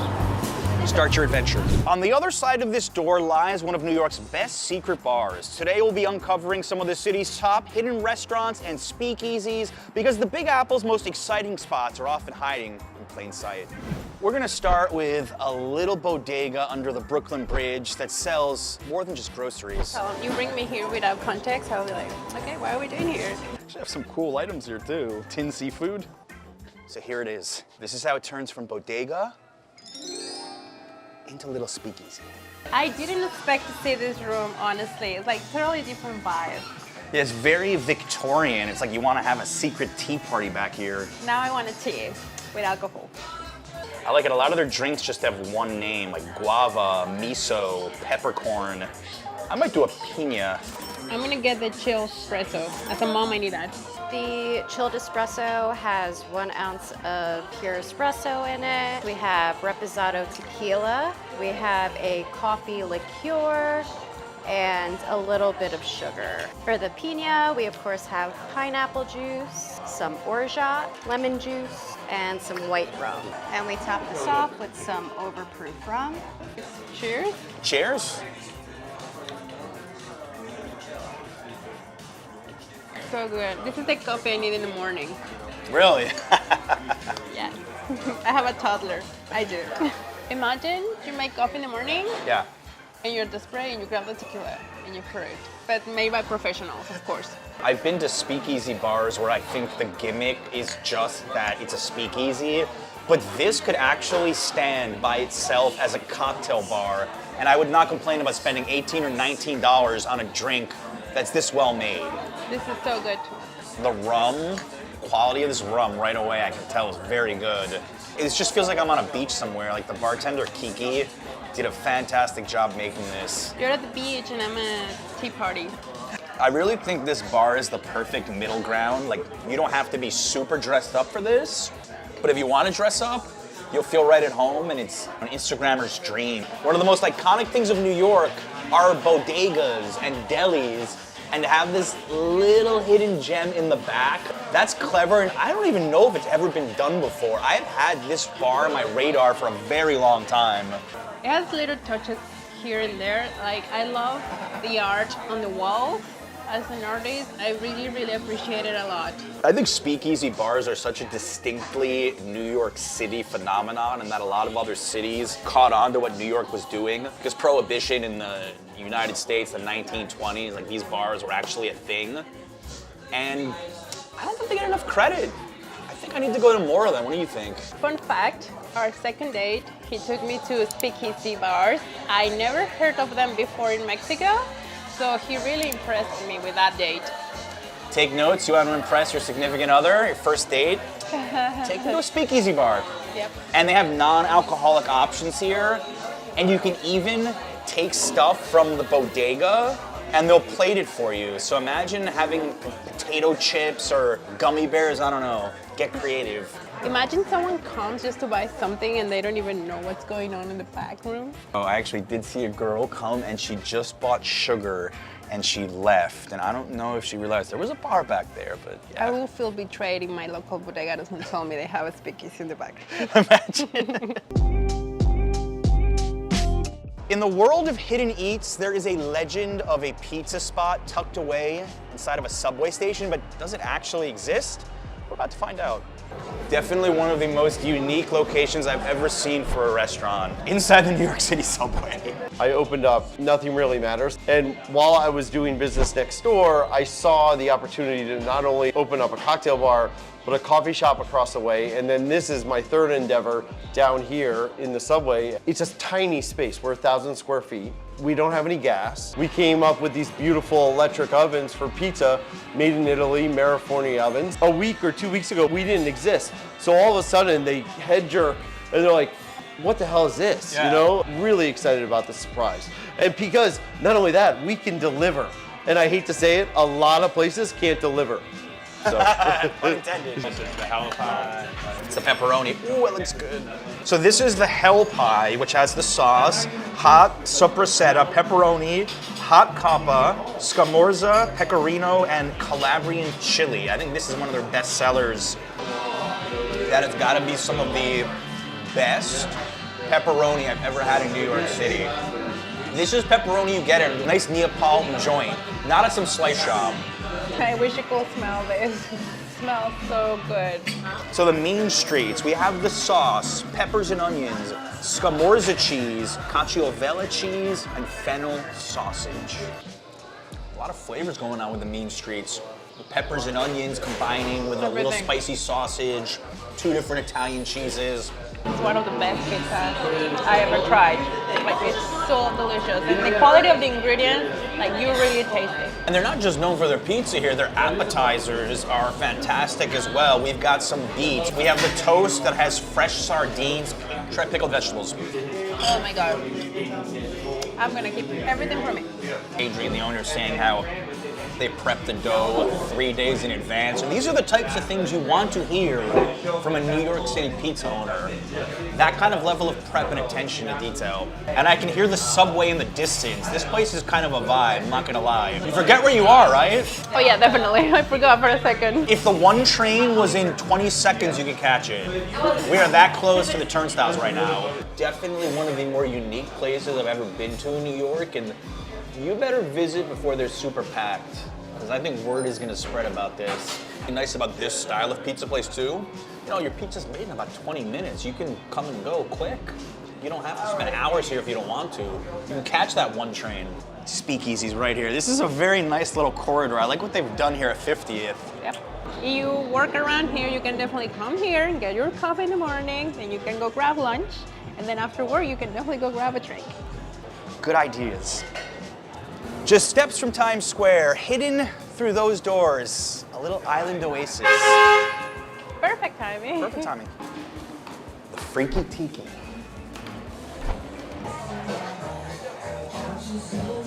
Start your adventure. On the other side of this door lies one of New York's best secret bars. Today we'll be uncovering some of the city's top hidden restaurants and speakeasies because the Big Apple's most exciting spots are often hiding in plain sight. We're gonna start with a little bodega under the Brooklyn Bridge that sells more than just groceries. So you bring me here without context, I'll be like, okay, what are we doing here? Actually have some cool items here too. Tin seafood. So here it is. This is how it turns from bodega into little speakeasy. I didn't expect to see this room, honestly. It's like totally different vibe. Yeah, it's very Victorian. It's like you want to have a secret tea party back here. Now I want a tea with alcohol. I like it. A lot of their drinks just have one name, like guava, miso, peppercorn. I might do a piña. I'm gonna get the chill espresso. As a mom, I need that. The chilled espresso has 1 ounce of pure espresso in it. We have reposado tequila. We have a coffee liqueur and a little bit of sugar. For the piña, we of course have pineapple juice, some orgeat, lemon juice, and some white rum. And we top this off with some overproof rum. Cheers. Cheers. So good. This is the coffee I need in the morning. Really? Yes. I have a toddler. I do. Imagine you make coffee in the morning Yeah. and you're desperate and you grab the tequila and you pour it. But made by professionals, of course. I've been to speakeasy bars where I think the gimmick is just that it's a speakeasy, but this could actually stand by itself as a cocktail bar, and I would not complain about spending $18 or $19 on a drink that's this well made. This is so good too. The rum, quality of this rum right away I can tell is very good. It just feels like I'm on a beach somewhere. Like the bartender Kiki did a fantastic job making this. You're at the beach and I'm at a tea party. I really think this bar is the perfect middle ground. Like, you don't have to be super dressed up for this, but if you want to dress up, you'll feel right at home, and it's an Instagrammer's dream. One of the most iconic things of New York are bodegas and delis, and to have this little hidden gem in the back, that's clever, and I don't even know if it's ever been done before. I have had this bar on my radar for a very long time. It has little touches here and there. Like, I love the art on the wall. As an artist, I really, really appreciate it a lot. I think speakeasy bars are such a distinctly New York City phenomenon, and that a lot of other cities caught on to what New York was doing. Because Prohibition in the United States, the 1920s, like these bars were actually a thing. And I don't think they get enough credit. I think I need to go to more of them. What do you think? Fun fact, our second date, he took me to speakeasy bars. I never heard of them before in Mexico. So he really impressed me with that date. Take notes, you want to impress your significant other, your first date, take them to a speakeasy bar. Yep. And they have non-alcoholic options here, and you can even take stuff from the bodega and they'll plate it for you. So imagine having potato chips or gummy bears, I don't know, get creative. Imagine someone comes just to buy something and they don't even know what's going on in the back room. Oh, I actually did see a girl come and she just bought sugar and she left. And I don't know if she realized there was a bar back there, but yeah. I will feel betrayed if my local bodega doesn't tell me they have a speakeasy in the back. Imagine. In the world of hidden eats, there is a legend of a pizza spot tucked away inside of a subway station, but does it actually exist? We're about to find out. Definitely one of the most unique locations I've ever seen for a restaurant, inside the New York City subway. I opened up Nothing Really Matters, and while I was doing business next door, I saw the opportunity to not only open up a cocktail bar, but a coffee shop across the way, and then this is my third endeavor down here in the subway. It's a tiny space, we're 1,000 square feet. We don't have any gas. We came up with these beautiful electric ovens for pizza, made in Italy, Mariforni ovens. A week or 2 weeks ago, we didn't exist. So all of a sudden, they head jerk, and they're like, what the hell is this? Yeah. You know, really excited about the surprise. And because not only that, we can deliver. And I hate to say it, a lot of places can't deliver. So. Pun intended. This is the hell pie. It's the pepperoni. Ooh, it looks good. So this is the hell pie, which has the sauce, hot sopressata, pepperoni, hot coppa, scamorza, pecorino, and Calabrian chili. I think this is one of their best sellers. That has got to be some of the best pepperoni I've ever had in New York City. This is pepperoni you get at a nice Neapolitan joint, not at some slice shop. I wish you could smell this. It smells so good. So the mean streets, we have the sauce, peppers and onions, scamorza cheese, cacioavella cheese, and fennel sausage. A lot of flavors going on with the mean streets. The peppers and onions combining with a little spicy sausage, 2 different Italian cheeses. It's one of the best pizzas I ever tried. Like, it's so delicious. And the quality of the ingredients, like, you really taste it. And they're not just known for their pizza here, their appetizers are fantastic as well. We've got some beets. We have the toast that has fresh sardines, try pickled vegetables. Oh my God. I'm gonna keep everything from it. Adrian, the owner, is saying how they prep the dough 3 days in advance. And these are the types of things you want to hear from a New York City pizza owner. That kind of level of prep and attention to detail. And I can hear the subway in the distance. This place is kind of a vibe, I'm not gonna lie. You forget where you are, right? Oh yeah, definitely. I forgot for a second. If the one train was in 20 seconds, you could catch it. We are that close to the turnstiles right now. Definitely one of the more unique places I've ever been to in New York, and you better visit before they're super packed. because I think word is gonna spread about this. The nice about this style of pizza place too, you know, your pizza's made in about 20 minutes. You can come and go quick. You don't have to spend hours here if you don't want to. You can catch that one train. Speakeasy's right here. This is a very nice little corridor. I like what they've done here at 50th. Yep. You work around here, you can definitely come here and get your coffee in the morning, then you can go grab lunch, and then after work, you can definitely go grab a drink. Good ideas. Just steps from Times Square, hidden through those doors. A little island oasis. Perfect timing. Perfect timing. The Freaky Tiki.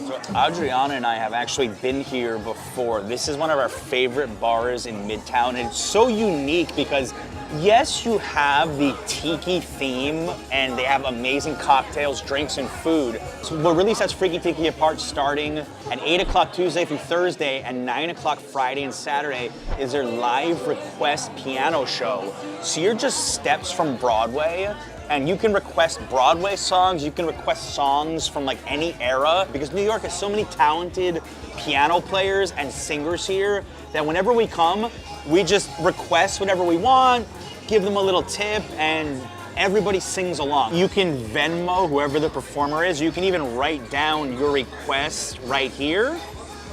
So Adriana and I have actually been here before. This is one of our favorite bars in Midtown, and it's so unique because yes, you have the tiki theme and they have amazing cocktails, drinks, and food. So what really sets Freaky Tiki apart, starting at 8 o'clock Tuesday through Thursday and 9 o'clock Friday and Saturday, is their live request piano show. So you're just steps from Broadway, and you can request Broadway songs, you can request songs from like any era, because New York has so many talented piano players and singers here that whenever we come, we just request whatever we want, give them a little tip, and everybody sings along. You can Venmo whoever the performer is, you can even write down your request right here,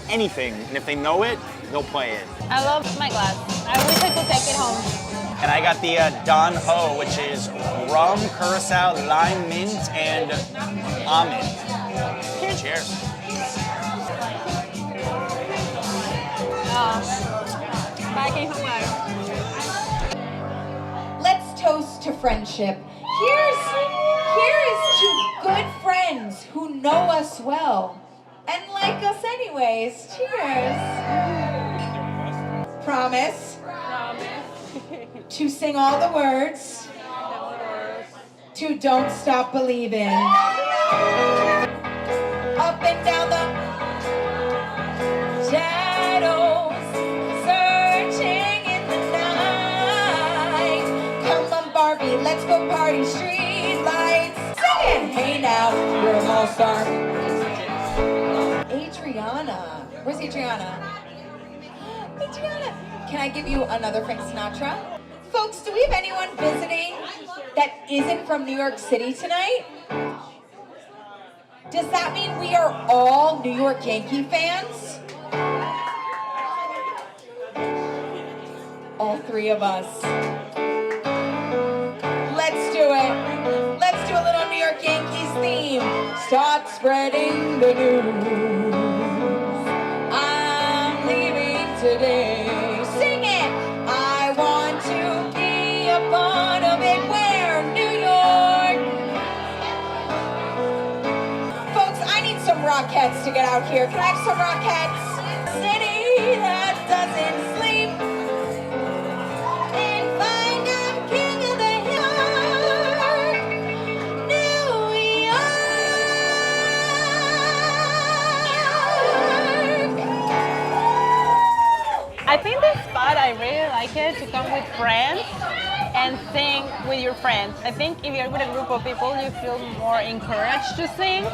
anything, and if they know it, they'll play it. I love my glass. I wish I could take it home. And I got the Don Ho, which is rum, curacao, lime mint, and almond. Cheers. Back in Hawaii. Let's toast to friendship. Here's to good friends who know us well and like us anyways. Cheers. Promise. To sing all the words. To don't stop believing. Up and down the shadows, searching in the night. Come on, Barbie, let's go party, street lights. Singing, hey now, you're an all-star. Adriana, where's Adriana? Adriana, can I give you another Frank Sinatra? Folks, do we have anyone visiting that isn't from New York City tonight? Does that mean we are all New York Yankee fans? All three of us. Let's do it. Let's do a little New York Yankees theme. Start spreading the news. I'm leaving today. Sing it. I want to be a part of it. Where? New York. Folks, I need some Rockettes to get out here. Can I have some Rockettes? City that doesn't sleep. And find I'm king of the hill. New York. I think this spot, I really like it to come with friends and sing with your friends. I think if you're with a group of people, you feel more encouraged to sing.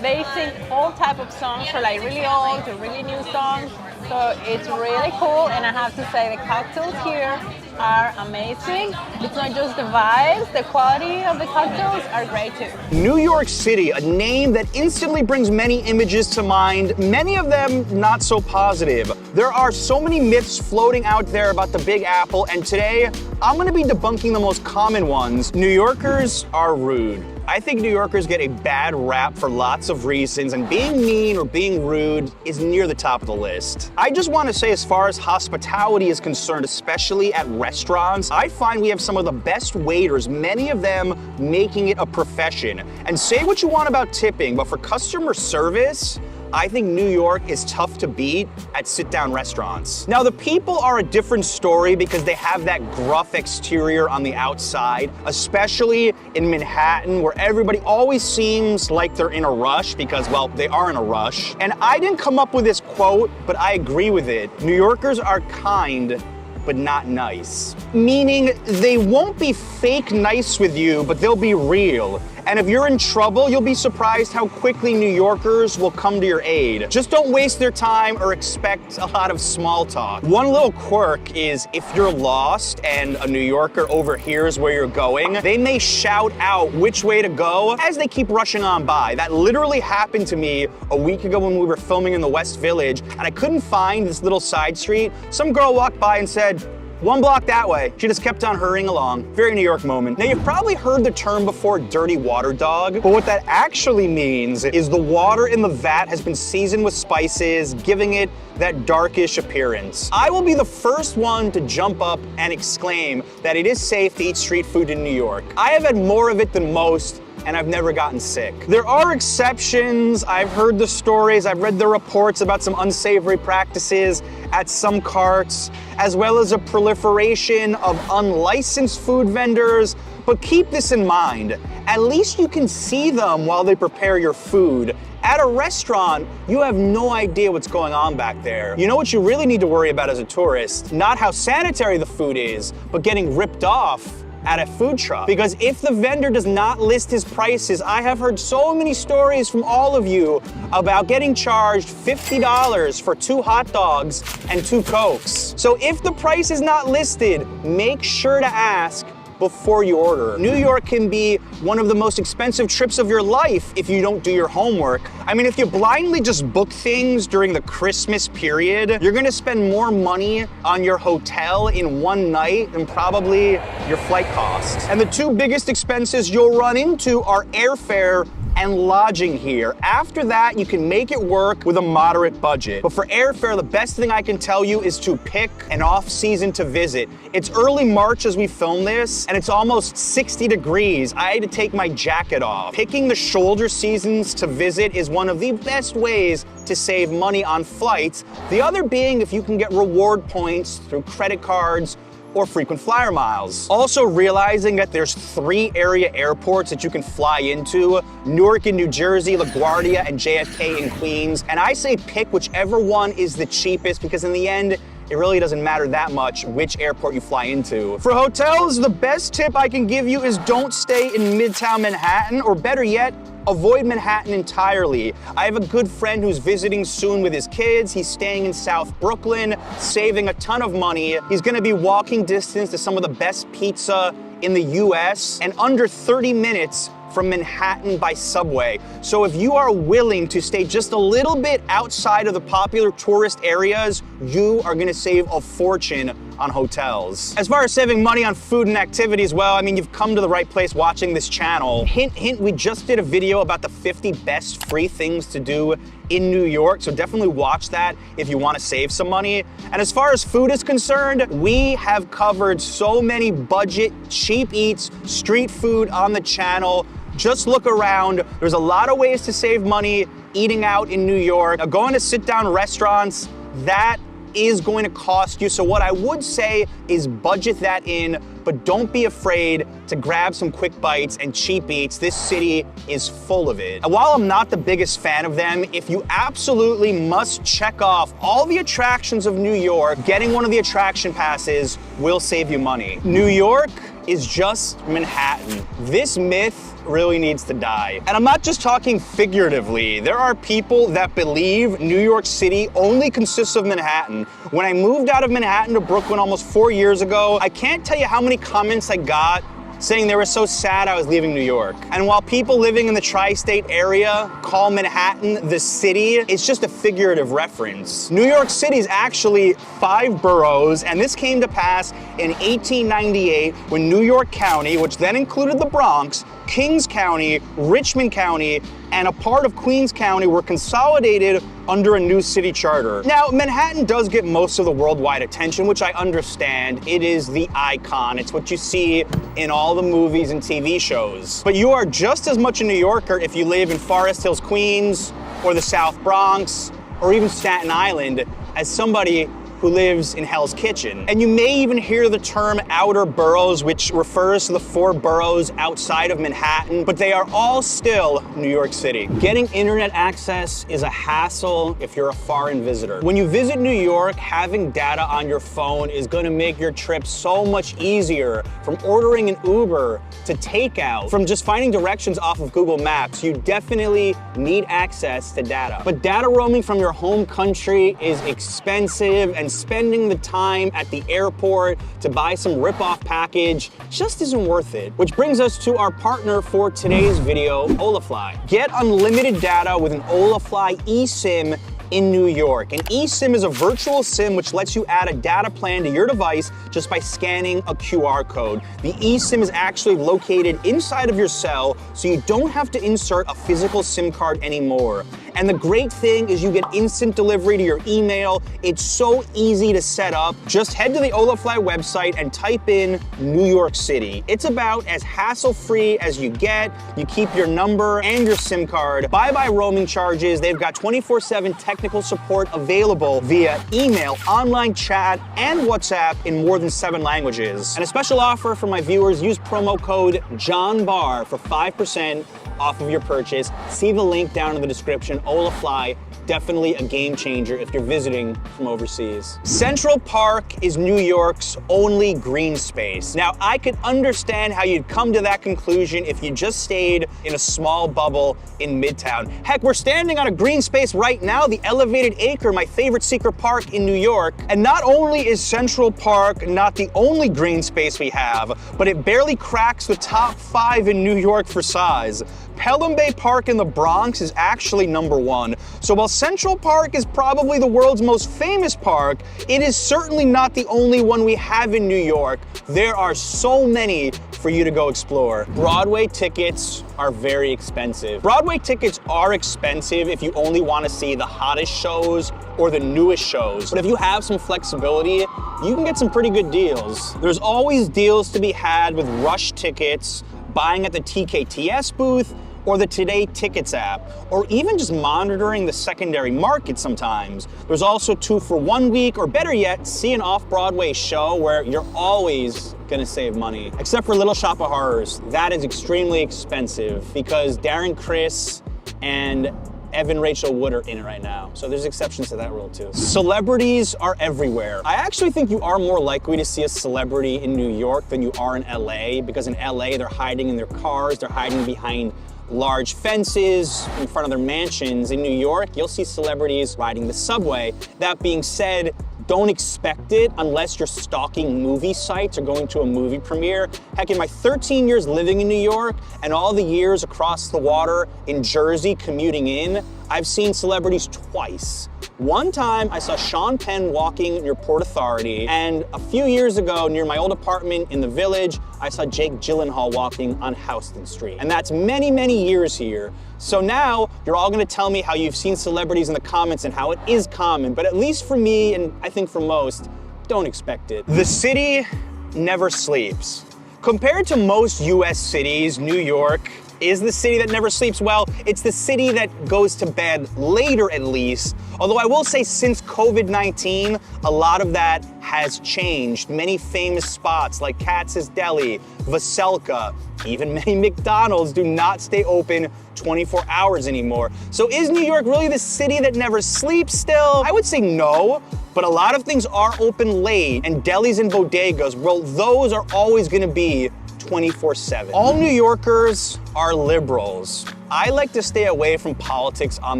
They sing all type of songs, from like really old to really new songs. So it's really cool, and I have to say the cocktails here are amazing. It's not just the vibes, the quality of the cocktails are great too. New York City, a name that instantly brings many images to mind, many of them not so positive. There are so many myths floating out there about the Big Apple, and today I'm gonna be debunking the most common ones. New Yorkers are rude. I think New Yorkers get a bad rap for lots of reasons, and being mean or being rude is near the top of the list. I just want to say, as far as hospitality is concerned, especially at restaurants, I find we have some of the best waiters, many of them making it a profession. And say what you want about tipping, but for customer service, I think New York is tough to beat at sit-down restaurants. Now, the people are a different story because they have that gruff exterior on the outside, especially in Manhattan, where everybody always seems like they're in a rush because, well, they are in a rush. And I didn't come up with this quote, but I agree with it. New Yorkers are kind, but not nice. Meaning they won't be fake nice with you, but they'll be real. And if you're in trouble, you'll be surprised how quickly New Yorkers will come to your aid. Just don't waste their time or expect a lot of small talk. One little quirk is if you're lost and a New Yorker overhears where you're going, they may shout out which way to go as they keep rushing on by. That literally happened to me a week ago when we were filming in the West Village, and I couldn't find this little side street. Some girl walked by and said, "1 block that way." She just kept on hurrying along. Very New York moment. Now, you've probably heard the term before, dirty water dog, but what that actually means is the water in the vat has been seasoned with spices, giving it that darkish appearance. I will be the first one to jump up and exclaim that it is safe to eat street food in New York. I have had more of it than most, and I've never gotten sick. There are exceptions. I've heard the stories, I've read the reports about some unsavory practices at some carts, as well as a proliferation of unlicensed food vendors. But keep this in mind, at least you can see them while they prepare your food. At a restaurant, you have no idea what's going on back there. You know what you really need to worry about as a tourist? Not how sanitary the food is, but getting ripped off at a food truck. Because if the vendor does not list his prices, I have heard so many stories from all of you about getting charged $50 for 2 hot dogs and 2 Cokes. So if the price is not listed, make sure to ask before you order. New York can be one of the most expensive trips of your life if you don't do your homework. I mean, if you blindly just book things during the Christmas period, you're gonna spend more money on your hotel in one night than probably your flight costs. And the 2 biggest expenses you'll run into are airfare and lodging here. After that, you can make it work with a moderate budget. But for airfare, the best thing I can tell you is to pick an off season to visit. It's early March as we film this, and it's almost 60 degrees. I had to take my jacket off. Picking the shoulder seasons to visit is one of the best ways to save money on flights. The other being if you can get reward points through credit cards or frequent flyer miles. Also realizing that there's 3 area airports that you can fly into, Newark in New Jersey, LaGuardia, and JFK in Queens. And I say pick whichever one is the cheapest, because in the end, it really doesn't matter that much which airport you fly into. For hotels, the best tip I can give you is don't stay in Midtown Manhattan, or better yet, avoid Manhattan entirely. I have a good friend who's visiting soon with his kids. He's staying in South Brooklyn, saving a ton of money. He's gonna be walking distance to some of the best pizza in the US and under 30 minutes from Manhattan by subway. So if you are willing to stay just a little bit outside of the popular tourist areas, you are gonna save a fortune on hotels. As far as saving money on food and activities, well, I mean, you've come to the right place watching this channel. Hint, hint, we just did a video about the 50 best free things to do in New York, so definitely watch that if you want to save some money. And as far as food is concerned, we have covered so many budget, cheap eats, street food on the channel. Just look around. There's a lot of ways to save money eating out in New York. Now, going to sit-down restaurants, that is going to cost you. So what I would say is budget that in, but don't be afraid to grab some quick bites and cheap eats. This city is full of it. And while I'm not the biggest fan of them, if you absolutely must check off all the attractions of New York, getting one of the attraction passes will save you money. New York is just Manhattan. This myth really needs to die. And I'm not just talking figuratively. There are people that believe New York City only consists of Manhattan. When I moved out of Manhattan to Brooklyn almost 4 years ago, I can't tell you how many comments I got saying they were so sad I was leaving New York. And while people living in the tri-state area call Manhattan the city, it's just a figurative reference. New York City is actually 5 boroughs, and this came to pass in 1898 when New York County, which then included the Bronx, Kings County, Richmond County, and a part of Queens County were consolidated under a new city charter. Now, Manhattan does get most of the worldwide attention, which I understand. It is the icon. It's what you see in all the movies and TV shows. But you are just as much a New Yorker if you live in Forest Hills, Queens, or the South Bronx, or even Staten Island, as somebody who lives in Hell's Kitchen. And you may even hear the term outer boroughs, which refers to the 4 boroughs outside of Manhattan, but they are all still New York City. Getting internet access is a hassle if you're a foreign visitor. When you visit New York, having data on your phone is going to make your trip so much easier, from ordering an Uber to takeout, from just finding directions off of Google Maps. You definitely need access to data. But data roaming from your home country is expensive, and spending the time at the airport to buy some rip-off package just isn't worth it. Which brings us to our partner for today's video, Olafly. Get unlimited data with an Olafly eSIM in New York. An eSIM is a virtual SIM which lets you add a data plan to your device just by scanning a QR code. The eSIM is actually located inside of your cell, so you don't have to insert a physical SIM card anymore. And the great thing is you get instant delivery to your email. It's so easy to set up. Just head to the Olafly website and type in New York City. It's about as hassle-free as you get. You keep your number and your SIM card. Bye-bye roaming charges. They've got 24/7 technical support available via email, online chat, and WhatsApp in more than 7 languages. And a special offer for my viewers, use promo code JOHNBARR for 5% off of your purchase. See the link down in the description. Olafly, definitely a game changer if you're visiting from overseas. Central Park is New York's only green space. Now, I could understand how you'd come to that conclusion if you just stayed in a small bubble in Midtown. Heck, we're standing on a green space right now, the Elevated Acre, my favorite secret park in New York. And not only is Central Park not the only green space we have, but it barely cracks the top 5 in New York for size. Pelham Bay Park in the Bronx is actually number 1. So while Central Park is probably the world's most famous park, it is certainly not the only one we have in New York. There are so many for you to go explore. Broadway tickets are very expensive. Broadway tickets are expensive if you only want to see the hottest shows or the newest shows. But if you have some flexibility, you can get some pretty good deals. There's always deals to be had with rush tickets, buying at the TKTS booth, or the Today Tickets app, or even just monitoring the secondary market sometimes. There's also 2 for 1 week, or better yet, see an off-Broadway show where you're always gonna save money. Except for Little Shop of Horrors. That is extremely expensive because Darren Criss and Evan Rachel Wood are in it right now. So there's exceptions to that rule too. Celebrities are everywhere. I actually think you are more likely to see a celebrity in New York than you are in LA, because in LA they're hiding in their cars, they're hiding behind large fences in front of their mansions. In New York, you'll see celebrities riding the subway. That being said, don't expect it unless you're stalking movie sites or going to a movie premiere. Heck, in my 13 years living in New York and all the years across the water in Jersey commuting in, I've seen celebrities twice. One time I saw Sean Penn walking near Port Authority, and a few years ago near my old apartment in the Village, I saw Jake Gyllenhaal walking on Houston Street. And that's many, many years here. So now you're all gonna tell me how you've seen celebrities in the comments and how it is common, but at least for me, and I think for most, don't expect it. The city never sleeps. Compared to most US cities, New York is the city that never sleeps. Well, it's the city that goes to bed later at least. Although I will say since COVID-19, a lot of that has changed. Many famous spots like Katz's Deli, Veselka, even many McDonald's do not stay open 24 hours anymore. So is New York really the city that never sleeps still? I would say no, but a lot of things are open late, and delis and bodegas, well, those are always gonna be 24/7. All New Yorkers are liberals. I like to stay away from politics on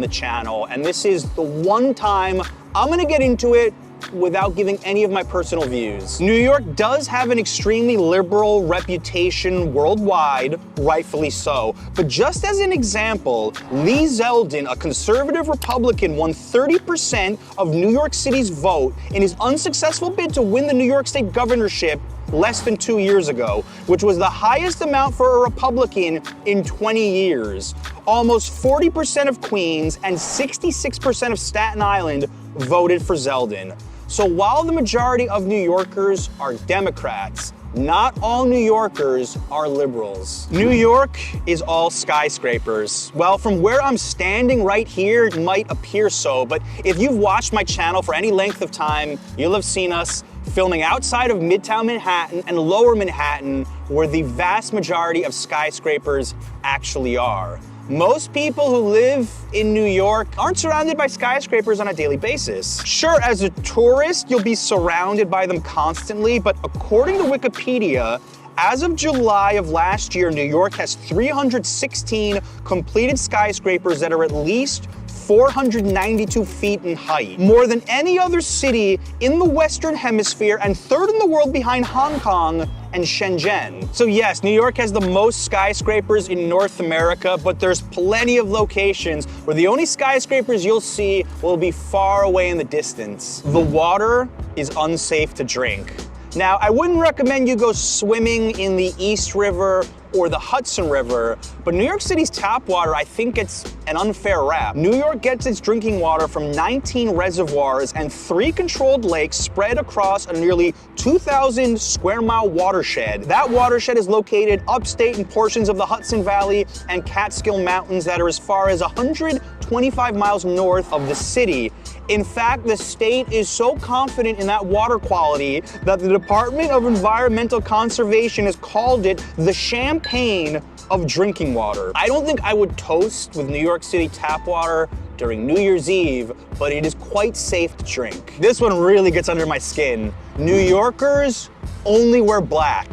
the channel, and this is the one time I'm gonna get into it without giving any of my personal views. New York does have an extremely liberal reputation worldwide, rightfully so. But just as an example, Lee Zeldin, a conservative Republican, won 30% of New York City's vote in his unsuccessful bid to win the New York State governorship less than 2 years ago, which was the highest amount for a Republican in 20 years. Almost 40% of Queens and 66% of Staten Island voted for Zeldin. So while the majority of New Yorkers are Democrats, not all New Yorkers are liberals. New York is all skyscrapers. Well, from where I'm standing right here, it might appear so, but if you've watched my channel for any length of time, you'll have seen us filming outside of Midtown Manhattan and Lower Manhattan, where the vast majority of skyscrapers actually are. Most people who live in New York aren't surrounded by skyscrapers on a daily basis. Sure, as a tourist, you'll be surrounded by them constantly, but according to Wikipedia, as of July of last year, New York has 316 completed skyscrapers that are at least 492 feet in height, more than any other city in the Western Hemisphere and third in the world behind Hong Kong and Shenzhen. So yes, New York has the most skyscrapers in North America, but there's plenty of locations where the only skyscrapers you'll see will be far away in the distance. The water is unsafe to drink. Now, I wouldn't recommend you go swimming in the East River or the Hudson River, but New York City's tap water, I think it's an unfair rap. New York gets its drinking water from 19 reservoirs and 3 controlled lakes spread across a nearly 2,000 square mile watershed. That watershed is located upstate in portions of the Hudson Valley and Catskill Mountains that are as far as 125 miles north of the city. In fact, the state is so confident in that water quality that the Department of Environmental Conservation has called it the champagne of drinking water. I don't think I would toast with New York City tap water during New Year's Eve, but it is quite safe to drink. This one really gets under my skin. New Yorkers only wear black.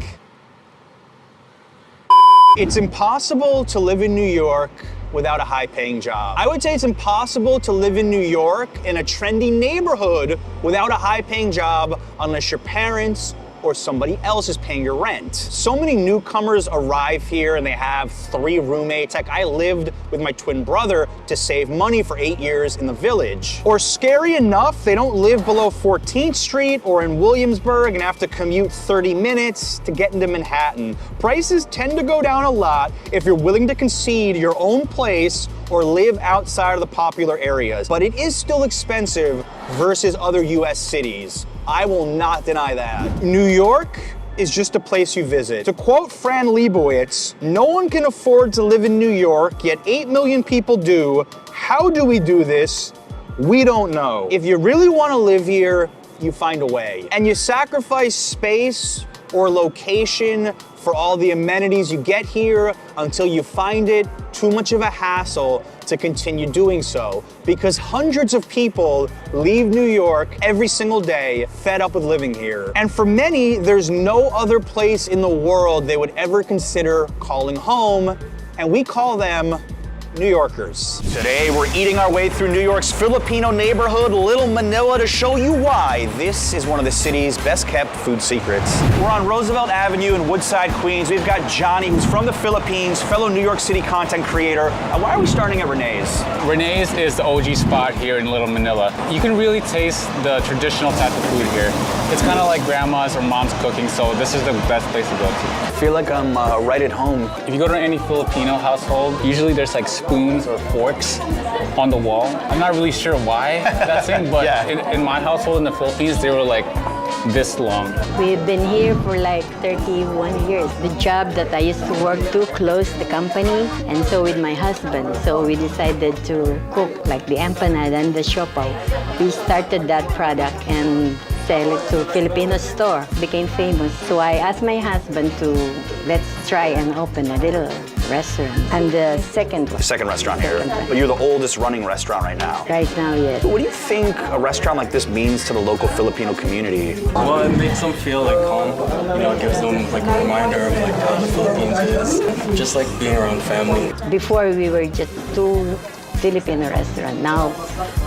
It's impossible to live in New York without a high-paying job. I would say it's impossible to live in New York in a trendy neighborhood without a high-paying job unless your parents or somebody else is paying your rent. So many newcomers arrive here and they have 3 roommates. Like I lived with my twin brother to save money for 8 years in the Village. Or scary enough, they don't live below 14th Street or in Williamsburg and have to commute 30 minutes to get into Manhattan. Prices tend to go down a lot if you're willing to concede your own place or live outside of the popular areas. But it is still expensive versus other US cities. I will not deny that. New York is just a place you visit. To quote Fran Lebowitz, no one can afford to live in New York, yet 8 million people do. How do we do this? We don't know. If you really want to live here, you find a way. And you sacrifice space or location for all the amenities you get here until you find it too much of a hassle to continue doing so, because hundreds of people leave New York every single day fed up with living here. And for many, there's no other place in the world they would ever consider calling home, and we call them New Yorkers. Today, we're eating our way through New York's Filipino neighborhood, Little Manila, to show you why this is one of the city's best-kept food secrets. We're on Roosevelt Avenue in Woodside, Queens. We've got Johnny, who's from the Philippines, fellow New York City content creator. Why are we starting at Renee's? Renee's is the OG spot here in Little Manila. You can really taste the traditional type of food here. It's kind of like grandma's or mom's cooking, so this is the best place to go to. I feel like I'm right at home. If you go to any Filipino household, usually there's like spoons or forks on the wall. I'm not really sure why that's in, but yeah. in my household in the Philippines, they were like this long. We've been here for like 31 years. The job that I used to work to closed the company, and so with my husband. So we decided to cook like the empanada and the siopaw. We started that product and sell it to Filipino store. Became famous. So I asked my husband to let's try and open a little restaurant. I'm the second one. The second restaurant here. But you're the oldest running restaurant right now. Right now, yes. What do you think a restaurant like this means to the local Filipino community? Well, it makes them feel like home. You know, it gives them like a reminder of like how the Philippines is. Just like being around family. Before we were just 2 Filipino restaurant. Now,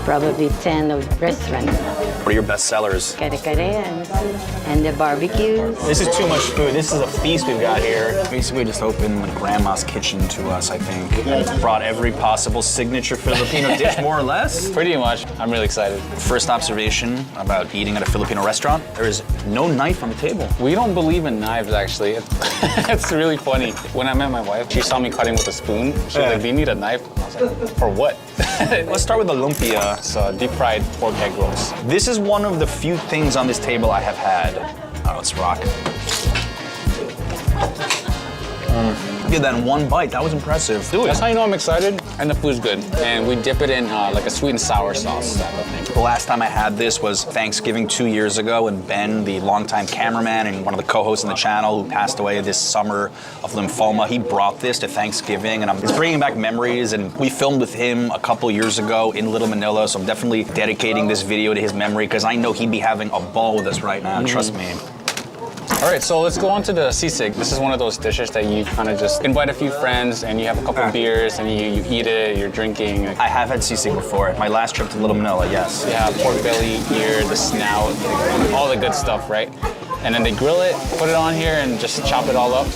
probably 10 of restaurants. What are your best sellers? Kare-kareans and the barbecues. This is too much food. This is a feast we've got here. Basically just opened like grandma's kitchen to us, I think. Brought every possible signature Filipino dish, more or less. Pretty much. I'm really excited. First observation about eating at a Filipino restaurant, there is no knife on the table. We don't believe in knives, actually. It's really funny. When I met my wife, she saw me cutting with a spoon. She was like, do you need a knife? I was like, for what? Let's start with the lumpia. It's deep-fried pork egg rolls. This is one of the few things on this table I have had. Oh, let's rock. I did that in one bite. That was impressive. That's how you know I'm excited. And the food's good. And we dip it in like a sweet and sour sauce type of thing. The last time I had this was Thanksgiving 2 years ago, and Ben, the longtime cameraman and one of the co-hosts on the channel who passed away this summer of lymphoma, he brought this to Thanksgiving, and it's bringing back memories, and we filmed with him a couple years ago in Little Manila, so I'm definitely dedicating this video to his memory because I know he'd be having a ball with us right now, trust me. All right, so let's go on to the sisig. This is one of those dishes that you kind of just invite a few friends and you have a couple beers and you eat it, you're drinking. I have had sisig before. My last trip to Little Manila, yes. Yeah, pork belly, ear, the snout, all the good stuff, right? And then they grill it, put it on here, and just chop it all up.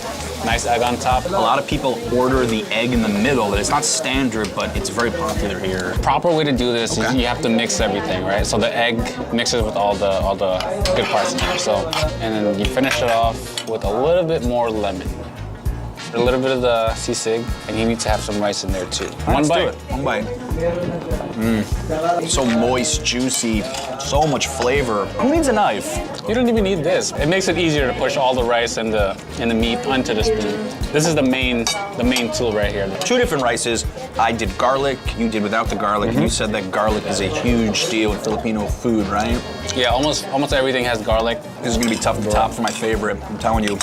Nice egg on top. A lot of people order the egg in the middle. It's not standard, but it's very popular here. Proper way to do this is you have to mix everything, right? So the egg mixes with all the good parts in there. So, and then you finish it off with a little bit more lemon. A little bit of the sisig, and you need to have some rice in there too. One bite. One bite. So moist, juicy, so much flavor. Who needs a knife? You don't even need this. It makes it easier to push all the rice and the meat onto the spoon. This is the main tool right here. 2 different rices. I did garlic, you did without the garlic. You said that garlic is a huge deal in Filipino food, right? Yeah, almost everything has garlic. This is gonna be tough to top for my favorite, I'm telling you.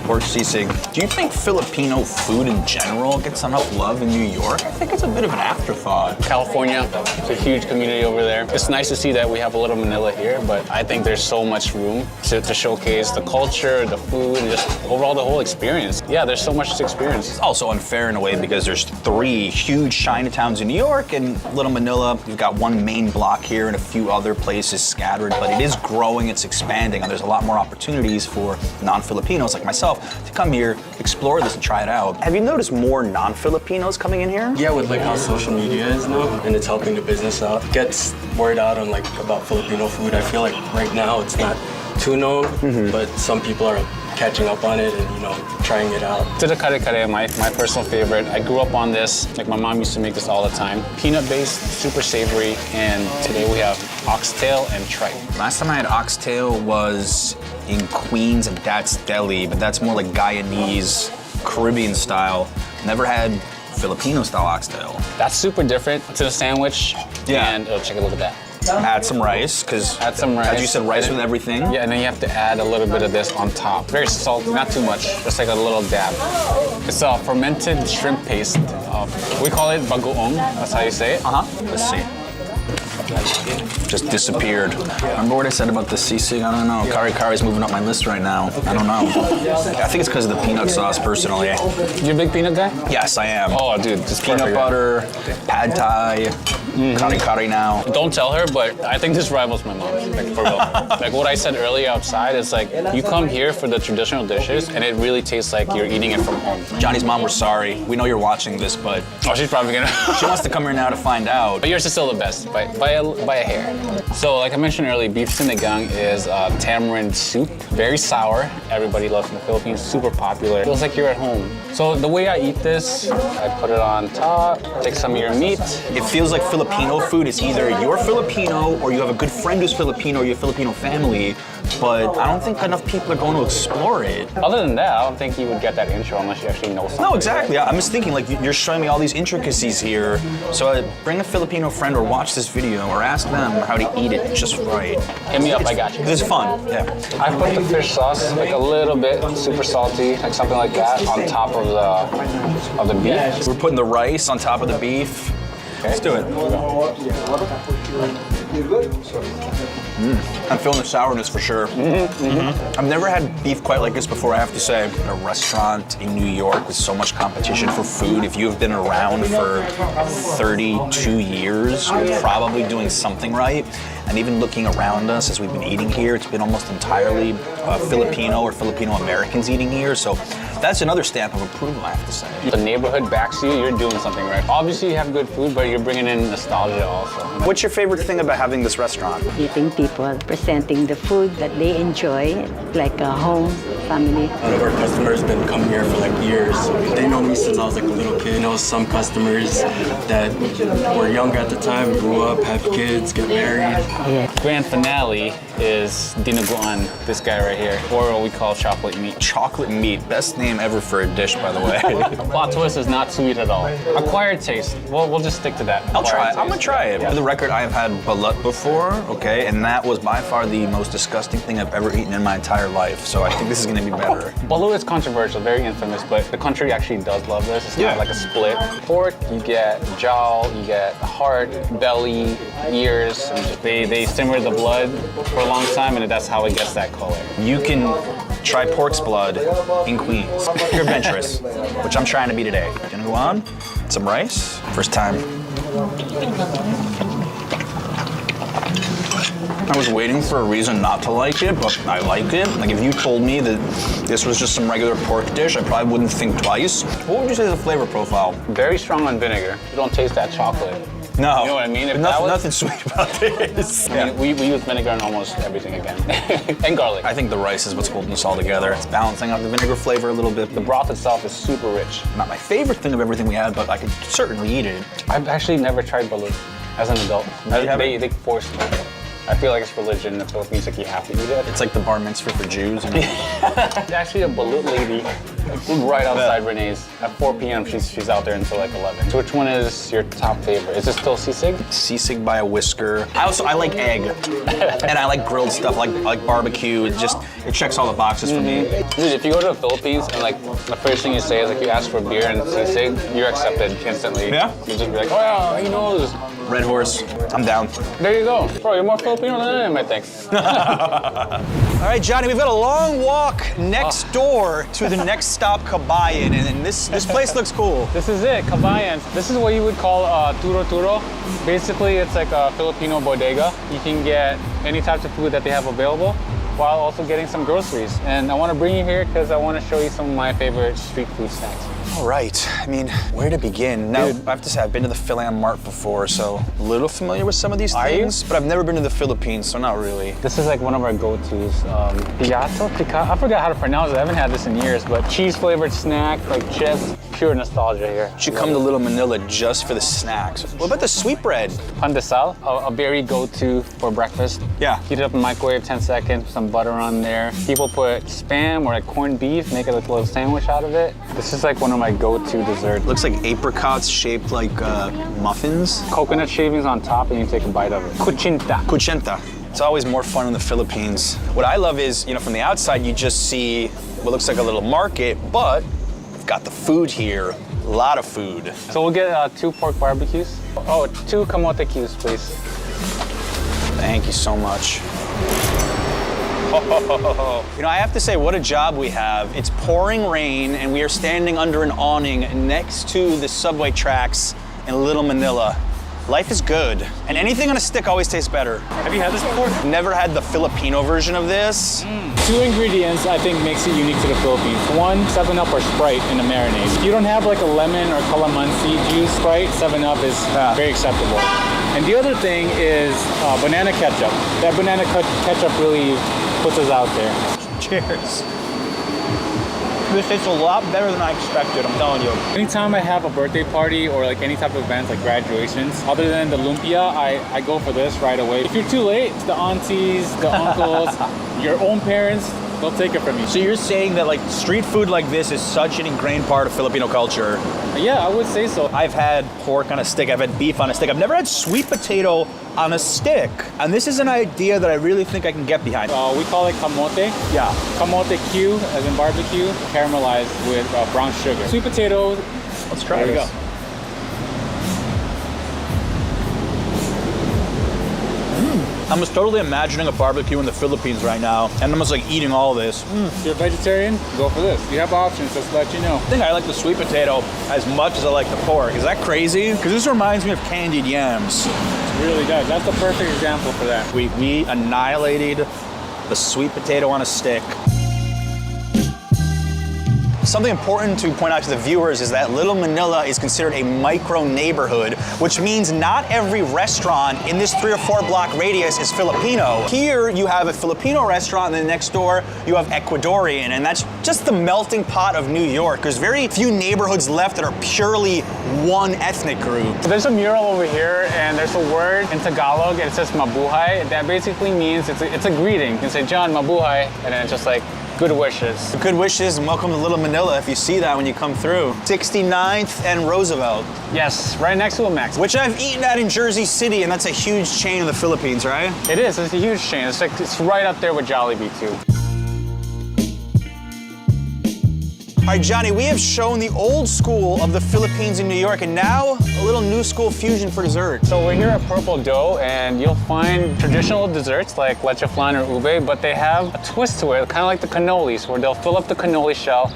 Pork sisig. Do you think Filipino food in general gets enough love in New York? I think it's a bit of an afterthought. California, it's a huge community over there. It's nice to see that we have a Little Manila here, but I think there's so much room to showcase the culture, the food, and just overall the whole experience. Yeah, there's so much to experience. It's also unfair in a way because there's 3 huge Chinatowns in New York and Little Manila. You've got one main block here and a few other places scattered, but it is growing, it's expanding, and there's a lot more opportunities for non-Filipinos like myself to come here, explore this, and try it out. Have you noticed more non-Filipinos coming in here? Yeah, with like how social media is now, and it's helping the business out. Gets word out on like about Filipino food. I feel like right now it's not too known, but some people are catching up on it and trying it out. To the kare kare, my personal favorite. I grew up on this. Like my mom used to make this all the time. Peanut based, super savory, and today we have oxtail and tripe. Last time I had oxtail was in Queens and That's Deli, but that's more like Guyanese, Caribbean style. Never had Filipino style oxtail. That's super different to the sandwich. Yeah. And check a look at that. Add some rice, because as you said, rice with everything. Yeah, and then you have to add a little bit of this on top. Very salty, not too much, just like a little dab. It's a fermented shrimp paste. We call it bagoong, that's how you say it. Let's see. Just disappeared. Remember what I said about the sisig? I don't know. Kare kare is moving up my list right now. I don't know. I think it's because of the peanut sauce, personally. You a big peanut guy? Yes, I am. Oh, dude, just peanut butter, pad thai, kare kare now. Don't tell her, but I think this rivals my mom's, like for real. Like what I said earlier outside, it's like you come here for the traditional dishes, and it really tastes like you're eating it from home. Johnny's mom, we're sorry. We know you're watching this, but she's probably gonna. She wants to come here now to find out. But yours is still the best by a hair. So like I mentioned earlier, beef sinigang is tamarind soup. Very sour. Everybody loves it in the Philippines. Super popular. Feels like you're at home. So the way I eat this, I put it on top, take some of your meat. It feels like Filipino food is either you're Filipino or you have a good friend who's Filipino or you have Filipino family, but I don't think enough people are going to explore it. Other than that, I don't think you would get that intro unless you actually know something. No, exactly. I'm just thinking, like, you're showing me all these intricacies here, so bring a Filipino friend or watch this video or ask them how to eat it just right. Hit me up, I got you. This is fun, yeah. I put the fish sauce, like a little bit, super salty, like something like that, on top of the beef. We're putting the rice on top of the beef. Okay. Let's do it. I'm feeling the sourness for sure. I've never had beef quite like this before, I have to say. A restaurant in New York with so much competition for food, if you've been around for 32 years, you're probably doing something right. And even looking around us as we've been eating here, it's been almost entirely Filipino or Filipino Americans eating here. So that's another stamp of approval, I have to say. The neighborhood backs you, you're doing something right. Obviously you have good food, but you're bringing in nostalgia also. What's your favorite thing about having this restaurant? Meeting people, presenting the food that they enjoy, like a home, family. A lot of our customers have been coming here for like years. They know me since I was like a little kid. I know some customers that were younger at the time, grew up, have kids, get married. Yeah, grand finale is dinuguan, this guy right here, or what we call chocolate meat. Chocolate meat, best name ever for a dish, by the way. Plot twist is not sweet at all. Acquired taste. We'll just stick to that. I'll try it. Acquired I'm gonna taste. try it. Yeah. For the record, I have had balut before, okay, and that was by far the most disgusting thing I've ever eaten in my entire life. So I think this is gonna be better. Balut is controversial, very infamous, but the country actually does love this. It's not like a split. Pork, you get jowl, you get heart, belly, ears. And they simmer the blood for a long time, and that's how it gets that color. You can try pork's blood in Queens. If you're adventurous, which I'm trying to be today. Gonna go on, some rice. First time. I was waiting for a reason not to like it, but I like it. Like if you told me that this was just some regular pork dish, I probably wouldn't think twice. What would you say is the flavor profile? Very strong on vinegar. You don't taste that chocolate. No. You know what I mean? If Nothing sweet about this. I mean, we use vinegar in almost everything again. And garlic. I think the rice is what's holding us all together. It's balancing out the vinegar flavor a little bit. The broth itself is super rich. Not my favorite thing of everything we had, but I could certainly eat it. I've actually never tried balut as an adult. They forced me. I feel like it's religion in the Philippines, like you have to eat it. It's like the bar mitzvah for Jews. And There's actually a balut lady right outside Renee's. At 4 p.m. she's out there until like 11. So which one is your top favorite? Is it still sisig? Sisig by a whisker. I like egg, and I like grilled stuff, like barbecue. It checks all the boxes for me. Dude, if you go to the Philippines and like the first thing you say is like you ask for beer and sisig, you're accepted instantly. Yeah? You just be like, oh yeah, he knows. Red Horse, I'm down. There you go. Bro, you're more Filipino than I am, I think. All right, Johnny, we've got a long walk next door to the next stop, Kabayan, and this place looks cool. This is it, Kabayan. This is what you would call turo turo. Basically, it's like a Filipino bodega. You can get any types of food that they have available while also getting some groceries. And I want to bring you here because I want to show you some of my favorite street food snacks. All right, I mean, where to begin? Now, I have to say, I've been to the Philam Mart before, so a little familiar with some of these things, but I've never been to the Philippines, so not really. This is like one of our go-tos. I forgot how to pronounce it. I haven't had this in years, but cheese-flavored snack, like just pure nostalgia here. You should come to Little Manila just for the snacks. What about the sweetbread? Pan de sal, a very go-to for breakfast. Yeah. Heat it up in the microwave, 10 seconds, put some butter on there. People put Spam or like corned beef, make it like a little sandwich out of it. This is like one of my go-to desserts. Looks like apricots shaped like muffins. Coconut shavings on top, and you take a bite of it. Kuchinta. Kuchinta. It's always more fun in the Philippines. What I love is, from the outside, you just see what looks like a little market, but we've got the food here. A lot of food. So we'll get 2 pork barbecues. Oh, 2 kamote cubes, please. Thank you so much. I have to say, what a job we have. It's pouring rain, and we are standing under an awning next to the subway tracks in Little Manila. Life is good, and anything on a stick always tastes better. Have you had this before? Never had the Filipino version of this. 2 ingredients I think makes it unique to the Philippines. 1, 7-Up or Sprite in a marinade. If you don't have like a lemon or calamansi juice, Sprite, 7-Up is very acceptable. And the other thing is banana ketchup. That banana ketchup really puts us out there. Cheers. This tastes a lot better than I expected, I'm telling you. Anytime I have a birthday party or like any type of events like graduations, other than the lumpia, I go for this right away. If you're too late, the aunties, the uncles, your own parents, they'll take it from you. So you're saying that like street food like this is such an ingrained part of Filipino culture? Yeah, I would say so. I've had pork on a stick, I've had beef on a stick. I've never had sweet potato on a stick. And this is an idea that I really think I can get behind. We call it kamote. Yeah. Kamote Q, as in barbecue, caramelized with brown sugar. Sweet potato. Let's try this. Here we go. I'm just totally imagining a barbecue in the Philippines right now, and I'm just like eating all this. If you're a vegetarian, go for this. You have options, just to let you know. I think I like the sweet potato as much as I like the pork. Is that crazy? Because this reminds me of candied yams. It really does. That's the perfect example for that. We annihilated the sweet potato on a stick. Something important to point out to the viewers is that Little Manila is considered a micro neighborhood, which means not every restaurant in this 3 or 4 block radius is Filipino. Here you have a Filipino restaurant, and then next door you have Ecuadorian, and that's just the melting pot of New York. There's very few neighborhoods left that are purely one ethnic group. There's a mural over here, and there's a word in Tagalog, and it says mabuhay. That basically means it's a greeting. You can say, John, mabuhay, and then it's just like, good wishes. Good wishes and welcome to Little Manila if you see that when you come through. 69th and Roosevelt. Yes, right next to a Mexican. Which I've eaten at in Jersey City, and that's a huge chain in the Philippines, right? It is, it's a huge chain. It's right up there with Jollibee too. All right, Johnny, we have shown the old school of the Philippines in New York, and now a little new school fusion for dessert. So we're here at Purple Dough, and you'll find traditional desserts like leche flan or ube, but they have a twist to it, kind of like the cannolis, where they'll fill up the cannoli shell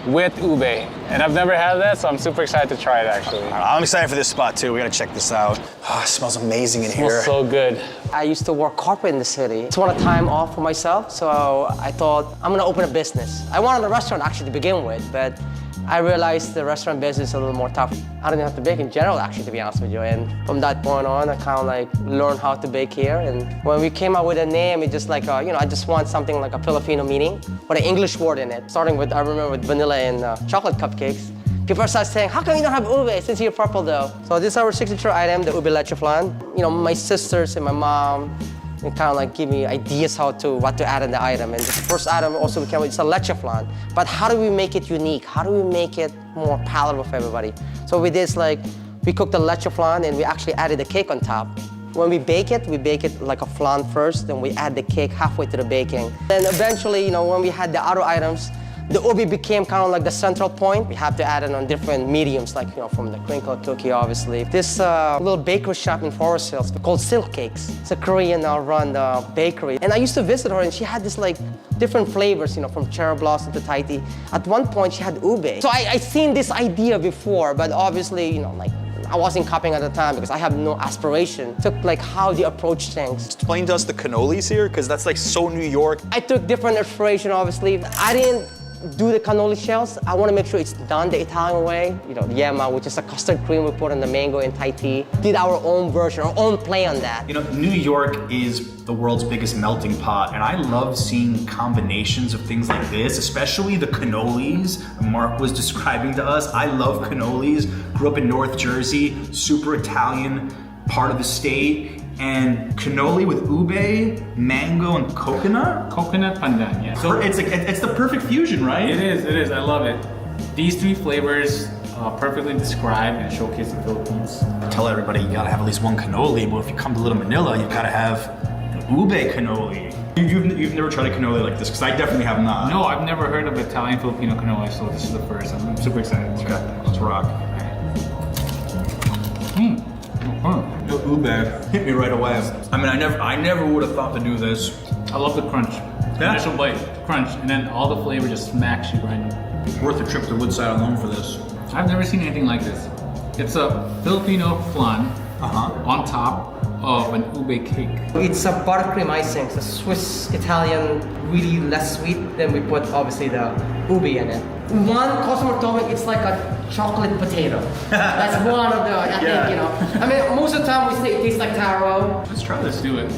with ube. And I've never had that, so I'm super excited to try it, actually. I'm excited for this spot, too. We gotta check this out. Oh, it smells amazing in here. Smells so good. I used to work corporate in the city. Just wanted time off for myself, so I thought, I'm gonna open a business. I wanted a restaurant actually to begin with, but I realized the restaurant business is a little more tough. I didn't have to bake in general, actually, to be honest with you. And from that point on, I kind of like learned how to bake here. And when we came up with a name, it just like, I just want something like a Filipino meaning with an English word in it. Starting with, I remember with vanilla and chocolate cupcakes. People started saying, how come you don't have ube since you're Purple Dough? So this is our signature item, the ube leche flan. My sisters and my mom, and kind of like give me ideas what to add in the item. And the first item also we came with is a leche flan. But how do we make it unique? How do we make it more palatable for everybody? So we did is like, we cooked the leche flan and we actually added the cake on top. When we bake it like a flan first, then we add the cake halfway to the baking. Then eventually, when we had the other items, the ube became kind of like the central point. We have to add it on different mediums, like from the crinkle cookie, obviously. This little bakery shop in Forest Hills called Silk Cakes. It's a Korean-run bakery. And I used to visit her, and she had this like different flavors, from cherry blossom to Thai tea. At one point, she had ube. So I seen this idea before, but obviously, I wasn't copying at the time because I have no aspiration. Took like how they approach things. Explain to us the cannolis here, because that's like so New York. I took different inspiration, obviously. I didn't do the cannoli shells. I want to make sure it's done the Italian way. Yema, which is a custard cream we put on the mango and Thai tea. Did our own version, our own play on that. New York is the world's biggest melting pot, and I love seeing combinations of things like this, especially the cannolis Mark was describing to us. I love cannolis. Grew up in North Jersey, super Italian part of the state. And cannoli with ube, mango, and coconut? Coconut pandan, yeah. So it's the perfect fusion, right? It is, I love it. These 3 flavors perfectly describe and showcase the Philippines. I tell everybody you gotta have at least one cannoli, but if you come to Little Manila, you gotta have ube cannoli. You've never tried a cannoli like this, because I definitely have not. No, I've never heard of Italian Filipino cannoli, so this is the first. I'm super excited. Okay, let's rock. The ube hit me right away. I mean, I never would have thought to do this. I love the crunch. Yeah. Initial bite, crunch, and then all the flavor just smacks you right in. Worth a trip to Woodside alone for this. I've never seen anything like this. It's a Filipino flan on top of an ube cake. It's a buttercream icing. It's a Swiss Italian, really less sweet. Then we put obviously the ube in it. One customer told me it's like a chocolate potato. That's one of the, I think, I mean, most of the time we say it tastes like taro. Let's try this. Do it.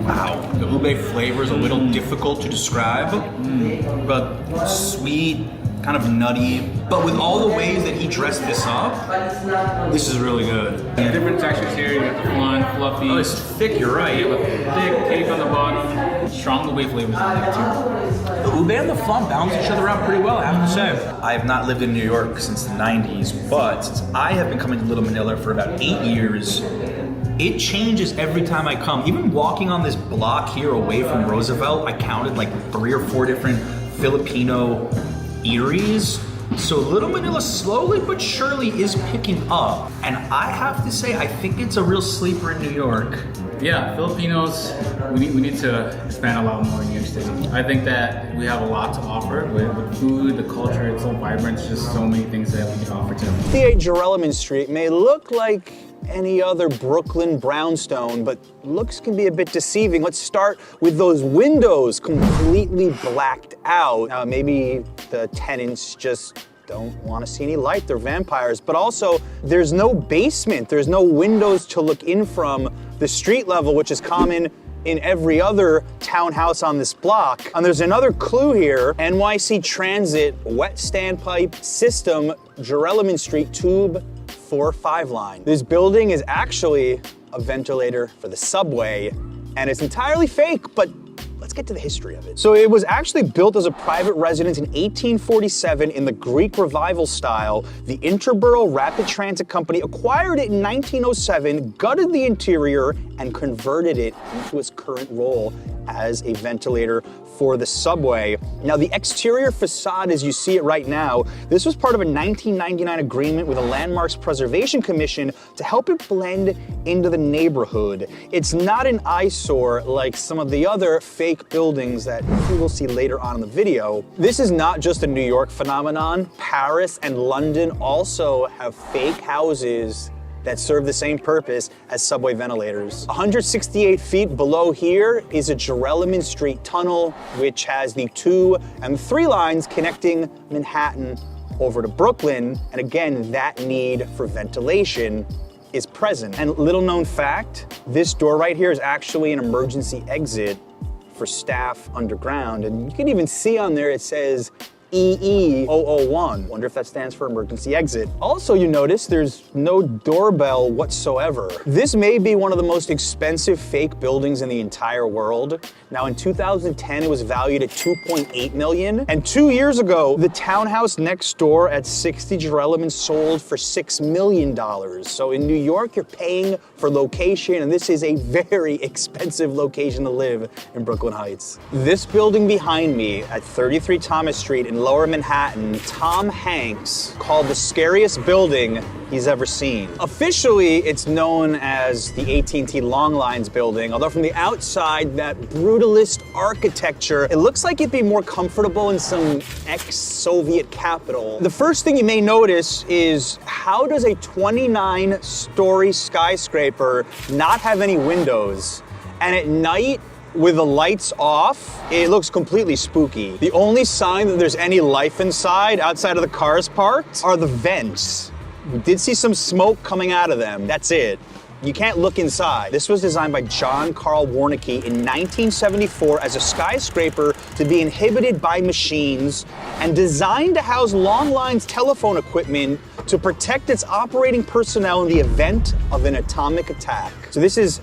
Wow, the ube flavor is a little difficult to describe, but sweet, kind of nutty. But with all the ways that he dressed this up, this is really good. Different textures here. You got the flan, fluffy. Oh, it's thick, you're right. You have a thick cake on the bottom. Strong ube flavors in there too. The ube and the flan balance each other out pretty well, I have to say. I have not lived in New York since the 90s, but since I have been coming to Little Manila for about 8 years, it changes every time I come. Even walking on this block here away from Roosevelt, I counted like 3 or 4 different Filipino eateries. So Little Manila slowly but surely is picking up. And I have to say, I think it's a real sleeper in New York. Yeah, Filipinos, we need to expand a lot more in New York City. I think that we have a lot to offer with food, the culture, it's so vibrant, it's just so many things that we can offer to them. 58 Jerelman Street may look like any other Brooklyn brownstone, but looks can be a bit deceiving. Let's start with those windows completely blacked out. Now, maybe the tenants just don't want to see any light, they're vampires, but also there's no basement, there's no windows to look in from the street level, which is common in every other townhouse on this block. And there's another clue here, NYC Transit wet standpipe system, Jereleman Street tube 4-5 line. This building is actually a ventilator for the subway, and it's entirely fake, but let's get to the history of it. So it was actually built as a private residence in 1847 in the Greek Revival style. The Interborough Rapid Transit Company acquired it in 1907, gutted the interior, and converted it into its current role as a ventilator for the subway. Now, the exterior facade, as you see it right now, this was part of a 1999 agreement with the Landmarks Preservation Commission to help it blend into the neighborhood. It's not an eyesore like some of the other fake buildings that you will see later on in the video. This is not just a New York phenomenon. Paris and London also have fake houses that serve the same purpose as subway ventilators. 168 feet below here is a Jereleman Street tunnel, which has the 2 and 3 lines connecting Manhattan over to Brooklyn. And again, that need for ventilation is present. And little known fact, this door right here is actually an emergency exit for staff underground. And you can even see on there, it says EE001. Wonder if that stands for emergency exit. Also, you notice there's no doorbell whatsoever. This may be one of the most expensive fake buildings in the entire world. Now, in 2010, it was valued at $2.8 million. And 2 years ago, the townhouse next door at 60 Jereleman sold for $6 million. So in New York, you're paying for location, and this is a very expensive location to live in Brooklyn Heights. This building behind me at 33 Thomas Street in Lower Manhattan, Tom Hanks called the scariest building he's ever seen. Officially, it's known as the AT&T Long Lines building, although from the outside, that brutalist architecture, it looks like it'd be more comfortable in some ex-Soviet capital. The first thing you may notice is, how does a 29-story skyscraper not have any windows? And at night, with the lights off, it looks completely spooky. The only sign that there's any life inside, outside of the cars parked, are the vents. We did see some smoke coming out of them. That's it. You can't look inside. This was designed by John Carl Warnke in 1974 as a skyscraper to be inhibited by machines and designed to house Long Line's telephone equipment to protect its operating personnel in the event of an atomic attack. So this is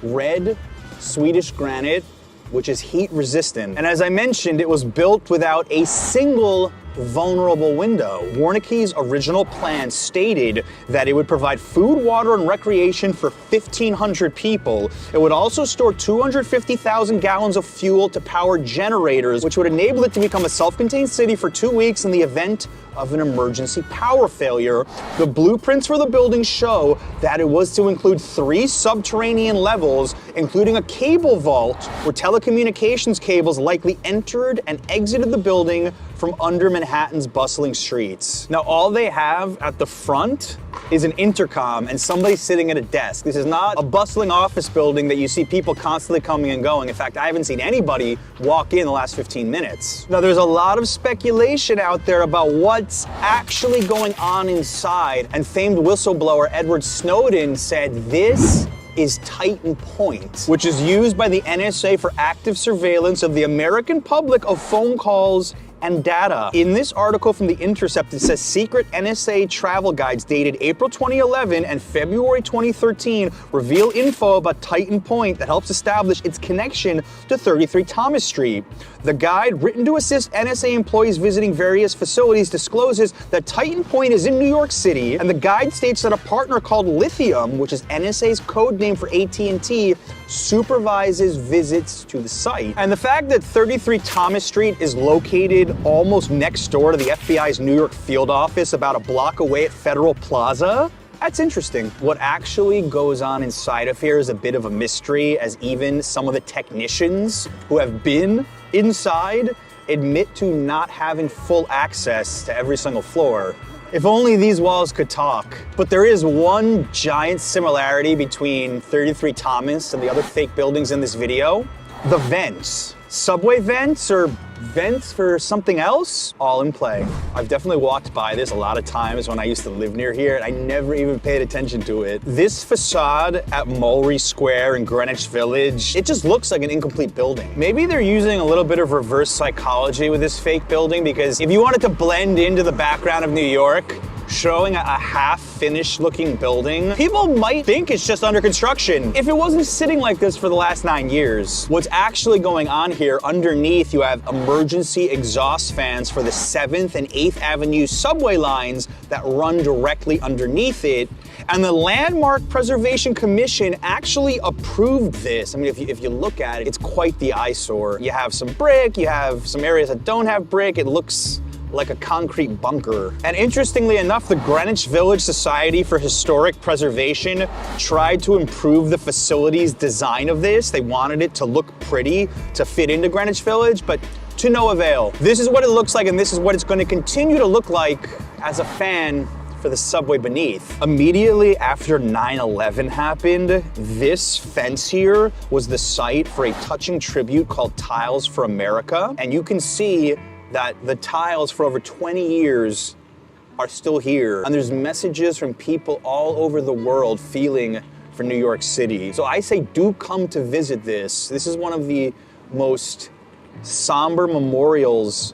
red Swedish granite, which is heat resistant. And as I mentioned, it was built without a single vulnerable window. Warnke's original plan stated that it would provide food, water, and recreation for 1,500 people. It would also store 250,000 gallons of fuel to power generators, which would enable it to become a self-contained city for 2 weeks in the event of an emergency power failure. The blueprints for the building show that it was to include 3 subterranean levels, including a cable vault where telecommunications cables likely entered and exited the building from under Manhattan's bustling streets. Now, all they have at the front is an intercom and somebody sitting at a desk. This is not a bustling office building that you see people constantly coming and going. In fact, I haven't seen anybody walk in the last 15 minutes. Now, there's a lot of speculation out there about what's actually going on inside, and famed whistleblower Edward Snowden said this is Titan Point, which is used by the NSA for active surveillance of the American public of phone calls and data. In this article from The Intercept, it says secret NSA travel guides dated April 2011 and February 2013 reveal info about Titan Point that helps establish its connection to 33 Thomas Street. The guide, written to assist NSA employees visiting various facilities, discloses that Titan Point is in New York City, and the guide states that a partner called Lithium, which is NSA's code name for AT&T, supervises visits to the site. And the fact that 33 Thomas Street is located almost next door to the FBI's New York field office, about a block away at Federal Plaza, that's interesting. What actually goes on inside of here is a bit of a mystery, as even some of the technicians who have been inside admit to not having full access to every single floor. If only these walls could talk. But there is one giant similarity between 33 Thomas and the other fake buildings in this video. The vents. Subway vents or vents for something else? All in play. I've definitely walked by this a lot of times when I used to live near here and I never even paid attention to it. This facade at Mulberry Square in Greenwich Village, it just looks like an incomplete building. Maybe they're using a little bit of reverse psychology with this fake building because if you wanted to blend into the background of New York, showing a half-finished looking building, people might think it's just under construction. If it wasn't sitting like this for the last 9 years, what's actually going on here, underneath you have emergency exhaust fans for the 7th and 8th Avenue subway lines that run directly underneath it. And the Landmark Preservation Commission actually approved this. I mean, if you look at it, it's quite the eyesore. You have some brick, you have some areas that don't have brick. It looks like a concrete bunker. And interestingly enough, the Greenwich Village Society for Historic Preservation tried to improve the facility's design of this. They wanted it to look pretty, to fit into Greenwich Village, but to no avail. This is what it looks like, and this is what it's going to continue to look like as a fan for the subway beneath. Immediately after 9/11 happened, this fence here was the site for a touching tribute called Tiles for America, and you can see that the tiles for over 20 years are still here. And there's messages from people all over the world feeling for New York City. So I say do come to visit this. This is one of the most somber memorials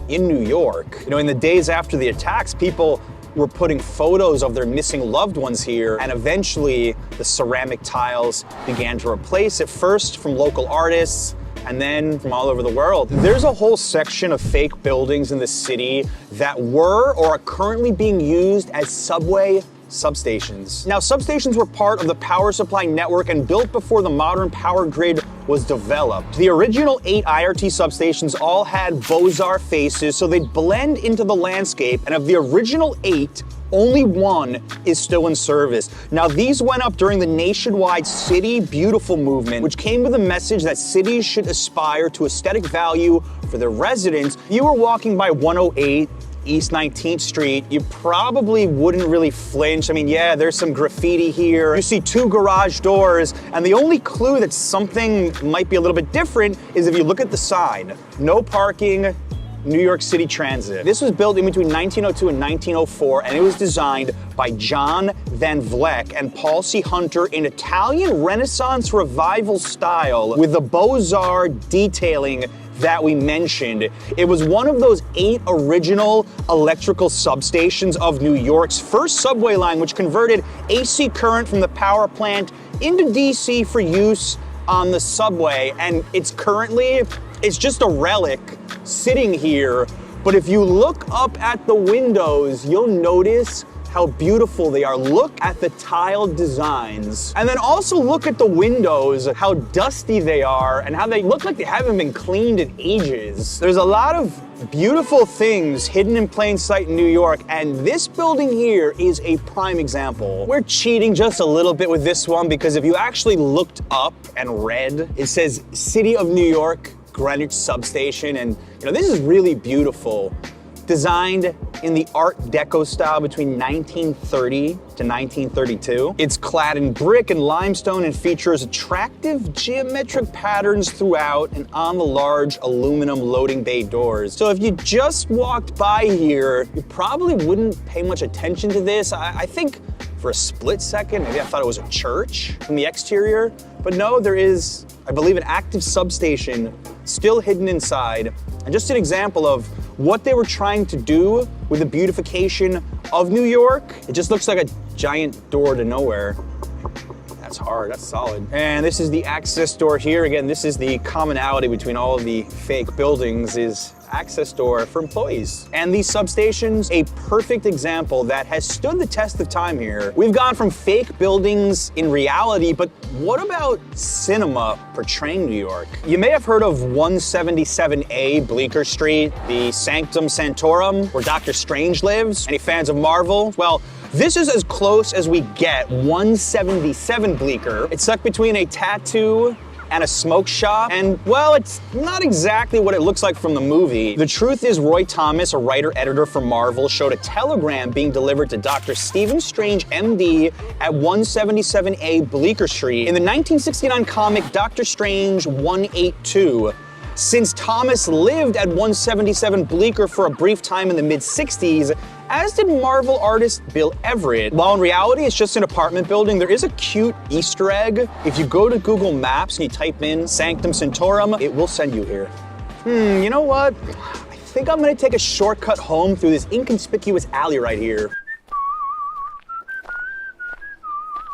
in New York. You know, in the days after the attacks, people were putting photos of their missing loved ones here, and eventually the ceramic tiles began to replace it, first from local artists, and then from all over the world. There's a whole section of fake buildings in the city that were or are currently being used as subway substations. Now, substations were part of the power supply network and built before the modern power grid was developed. The original 8 IRT substations all had Beaux-Arts faces, so they'd blend into the landscape, and of the original 8, only 1 is still in service. Now, these went up during the nationwide City Beautiful movement, which came with a message that cities should aspire to aesthetic value for their residents. If you were walking by 108 East 19th Street, you probably wouldn't really flinch. I mean, yeah, there's some graffiti here. You see 2 garage doors, and the only clue that something might be a little bit different is if you look at the sign. No parking, New York City Transit. This was built in between 1902 and 1904, and it was designed by John Van Vleck and Paul C. Hunter in Italian Renaissance Revival style with the Beaux-Arts detailing that we mentioned. It was one of those 8 original electrical substations of New York's first subway line, which converted AC current from the power plant into DC for use on the subway. And it's just a relic sitting here. But if you look up at the windows, you'll notice how beautiful they are. Look at the tiled designs. And then also look at the windows, how dusty they are, and how they look like they haven't been cleaned in ages. There's a lot of beautiful things hidden in plain sight in New York, and this building here is a prime example. We're cheating just a little bit with this one because if you actually looked up and read, it says City of New York, Greenwich Substation, and this is really beautiful. Designed in the Art Deco style between 1930 to 1932. It's clad in brick and limestone and features attractive geometric patterns throughout and on the large aluminum loading bay doors. So if you just walked by here, you probably wouldn't pay much attention to this. I think for a split second, maybe I thought it was a church from the exterior, but no, there is, I believe, an active substation still hidden inside. And just an example of what they were trying to do with the beautification of New York. It just looks like a giant door to nowhere. That's hard, that's solid. And this is the access door here. Again, this is the commonality between all of the fake buildings is access door for employees. And these substations, a perfect example that has stood the test of time here. We've gone from fake buildings in reality, but what about cinema portraying New York? You may have heard of 177A Bleecker Street, the Sanctum Sanctorum, where Doctor Strange lives. Any fans of Marvel? Well, this is as close as we get 177 Bleecker. It's stuck between a tattoo and a smoke shop. And, well, it's not exactly what it looks like from the movie. The truth is, Roy Thomas, a writer-editor for Marvel, showed a telegram being delivered to Dr. Stephen Strange, MD, at 177A Bleecker Street in the 1969 comic Doctor Strange 182. Since Thomas lived at 177 Bleecker for a brief time in the mid-60s, as did Marvel artist Bill Everett. While in reality, it's just an apartment building, there is a cute Easter egg. If you go to Google Maps and you type in Sanctum Sanctorum, it will send you here. You know what? I think I'm gonna take a shortcut home through this inconspicuous alley right here.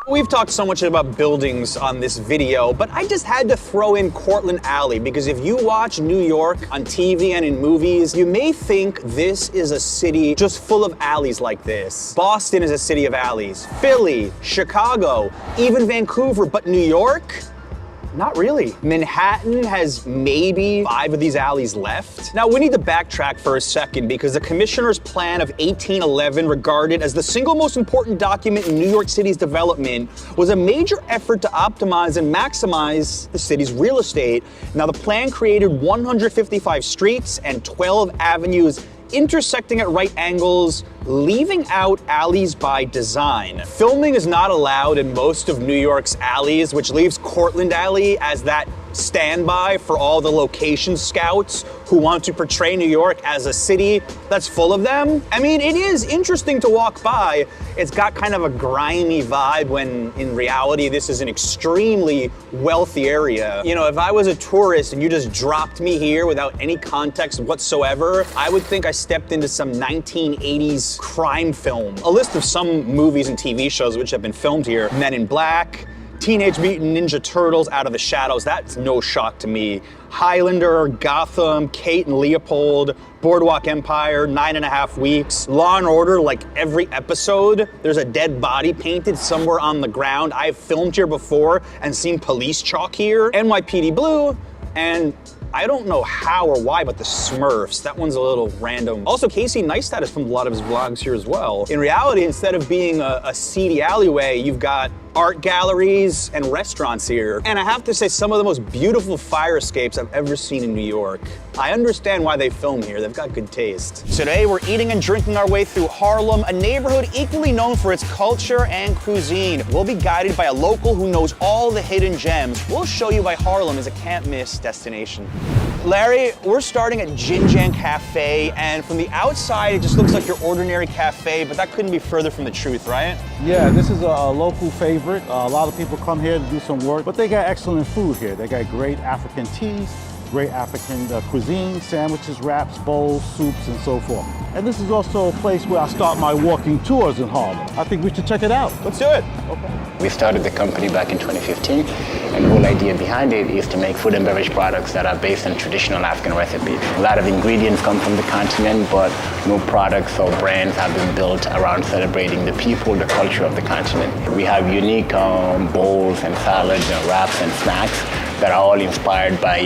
We've talked so much about buildings on this video, but I just had to throw in Cortlandt Alley because if you watch New York on TV and in movies, you may think this is a city just full of alleys like this. Boston is a city of alleys. Philly, Chicago, even Vancouver, but New York? Not really. Manhattan has maybe 5 of these alleys left. Now, we need to backtrack for a second because the Commissioner's Plan of 1811, regarded as the single most important document in New York City's development, was a major effort to optimize and maximize the city's real estate. Now, the plan created 155 streets and 12 avenues intersecting at right angles, leaving out alleys by design. Filming is not allowed in most of New York's alleys, which leaves Cortlandt Alley as that standby for all the location scouts who want to portray New York as a city that's full of them. I mean, it is interesting to walk by. It's got kind of a grimy vibe when in reality this is an extremely wealthy area. You know, if I was a tourist and you just dropped me here without any context whatsoever, I would think I stepped into some 1980s crime film. A list of some movies and TV shows which have been filmed here: Men in Black, Teenage Mutant Ninja Turtles, Out of the Shadows, that's no shock to me. Highlander, Gotham, Kate and Leopold, Boardwalk Empire, 9.5 Weeks. Law and Order, like every episode, there's a dead body painted somewhere on the ground. I've filmed here before and seen police chalk here. NYPD Blue, and I don't know how or why, but the Smurfs, that one's a little random. Also, Casey Neistat has filmed a lot of his vlogs here as well. In reality, instead of being a seedy alleyway, you've got art galleries and restaurants here. And I have to say, some of the most beautiful fire escapes I've ever seen in New York. I understand why they film here, they've got good taste. Today, we're eating and drinking our way through Harlem, a neighborhood equally known for its culture and cuisine. We'll be guided by a local who knows all the hidden gems. We'll show you why Harlem is a can't-miss destination. Larry, we're starting at Jin Jan Cafe, and from the outside, it just looks like your ordinary cafe, but that couldn't be further from the truth, right? Yeah, this is a local favorite. A lot of people come here to do some work, but they got excellent food here. They got great African teas, great African cuisine, sandwiches, wraps, bowls, soups, and so forth. And this is also a place where I start my walking tours in Harlem. I think we should check it out. Let's do it. Okay. We started the company back in 2015, and the whole idea behind it is to make food and beverage products that are based on traditional African recipes. A lot of ingredients come from the continent, but no products or brands have been built around celebrating the people, the culture of the continent. We have unique bowls and salads and wraps and snacks that are all inspired by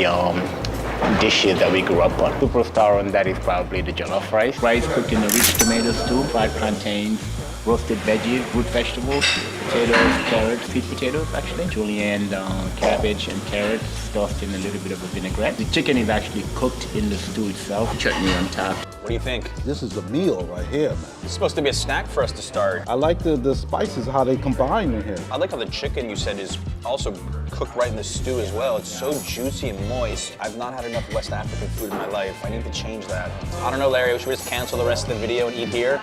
dishes that we grew up on. Superstar on that is probably the jollof rice. Rice cooked in a rich tomato stew, fried plantains, roasted veggies, root vegetables, potatoes, carrots, sweet potatoes actually, julienne, cabbage and carrots tossed in a little bit of a vinaigrette. The chicken is actually cooked in the stew itself, chutney on top. What do you think? This is a meal right here, man. It's supposed to be a snack for us to start. I like the spices, how they combine in here. I like how the chicken, you said, is also cooked right in the stew as well. It's so juicy and moist. I've not had enough West African food in my life. I need to change that. I don't know, Larry, should we just cancel the rest of the video and eat here?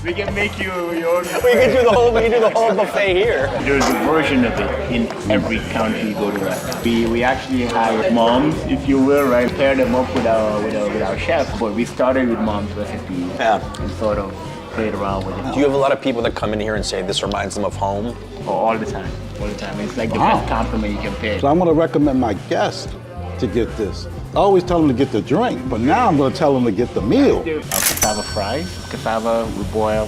we can make you your own. We can do the whole buffet here. There's a version of it in every country you go to. We actually have moms, if you will, right? Pair them up with our chef, but we started with mom's recipes and sort of played around with it. Do you have a lot of people that come in here and say this reminds them of home? Oh, all the time. It's like the best compliment you can pay. So I'm going to recommend my guests to get this. I always tell them to get the drink, but now I'm going to tell them to get the meal. Cassava fries. Cassava, we boil,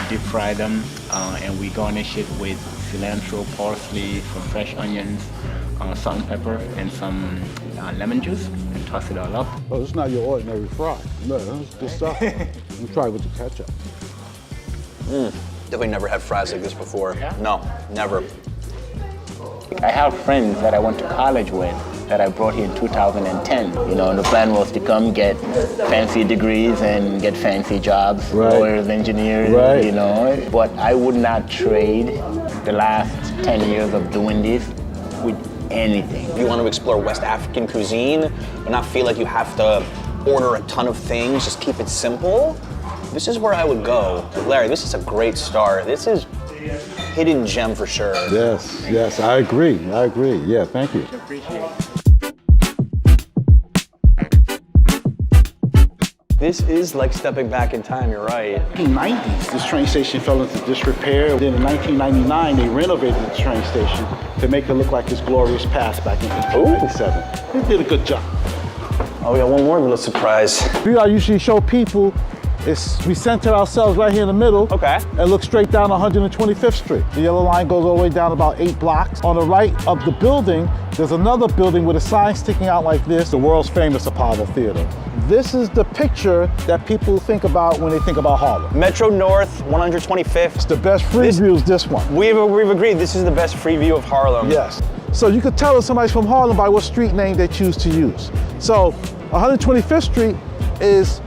deep fry them, and we garnish it with cilantro, parsley, some fresh onions, salt and pepper, and some lemon juice, and toss it all up. Oh, it's not your ordinary fry. No, it's good stuff. Let me try it with the ketchup. Definitely never had fries like this before. Yeah? No, never. I have friends that I went to college with that I brought here in 2010. You know, and the plan was to come get fancy degrees and get fancy jobs, lawyers, engineers, you know. But I would not trade the last 10 years of doing this with anything. If you want to explore West African cuisine, but not feel like you have to order a ton of things, just keep it simple, this is where I would go. Larry, this is a great start. This is hidden gem for sure. Yes, yes, I agree. Yeah, thank you. Appreciate it. This is like stepping back in time, you're right. In the 1990s, this train station fell into disrepair. Then in 1999, they renovated the train station to make it look like its glorious past back in 1997. They did a good job. Oh, we got one more little surprise. I usually show people is we center ourselves right here in the middle. Okay. And look straight down 125th Street. The yellow line goes all the way down about 8 blocks. On the right of the building, there's another building with a sign sticking out like this, the world's famous Apollo Theater. This is the picture that people think about when they think about Harlem. Metro North, 125th. It's the best free view is this one. We've agreed this is the best free view of Harlem. Yes. So you could tell if somebody's from Harlem by what street name they choose to use. So 125th Street is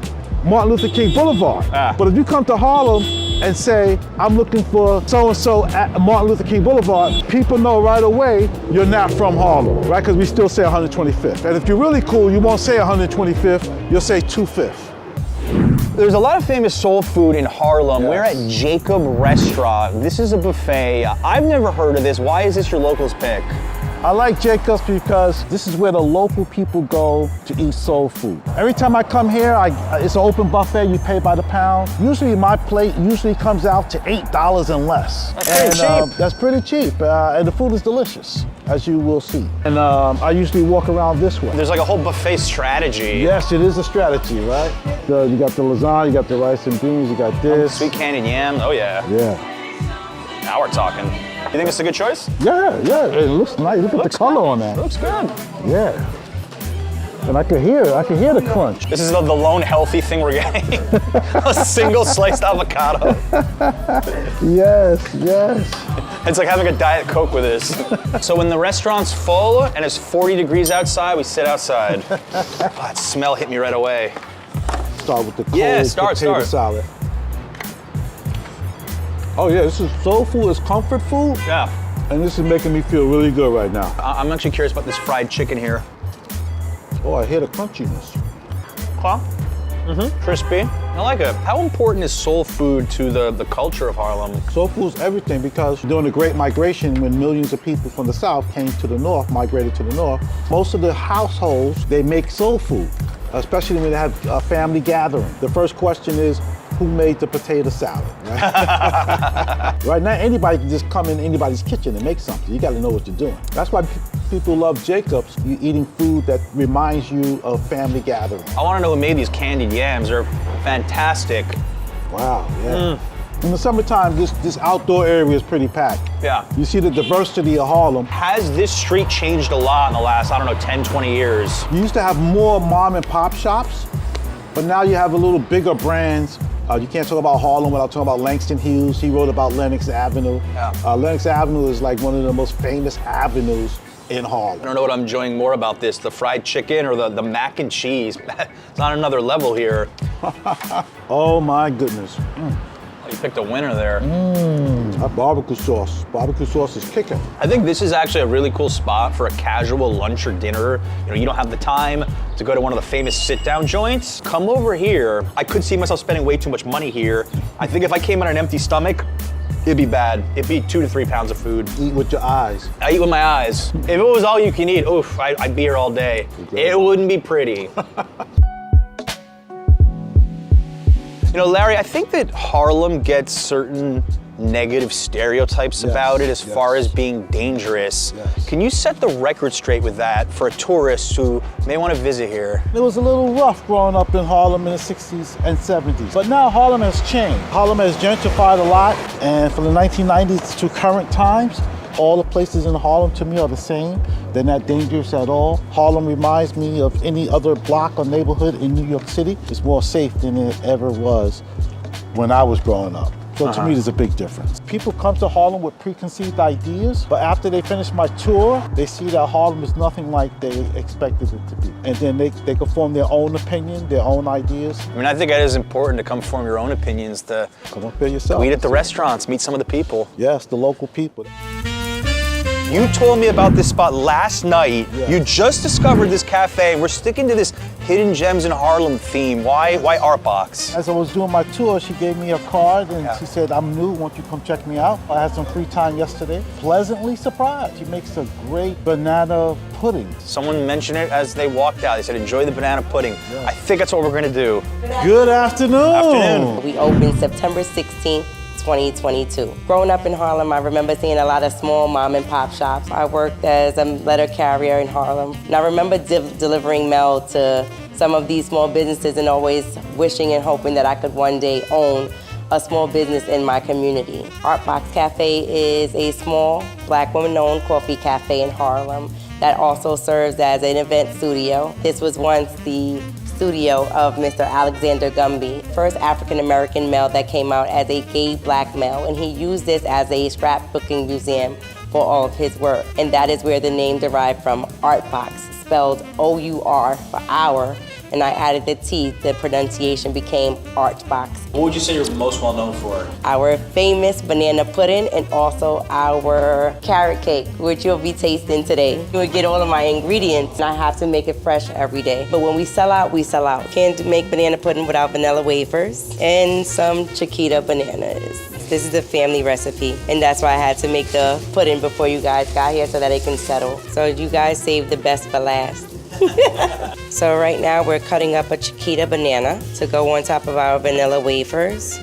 Martin Luther King Boulevard. But if you come to Harlem and say, I'm looking for so-and-so at Martin Luther King Boulevard, people know right away you're not from Harlem, right? Because we still say 125th. And if you're really cool, you won't say 125th, you'll say 25th. There's a lot of famous soul food in Harlem. Yes. We're at Jacob Restaurant. This is a buffet. I've never heard of this. Why is this your locals pick? I like Jacob's because this is where the local people go to eat soul food. Every time I come here, it's an open buffet, you pay by the pound. Usually my plate comes out to $8 and less. That's pretty cheap. That's pretty cheap, and the food is delicious, as you will see. And I usually walk around this way. There's like a whole buffet strategy. Yes, it is a strategy, right? You got the lasagna, you got the rice and beans, you got this. Sweet candied yams, oh yeah. Yeah. Now we're talking. You think it's a good choice? Yeah, it looks nice. Look at the color on that. Looks good. Yeah. And I can hear the crunch. This is the lone healthy thing we're getting. A single sliced avocado. Yes. It's like having a Diet Coke with this. So when the restaurant's full and it's 40 degrees outside, we sit outside. Oh, that smell hit me right away. Start with the cold potato salad. Oh yeah, this is soul food, it's comfort food. Yeah. And this is making me feel really good right now. I'm actually curious about this fried chicken here. Oh, I hear the crunchiness. Crispy. I like it. How important is soul food to the culture of Harlem? Soul food is everything because during the Great Migration, when millions of people from the South came to the North, migrated to the North, most of the households, they make soul food, especially when they have a family gathering. The first question is, who made the potato salad, right? Right now, anybody can just come in anybody's kitchen and make something. You gotta know what you're doing. That's why people love Jacob's. You're eating food that reminds you of family gatherings. I wanna know who made these candied yams. They're fantastic. Wow, yeah. In the summertime, this outdoor area is pretty packed. Yeah. You see the diversity of Harlem. Has this street changed a lot in the last, 10, 20 years? You used to have more mom and pop shops, but now you have a little bigger brands. You can't talk about Harlem without talking about Langston Hughes. He wrote about Lenox Avenue. Yeah. Lenox Avenue is like one of the most famous avenues in Harlem. I don't know what I'm enjoying more about this, the fried chicken or the mac and cheese. It's on another level here. Oh my goodness. You picked a winner there. That barbecue sauce is kicking. I think this is actually a really cool spot for a casual lunch or dinner. You don't have the time to go to one of the famous sit-down joints. Come over here. I could see myself spending way too much money here. I think if I came on an empty stomach, it'd be bad. It'd be 2 to 3 pounds of food. Eat with your eyes. I eat with my eyes. If it was all you can eat, oof, I'd be here all day. It wouldn't be pretty. Larry, I think that Harlem gets certain negative stereotypes about it as far as being dangerous. Yes. Can you set the record straight with that for a tourist who may want to visit here? It was a little rough growing up in Harlem in the 60s and 70s. But now Harlem has changed. Harlem has gentrified a lot, and from the 1990s to current times, all the places in Harlem to me are the same. They're not dangerous at all. Harlem reminds me of any other block or neighborhood in New York City. It's more safe than it ever was when I was growing up. So to me, there's a big difference. People come to Harlem with preconceived ideas, but after they finish my tour, they see that Harlem is nothing like they expected it to be. And then they can form their own opinion, their own ideas. I mean, I think it is important to come form your own opinions, to come up there yourself. Eat at the restaurants, meet some of the people. Yes, the local people. You told me about this spot last night. Yeah. You just discovered this cafe. We're sticking to this hidden gems in Harlem theme. Why Art Box? As I was doing my tour, she gave me a card and she said, I'm new, won't you come check me out? I had some free time yesterday. Pleasantly surprised. She makes a great banana pudding. Someone mentioned it as they walked out. They said, enjoy the banana pudding. Yeah. I think that's what we're gonna do. Good afternoon. We opened September 16th. 2022. Growing up in Harlem, I remember seeing a lot of small mom and pop shops. I worked as a letter carrier in Harlem. And I remember delivering mail to some of these small businesses and always wishing and hoping that I could one day own a small business in my community. Art Box Cafe is a small Black woman-owned coffee cafe in Harlem that also serves as an event studio. This was once the studio of Mr. Alexander Gumby, first African-American male that came out as a gay Black male, and he used this as a scrapbooking museum for all of his work. And that is where the name derived from, Art Box, spelled O-U-R for hour, and I added the T, the pronunciation became Art Box. What would you say you're most well known for? Our famous banana pudding and also our carrot cake, which you'll be tasting today. You will get all of my ingredients, and I have to make it fresh every day. But when we sell out, we sell out. Can't make banana pudding without vanilla wafers and some Chiquita bananas. This is a family recipe, and that's why I had to make the pudding before you guys got here so that it can settle. So you guys saved the best for last. So right now we're cutting up a Chiquita banana to go on top of our vanilla wafers,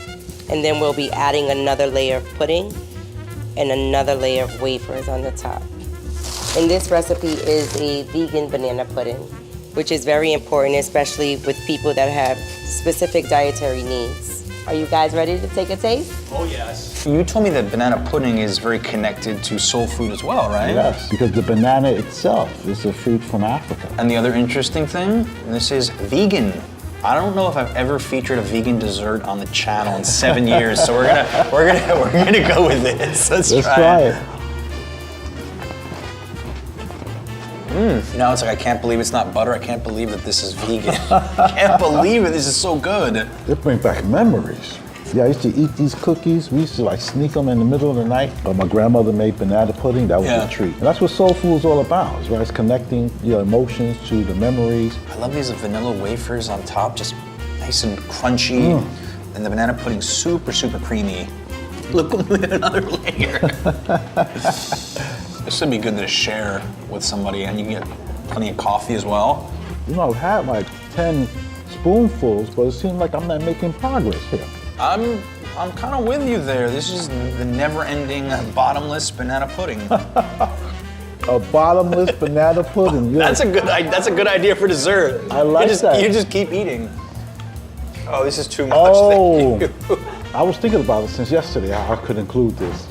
and then we'll be adding another layer of pudding and another layer of wafers on the top. And this recipe is a vegan banana pudding, which is very important, especially with people that have specific dietary needs. Are you guys ready to take a taste? Oh, yes. You told me that banana pudding is very connected to soul food as well, right? Yes, because the banana itself is a fruit from Africa. And the other interesting thing, this is vegan. I don't know if I've ever featured a vegan dessert on the channel in 7 years, so we're gonna go with this. Let's try it. Now it's like, I can't believe it's not butter. I can't believe that this is vegan. I can't believe it. This is so good. It brings back memories. Yeah, I used to eat these cookies. We used to like sneak them in the middle of the night. But my grandmother made banana pudding. That was a treat. And that's what soul food is all about, right? It's connecting your emotions to the memories. I love these vanilla wafers on top, just nice and crunchy. And the banana pudding super, super creamy. Look, another layer. This would be good to share with somebody, and you can get plenty of coffee as well. You know, I've had like 10 spoonfuls, but it seems like I'm not making progress here. I'm kind of with you there. This is the never-ending bottomless banana pudding. A bottomless banana pudding. Yes. That's a good idea for dessert. I like that. You just keep eating. Oh, this is too much. Oh, Thank you. I was thinking about it since yesterday. I could include this.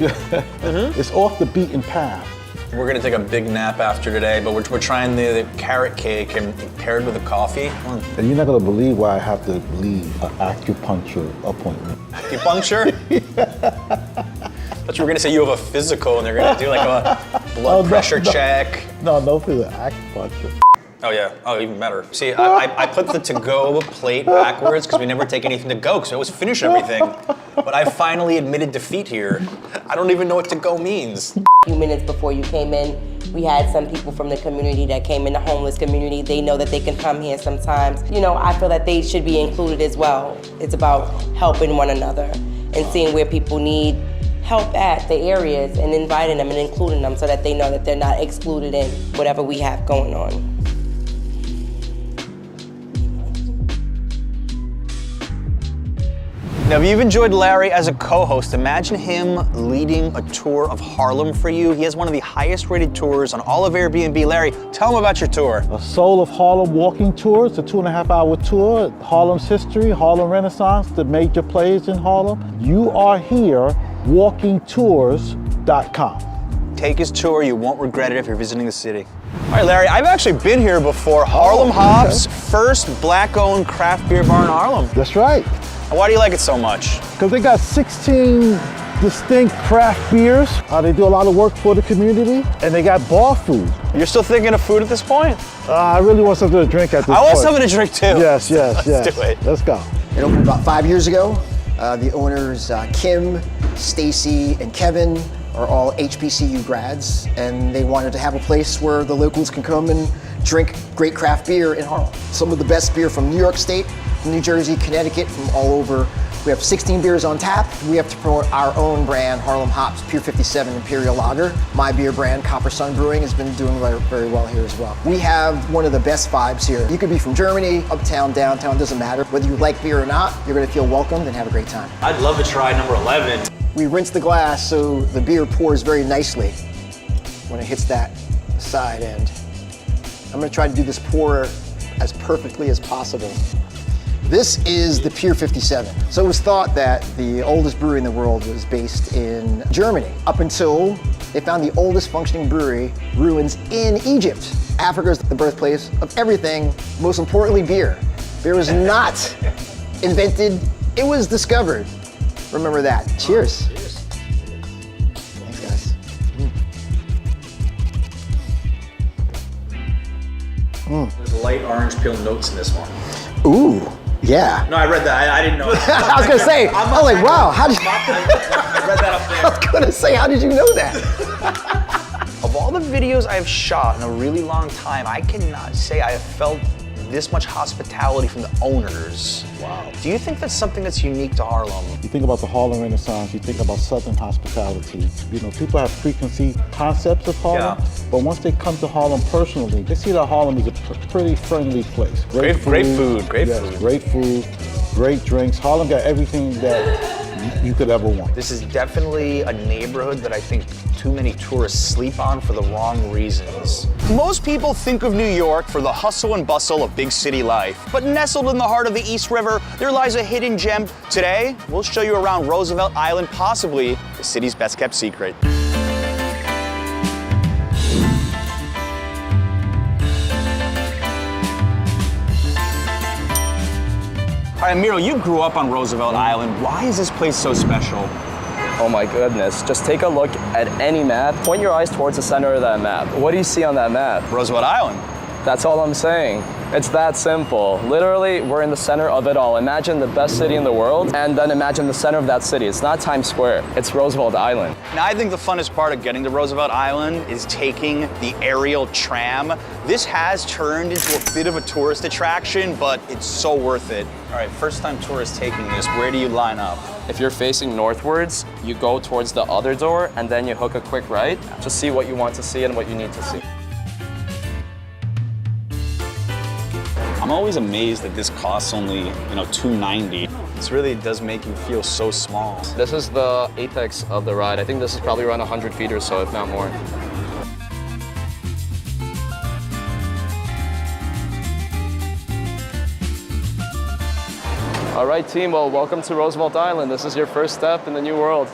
It's off the beaten path. We're gonna take a big nap after today, but we're trying the carrot cake and paired with a coffee. And you're not gonna believe why I have to leave an acupuncture appointment. Acupuncture? But you were gonna say you have a physical and they're gonna do like a blood pressure check. No, for the acupuncture. Oh yeah, oh even better. See, I put the to-go plate backwards because we never take anything to go because we always finish everything. But I finally admitted defeat here. I don't even know what to-go means. A few minutes before you came in, we had some people from the community that came in, the homeless community. They know that they can come here sometimes. You know, I feel that they should be included as well. It's about helping one another and seeing where people need help at the areas and inviting them and including them so that they know that they're not excluded in whatever we have going on. Now, if you've enjoyed Larry as a co-host, imagine him leading a tour of Harlem for you. He has one of the highest rated tours on all of Airbnb. Larry, tell him about your tour. A Soul of Harlem walking tour. It's a 2.5-hour tour. Harlem's history, Harlem Renaissance, the major players in Harlem. You are here, walkingtours.com. Take his tour. You won't regret it if you're visiting the city. All right, Larry, I've actually been here before. Harlem Hop's first Black-owned craft beer bar in Harlem. That's right. Why do you like it so much? Because they got 16 distinct craft beers. They do a lot of work for the community, and they got bar food. You're still thinking of food at this point? I really want something to drink at this point. I want something to drink too. Yes, yes, yes. Let's do it. Let's go. It opened about 5 years ago. The owners, Kim, Stacy, and Kevin, are all HBCU grads, and they wanted to have a place where the locals can come and drink great craft beer in Harlem. Some of the best beer from New York State, from New Jersey, Connecticut, from all over. We have 16 beers on tap. We have to promote our own brand, Harlem Hops Pier 57 Imperial Lager. My beer brand, Copper Sun Brewing, has been doing very well here as well. We have one of the best vibes here. You could be from Germany, uptown, downtown, doesn't matter. Whether you like beer or not, you're gonna feel welcomed and have a great time. I'd love to try number 11. We rinse the glass so the beer pours very nicely when it hits that side end. I'm gonna try to do this pour as perfectly as possible. This is the Pier 57. So it was thought that the oldest brewery in the world was based in Germany, up until they found the oldest functioning brewery ruins in Egypt. Africa is the birthplace of everything, most importantly beer. Beer was not invented, it was discovered. Remember that. Cheers. Cheers. Thanks, guys. There's light orange peel notes in this one. Ooh, yeah. No, I read that. I didn't know that. I was gonna say, I was like, wow, how did you? I read that up there. I was gonna say, how did you know that? Of all the videos I have shot in a really long time, I cannot say I have felt this much hospitality from the owners. Wow. Do you think that's something that's unique to Harlem? You think about the Harlem Renaissance, you think about Southern hospitality. You know, people have preconceived concepts of Harlem, but once they come to Harlem personally, they see that Harlem is a pretty friendly place. Great food. Great food, great drinks. Harlem got everything that you could ever want. This is definitely a neighborhood that I think too many tourists sleep on for the wrong reasons. Most people think of New York for the hustle and bustle of big city life, but nestled in the heart of the East River, there lies a hidden gem. Today, we'll show you around Roosevelt Island, possibly the city's best kept secret. All right, Miro, you grew up on Roosevelt Island. Why is this place so special? Oh my goodness, just take a look at any map. Point your eyes towards the center of that map. What do you see on that map? Roosevelt Island. That's all I'm saying. It's that simple. Literally, we're in the center of it all. Imagine the best city in the world, and then imagine the center of that city. It's not Times Square, it's Roosevelt Island. Now, I think the funnest part of getting to Roosevelt Island is taking the aerial tram. This has turned into a bit of a tourist attraction, but it's so worth it. All right, first time tourists taking this, where do you line up? If you're facing northwards, you go towards the other door, and then you hook a quick right to see what you want to see and what you need to see. I'm always amazed that this costs only, $2.90. This really does make you feel so small. This is the apex of the ride. I think this is probably around 100 feet or so, if not more. All right, team, well, welcome to Roosevelt Island. This is your first step in the new world.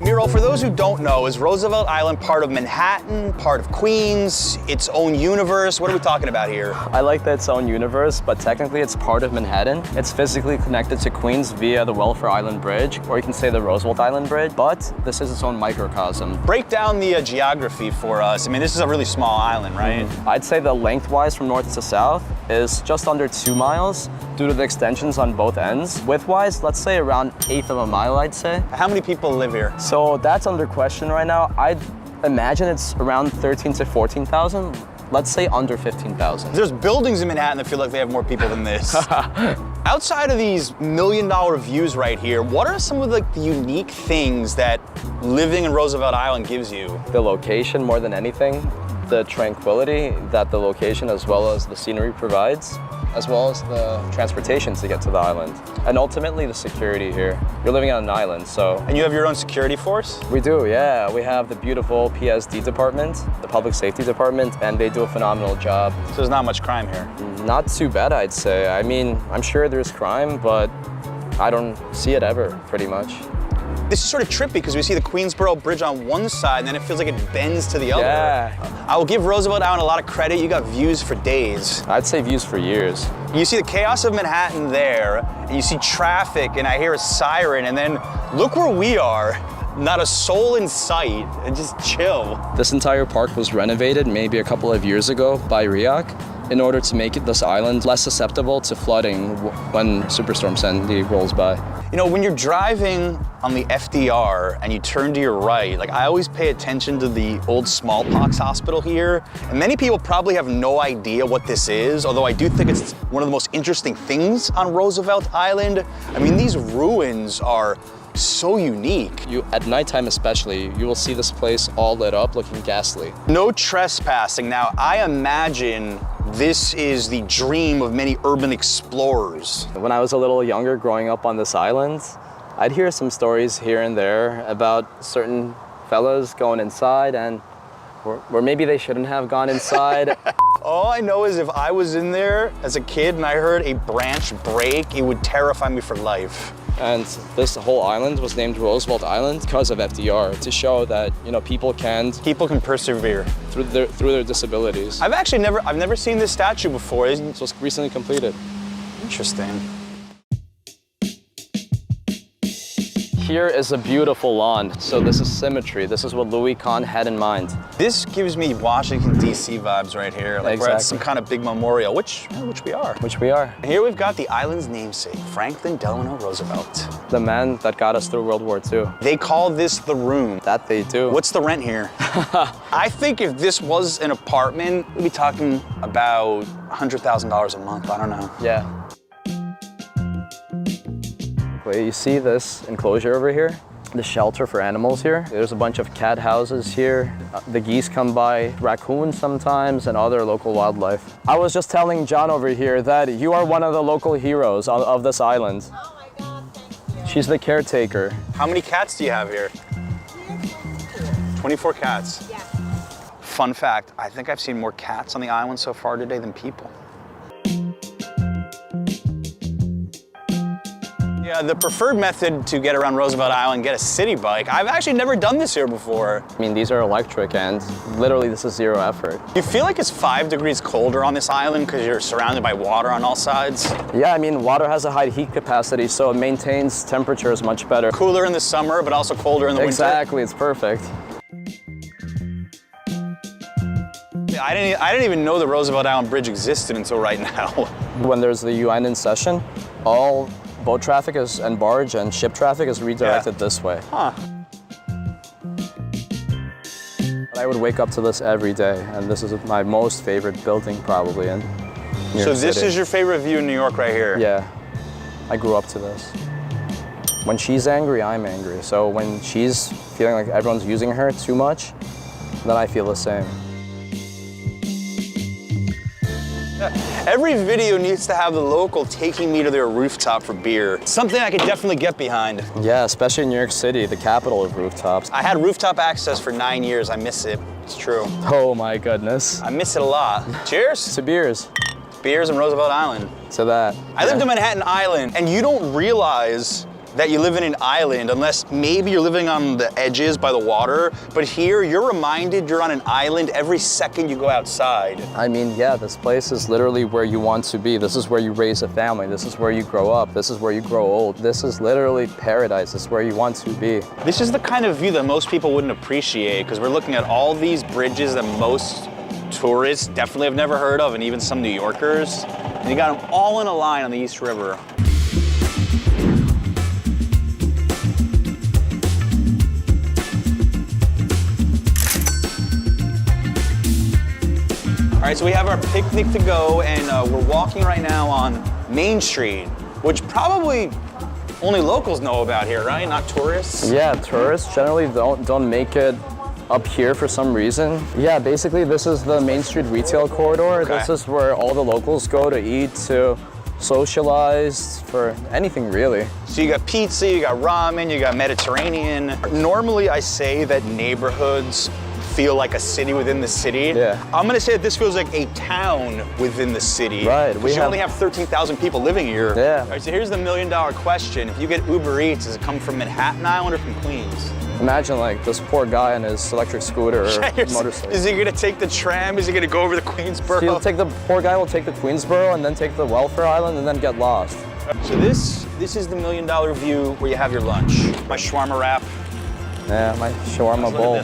Miro, for those who don't know, is Roosevelt Island part of Manhattan, part of Queens, its own universe? What are we talking about here? I like that it's own universe, but technically it's part of Manhattan. It's physically connected to Queens via the Welfare Island Bridge, or you can say the Roosevelt Island Bridge, but this is its own microcosm. Break down the geography for us. I mean, this is a really small island, right? I'd say the lengthwise from north to south is just under 2 miles due to the extensions on both ends. Widthwise, let's say around 1/8 of a mile, I'd say. How many people live here? So that's under question right now. I'd imagine it's around 13 to 14,000. Let's say under 15,000. There's buildings in Manhattan that feel like they have more people than this. Outside of these $1 million views right here, what are some of the unique things that living in Roosevelt Island gives you? The location more than anything, the tranquility that the location as well as the scenery provides, as well as the transportation to get to the island. And ultimately the security here. You're living on an island, so. And you have your own security force? We do, yeah. We have the beautiful PSD department, the public safety department, and they do a phenomenal job. So there's not much crime here? Not too bad, I'd say. I mean, I'm sure there's crime, but I don't see it ever, pretty much. This is sort of trippy because we see the Queensboro Bridge on one side and then it feels like it bends to the other. Yeah. I will give Roosevelt Island a lot of credit. You got views for days. I'd say views for years. You see the chaos of Manhattan there, and you see traffic, and I hear a siren, and then look where we are. Not a soul in sight, and just chill. This entire park was renovated maybe a couple of years ago by RIAC in order to make this island less susceptible to flooding when Superstorm Sandy rolls by. You know, when you're driving on the FDR and you turn to your right, like I always pay attention to the old smallpox hospital here, and many people probably have no idea what this is, although I do think it's one of the most interesting things on Roosevelt Island. I mean, these ruins are so unique. At nighttime especially, you will see this place all lit up looking ghastly. No trespassing. Now, I imagine this is the dream of many urban explorers. When I was a little younger growing up on this island, I'd hear some stories here and there about certain fellas going inside and where maybe they shouldn't have gone inside. All I know is if I was in there as a kid and I heard a branch break, it would terrify me for life. And this whole island was named Roosevelt Island because of FDR, to show that, you know, people can persevere through their disabilities. I've never seen this statue before. So it's recently completed. Interesting. Here is a beautiful lawn. So this is symmetry. This is what Louis Kahn had in mind. This gives me Washington, D.C. vibes right here. Like we're at some kind of big memorial, which we are. Which we are. Here we've got the island's namesake, Franklin Delano Roosevelt. The man that got us through World War II. They call this the room. That they do. What's the rent here? I think if this was an apartment, we'd be talking about $100,000 a month. I don't know. Yeah. You see this enclosure over here? The shelter for animals here. There's a bunch of cat houses here. The geese come by, raccoons sometimes, and other local wildlife. I was just telling John over here that you are one of the local heroes of this island. Oh my God, thank you. She's the caretaker. How many cats do you have here? 24 cats? Yeah. Fun fact, I think I've seen more cats on the island so far today than people. Yeah, the preferred method to get around Roosevelt Island, get a city bike. I've actually never done this here before. I mean, these are electric and literally this is zero effort. You feel like it's 5 degrees colder on this island because you're surrounded by water on all sides? Yeah, I mean, water has a high heat capacity, so it maintains temperatures much better. Cooler in the summer, but also colder in the winter? Exactly, it's perfect. I didn't even know the Roosevelt Island Bridge existed until right now. When there's the UN in session, all boat traffic and barge and ship traffic is redirected this way. Huh. I would wake up to this every day, and this is my most favorite building probably in New York So this City. is your favorite view in New York right here? Yeah, I grew up to this. When she's angry, I'm angry. So when she's feeling like everyone's using her too much, then I feel the same. Every video needs to have the local taking me to their rooftop for beer. Something I could definitely get behind. Yeah, especially in New York City, the capital of rooftops. I had rooftop access for 9 years. I miss it. It's true. Oh my goodness. I miss it a lot. Cheers. To beers. Beers in Roosevelt Island. To that. I lived in Manhattan Island, and you don't realize that you live in an island unless maybe you're living on the edges by the water, but here you're reminded you're on an island every second you go outside. I mean, yeah, this place is literally where you want to be. This is where you raise a family. This is where you grow up. This is where you grow old. This is literally paradise. This is where you want to be. This is the kind of view that most people wouldn't appreciate because we're looking at all these bridges that most tourists definitely have never heard of, and even some New Yorkers. And you got them all in a line on the East River. All right, so we have our picnic to go, and we're walking right now on Main Street, which probably only locals know about here, right? Not tourists? Yeah, tourists generally don't make it up here for some reason. Yeah, basically this is the Main Street retail corridor. Okay. This is where all the locals go to eat, to socialize, for anything really. So you got pizza, you got ramen, you got Mediterranean. Normally I say that neighborhoods feel like a city within the city. Yeah. I'm gonna say that this feels like a town within the city. Right. We only have 13,000 people living here. Yeah. All right, so here's the $1 million question. If you get Uber Eats, does it come from Manhattan Island or from Queens? Imagine like this poor guy on his electric scooter or motorcycle. Is he gonna take the tram? Is he gonna go over the Queensboro? Poor guy will take the Queensboro and then take the Welfare Island and then get lost. So this is the $1 million view where you have your lunch. My shawarma wrap. Yeah, my shawarma bowl.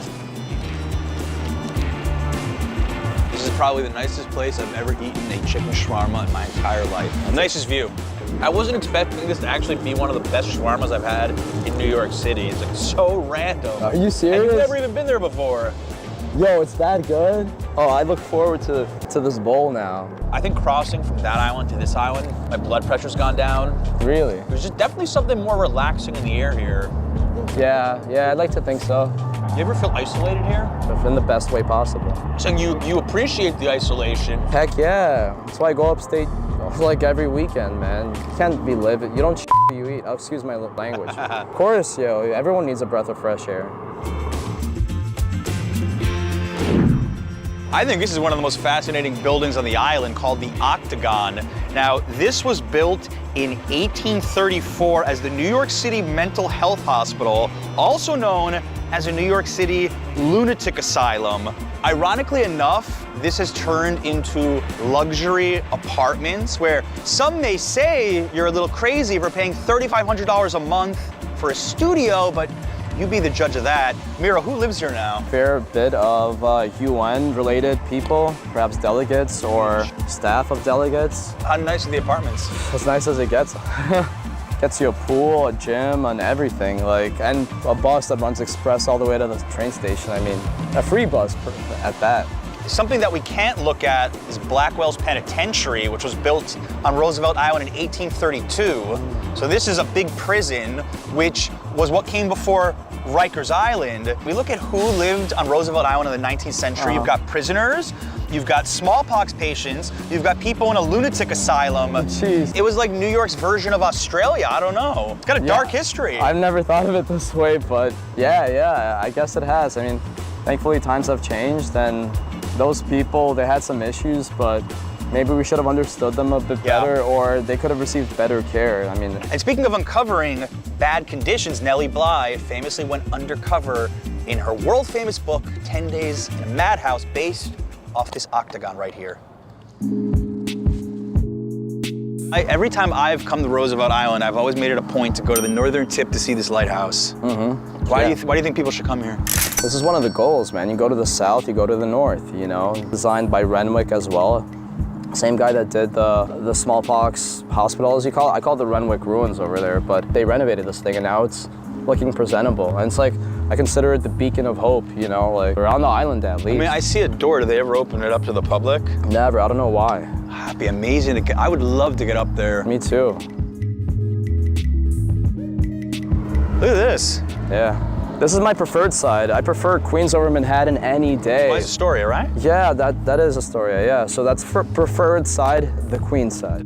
This is probably the nicest place I've ever eaten a chicken shawarma in my entire life. Nicest view. I wasn't expecting this to actually be one of the best shawarmas I've had in New York City. It's like so random. Are you serious? And you've never even been there before. Yo, it's that good? Oh, I look forward to this bowl now. I think crossing from that island to this island, my blood pressure's gone down. Really? There's just definitely something more relaxing in the air here. Yeah, I'd like to think so. You ever feel isolated here? In the best way possible. So you appreciate the isolation? Heck yeah. That's why I go upstate like every weekend, man. You can't be living. You don't you eat. Oh, excuse my language. Of course, yo. Everyone needs a breath of fresh air. I think this is one of the most fascinating buildings on the island called the Octagon. Now, this was built in 1834 as the New York City Mental Health Hospital, also known as a New York City lunatic asylum. Ironically enough, this has turned into luxury apartments where some may say you're a little crazy for paying $3,500 a month for a studio, but you be the judge of that. Mira, who lives here now? Fair bit of UN-related people, perhaps delegates or staff of delegates. How nice are the apartments? As nice as it gets. Gets you a pool, a gym, and everything, and a bus that runs express all the way to the train station. I mean, a free bus at that. Something that we can't look at is Blackwell's Penitentiary, which was built on Roosevelt Island in 1832. So this is a big prison, which was what came before Rikers Island. We look at who lived on Roosevelt Island in the 19th century. You've got prisoners, you've got smallpox patients, you've got people in a lunatic asylum. Jeez. It was like New York's version of Australia, I don't know. It's got a dark history. I've never thought of it this way, but yeah, I guess it has. I mean, thankfully times have changed, and those people, they had some issues, but maybe we should have understood them a bit better, or they could have received better care. I mean, and speaking of uncovering bad conditions, Nellie Bly famously went undercover in her world-famous book, 10 Days in a Madhouse, based off this Octagon right here. Every time I've come to Roosevelt Island, I've always made it a point to go to the northern tip to see this lighthouse. Why do you think people should come here? This is one of the goals, man. You go to the south, you go to the north, you know? Designed by Renwick as well. Same guy that did the smallpox hospital, as you call it. I call it the Renwick Ruins over there, but they renovated this thing and now it's looking presentable. And it's like, I consider it the beacon of hope, you know, like, around the island at least. I mean, I see a door. Do they ever open it up to the public? Never, I don't know why. That'd be amazing to get, I would love to get up there. Me too. Look at this. Yeah. This is my preferred side. I prefer Queens over Manhattan any day. Well, it's Astoria, right? Yeah, that is Astoria, yeah. So that's preferred side, the Queens side.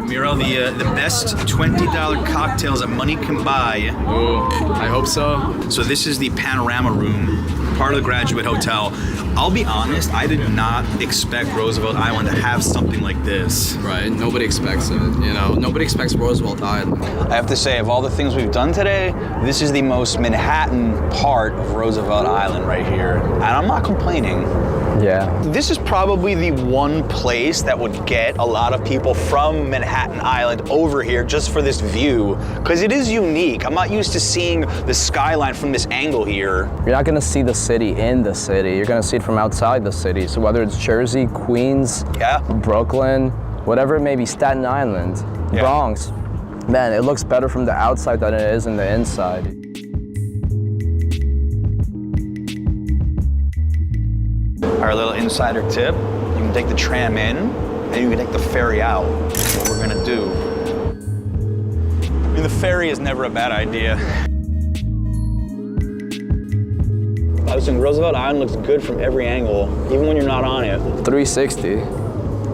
Miro, the best $20 cocktails that money can buy. Ooh, I hope so. So this is the Panorama Room, part of the Graduate Hotel. I'll be honest, I did not expect Roosevelt Island to have something like this. Right, nobody expects it, you know. Nobody expects Roosevelt Island. I have to say, of all the things we've done today, this is the most Manhattan part of Roosevelt Island right here. And I'm not complaining. Yeah. This is probably the one place that would get a lot of people from Manhattan Island over here just for this view, because it is unique. I'm not used to seeing the skyline from this angle here. You're not gonna see the city in the city. You're gonna see it from outside the city. So whether it's Jersey, Queens, Brooklyn, whatever it may be, Staten Island, Bronx, man, it looks better from the outside than it is in the inside. Our little insider tip, you can take the tram in, and you can take the ferry out. That's what we're gonna do. I mean, the ferry is never a bad idea. I was saying, Roosevelt Island looks good from every angle, even when you're not on it. 360.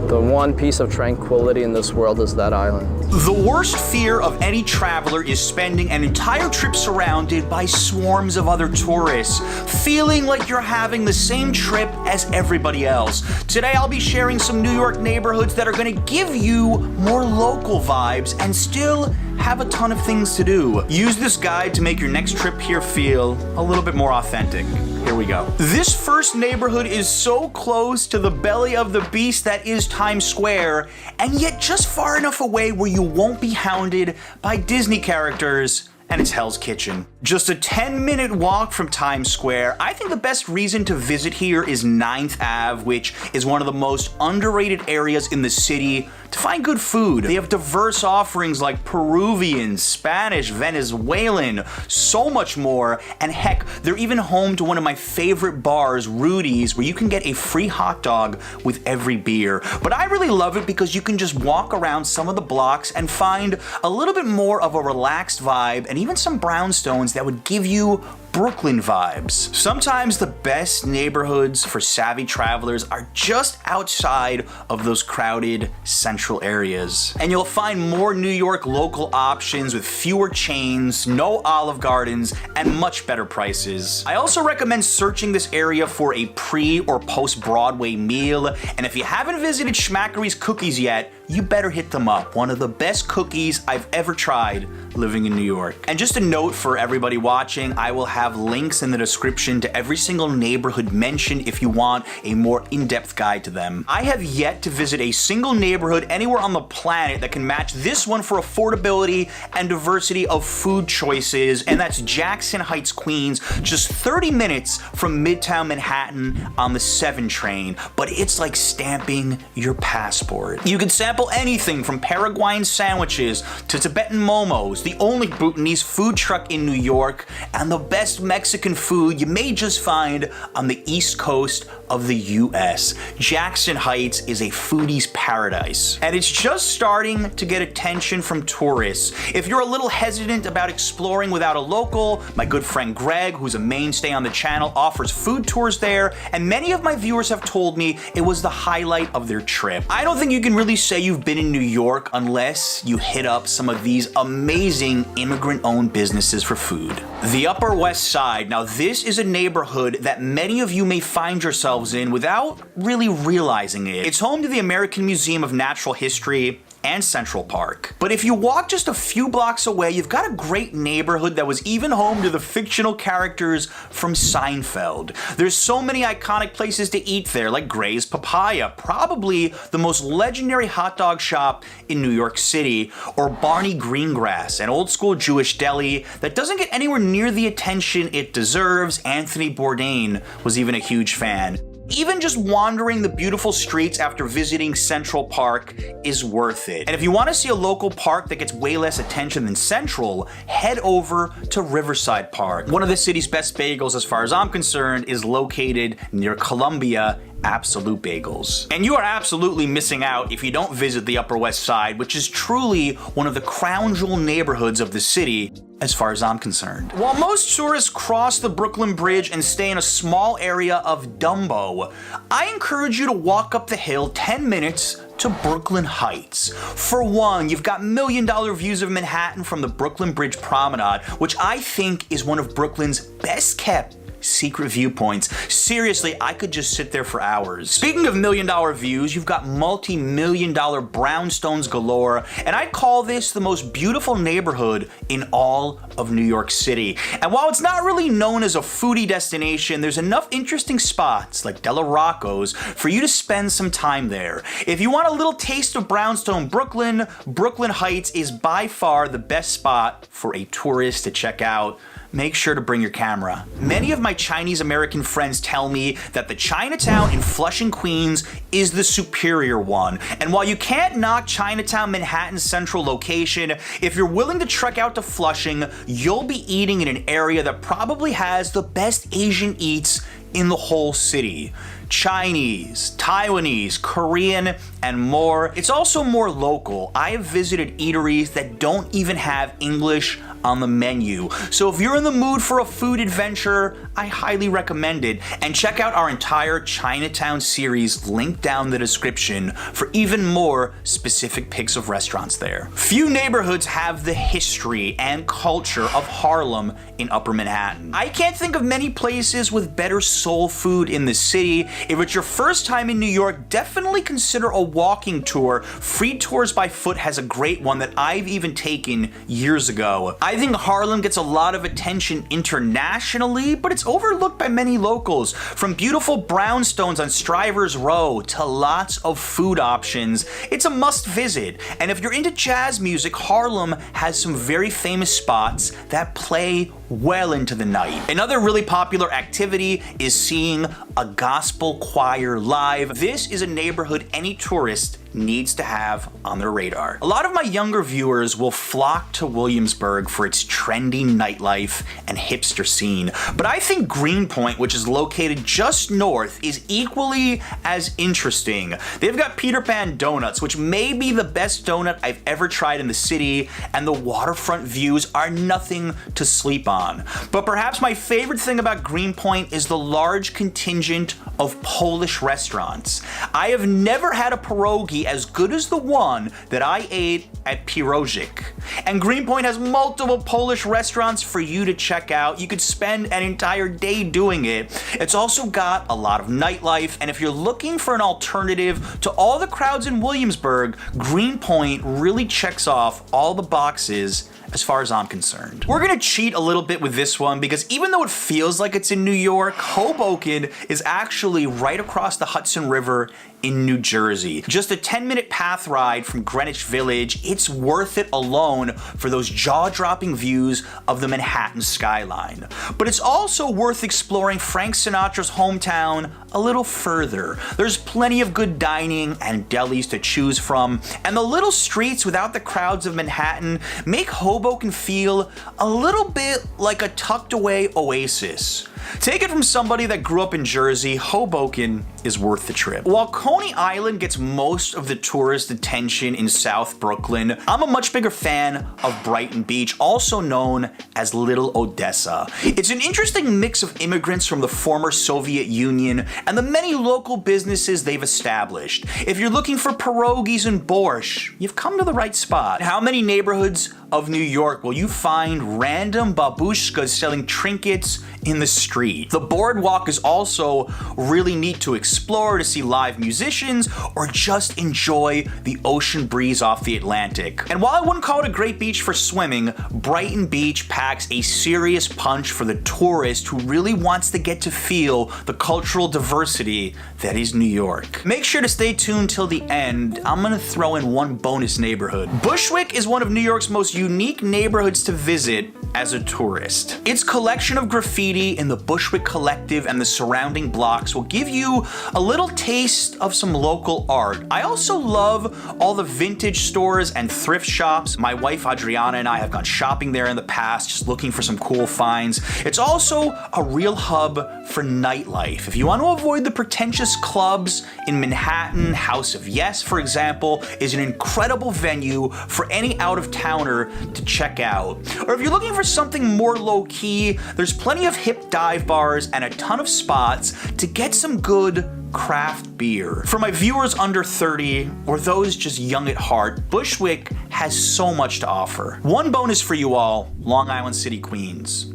The one piece of tranquility in this world is that island. The worst fear of any traveler is spending an entire trip surrounded by swarms of other tourists, feeling like you're having the same trip as everybody else. Today I'll be sharing some New York neighborhoods that are going to give you more local vibes and still have a ton of things to do. Use this guide to make your next trip here feel a little bit more authentic. Here we go. This first neighborhood is so close to the belly of the beast that is Times Square, and yet just far enough away where you won't be hounded by Disney characters, and it's Hell's Kitchen. Just a 10-minute walk from Times Square, I think the best reason to visit here is 9th Ave, which is one of the most underrated areas in the city to find good food. They have diverse offerings like Peruvian, Spanish, Venezuelan, so much more, and heck, they're even home to one of my favorite bars, Rudy's, where you can get a free hot dog with every beer. But I really love it because you can just walk around some of the blocks and find a little bit more of a relaxed vibe and even some brownstones that would give you Brooklyn vibes. Sometimes the best neighborhoods for savvy travelers are just outside of those crowded central areas. And you'll find more New York local options with fewer chains, no Olive Gardens, and much better prices. I also recommend searching this area for a pre or post-Broadway meal, and if you haven't visited Schmackery's Cookies yet, you better hit them up. One of the best cookies I've ever tried living in New York. And just a note for everybody watching, I will have links in the description to every single neighborhood mentioned if you want a more in-depth guide to them. I have yet to visit a single neighborhood anywhere on the planet that can match this one for affordability and diversity of food choices, and that's Jackson Heights, Queens, just 30 minutes from Midtown Manhattan on the 7 train, but it's like stamping your passport. You can sample anything from Paraguayan sandwiches to Tibetan momos, the only Bhutanese food truck in New York, and the best Mexican food you may just find on the East Coast of the US. Jackson Heights is a foodie's paradise, and it's just starting to get attention from tourists. If you're a little hesitant about exploring without a local, my good friend Greg, who's a mainstay on the channel, offers food tours there, and many of my viewers have told me it was the highlight of their trip. I don't think you can really say you've been in New York unless you hit up some of these amazing immigrant-owned businesses for food. The Upper West Side. Now this is a neighborhood that many of you may find yourselves in without really realizing it. It's home to the American Museum of Natural History and Central Park. But if you walk just a few blocks away, you've got a great neighborhood that was even home to the fictional characters from Seinfeld. There's so many iconic places to eat there, like Gray's Papaya, probably the most legendary hot dog shop in New York City, or Barney Greengrass, an old school Jewish deli that doesn't get anywhere near the attention it deserves. Anthony Bourdain was even a huge fan. Even just wandering the beautiful streets after visiting Central Park is worth it. And if you want to see a local park that gets way less attention than Central, head over to Riverside Park. One of the city's best bagels, as far as I'm concerned, is located near Columbia Absolute Bagels. And you are absolutely missing out if you don't visit the Upper West Side, which is truly one of the crown jewel neighborhoods of the city, as far as I'm concerned. While most tourists cross the Brooklyn Bridge and stay in a small area of Dumbo, I encourage you to walk up the hill 10 minutes to Brooklyn Heights. For one, you've got million-dollar views of Manhattan from the Brooklyn Bridge Promenade, which I think is one of Brooklyn's best-kept secret viewpoints. Seriously, I could just sit there for hours. Speaking of million-dollar views, you've got multi-million-dollar brownstones galore, and I call this the most beautiful neighborhood in all of New York City. And while it's not really known as a foodie destination, there's enough interesting spots like Della Rocco's for you to spend some time there. If you want a little taste of brownstone Brooklyn, Brooklyn Heights is by far the best spot for a tourist to check out. Make sure to bring your camera. Many of my Chinese American friends tell me that the Chinatown in Flushing, Queens is the superior one. And while you can't knock Chinatown Manhattan's central location, if you're willing to trek out to Flushing, you'll be eating in an area that probably has the best Asian eats in the whole city. Chinese, Taiwanese, Korean, and more. It's also more local. I have visited eateries that don't even have English on the menu. So if you're in the mood for a food adventure, I highly recommend it. And check out our entire Chinatown series linked down in the description for even more specific picks of restaurants there. Few neighborhoods have the history and culture of Harlem in Upper Manhattan. I can't think of many places with better soul food in the city. If it's your first time in New York, definitely consider a walking tour. Free tours by foot has a great one that I've even taken years ago. I think Harlem gets a lot of attention internationally, but it's overlooked by many locals. From beautiful brownstones on Strivers Row to lots of food options, it's a must visit. And if you're into jazz music, Harlem has some very famous spots that play well into the night. Another really popular activity is seeing a gospel choir live. This is a neighborhood any tourist needs to have on their radar. A lot of my younger viewers will flock to Williamsburg for its trendy nightlife and hipster scene, but I think Greenpoint, which is located just north, is equally as interesting. They've got Peter Pan Donuts, which may be the best donut I've ever tried in the city, and the waterfront views are nothing to sleep on. But perhaps my favorite thing about Greenpoint is the large contingent of Polish restaurants. I have never had a pierogi as good as the one that I ate at Pirojik. And Greenpoint has multiple Polish restaurants for you to check out. You could spend an entire day doing it. It's also got a lot of nightlife, and if you're looking for an alternative to all the crowds in Williamsburg, Greenpoint really checks off all the boxes as far as I'm concerned. We're gonna cheat a little bit with this one because even though it feels like it's in New York, Hoboken is actually right across the Hudson River in New Jersey. Just a 10-minute path ride from Greenwich Village. It's worth it alone for those jaw-dropping views of the Manhattan skyline. But it's also worth exploring Frank Sinatra's hometown a little further. There's plenty of good dining and delis to choose from, and the little streets without the crowds of Manhattan make Hoboken feel a little bit like a tucked away oasis. Take it from somebody that grew up in Jersey, Hoboken is worth the trip. While Coney Island gets most of the tourist attention in South Brooklyn, I'm a much bigger fan of Brighton Beach, also known as Little Odessa. It's an interesting mix of immigrants from the former Soviet Union and the many local businesses they've established. If you're looking for pierogies and borscht, you've come to the right spot. How many neighborhoods of New York will you find random babushkas selling trinkets in the street? The boardwalk is also really neat to explore, to see live musicians, or just enjoy the ocean breeze off the Atlantic. And while I wouldn't call it a great beach for swimming, Brighton Beach packs a serious punch for the tourist who really wants to get to feel the cultural diversity that is New York. Make sure to stay tuned till the end. I'm gonna throw in one bonus neighborhood. Bushwick is one of New York's most unique neighborhoods to visit as a tourist. Its collection of graffiti in the Bushwick Collective and the surrounding blocks will give you a little taste of some local art. I also love all the vintage stores and thrift shops. My wife Adriana and I have gone shopping there in the past, just looking for some cool finds. It's also a real hub for nightlife. If you want to avoid the pretentious clubs in Manhattan, House of Yes, for example, is an incredible venue for any out-of-towner to check out. Or if you're looking for something more low-key, there's plenty of hip dive bars and a ton of spots to get some good craft beer. For my viewers under 30 or those just young at heart, Bushwick has so much to offer. One bonus for you all, Long Island City, Queens.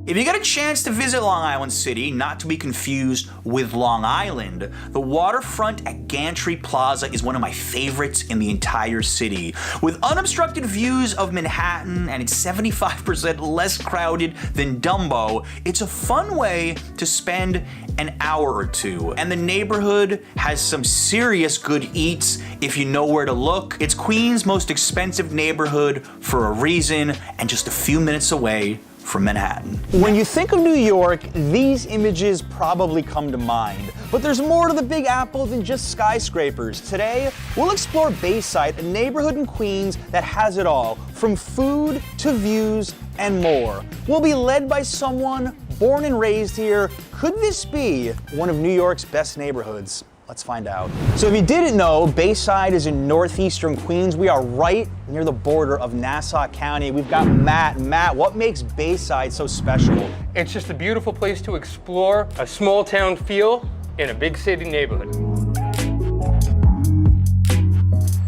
If you get a chance to visit Long Island City, not to be confused with Long Island, the waterfront at Gantry Plaza is one of my favorites in the entire city. With unobstructed views of Manhattan and it's 75% less crowded than Dumbo, it's a fun way to spend an hour or two. And the neighborhood has some serious good eats if you know where to look. It's Queens' most expensive neighborhood for a reason, and just a few minutes away from Manhattan. When you think of New York, these images probably come to mind. But there's more to the Big Apple than just skyscrapers. Today, we'll explore Bayside, a neighborhood in Queens that has it all, from food to views and more. We'll be led by someone born and raised here. Could this be one of New York's best neighborhoods? Let's find out. So if you didn't know, Bayside is in northeastern Queens. We are right near the border of Nassau County. We've got Matt. Matt, what makes Bayside so special? It's just a beautiful place to explore, a small town feel in a big city neighborhood.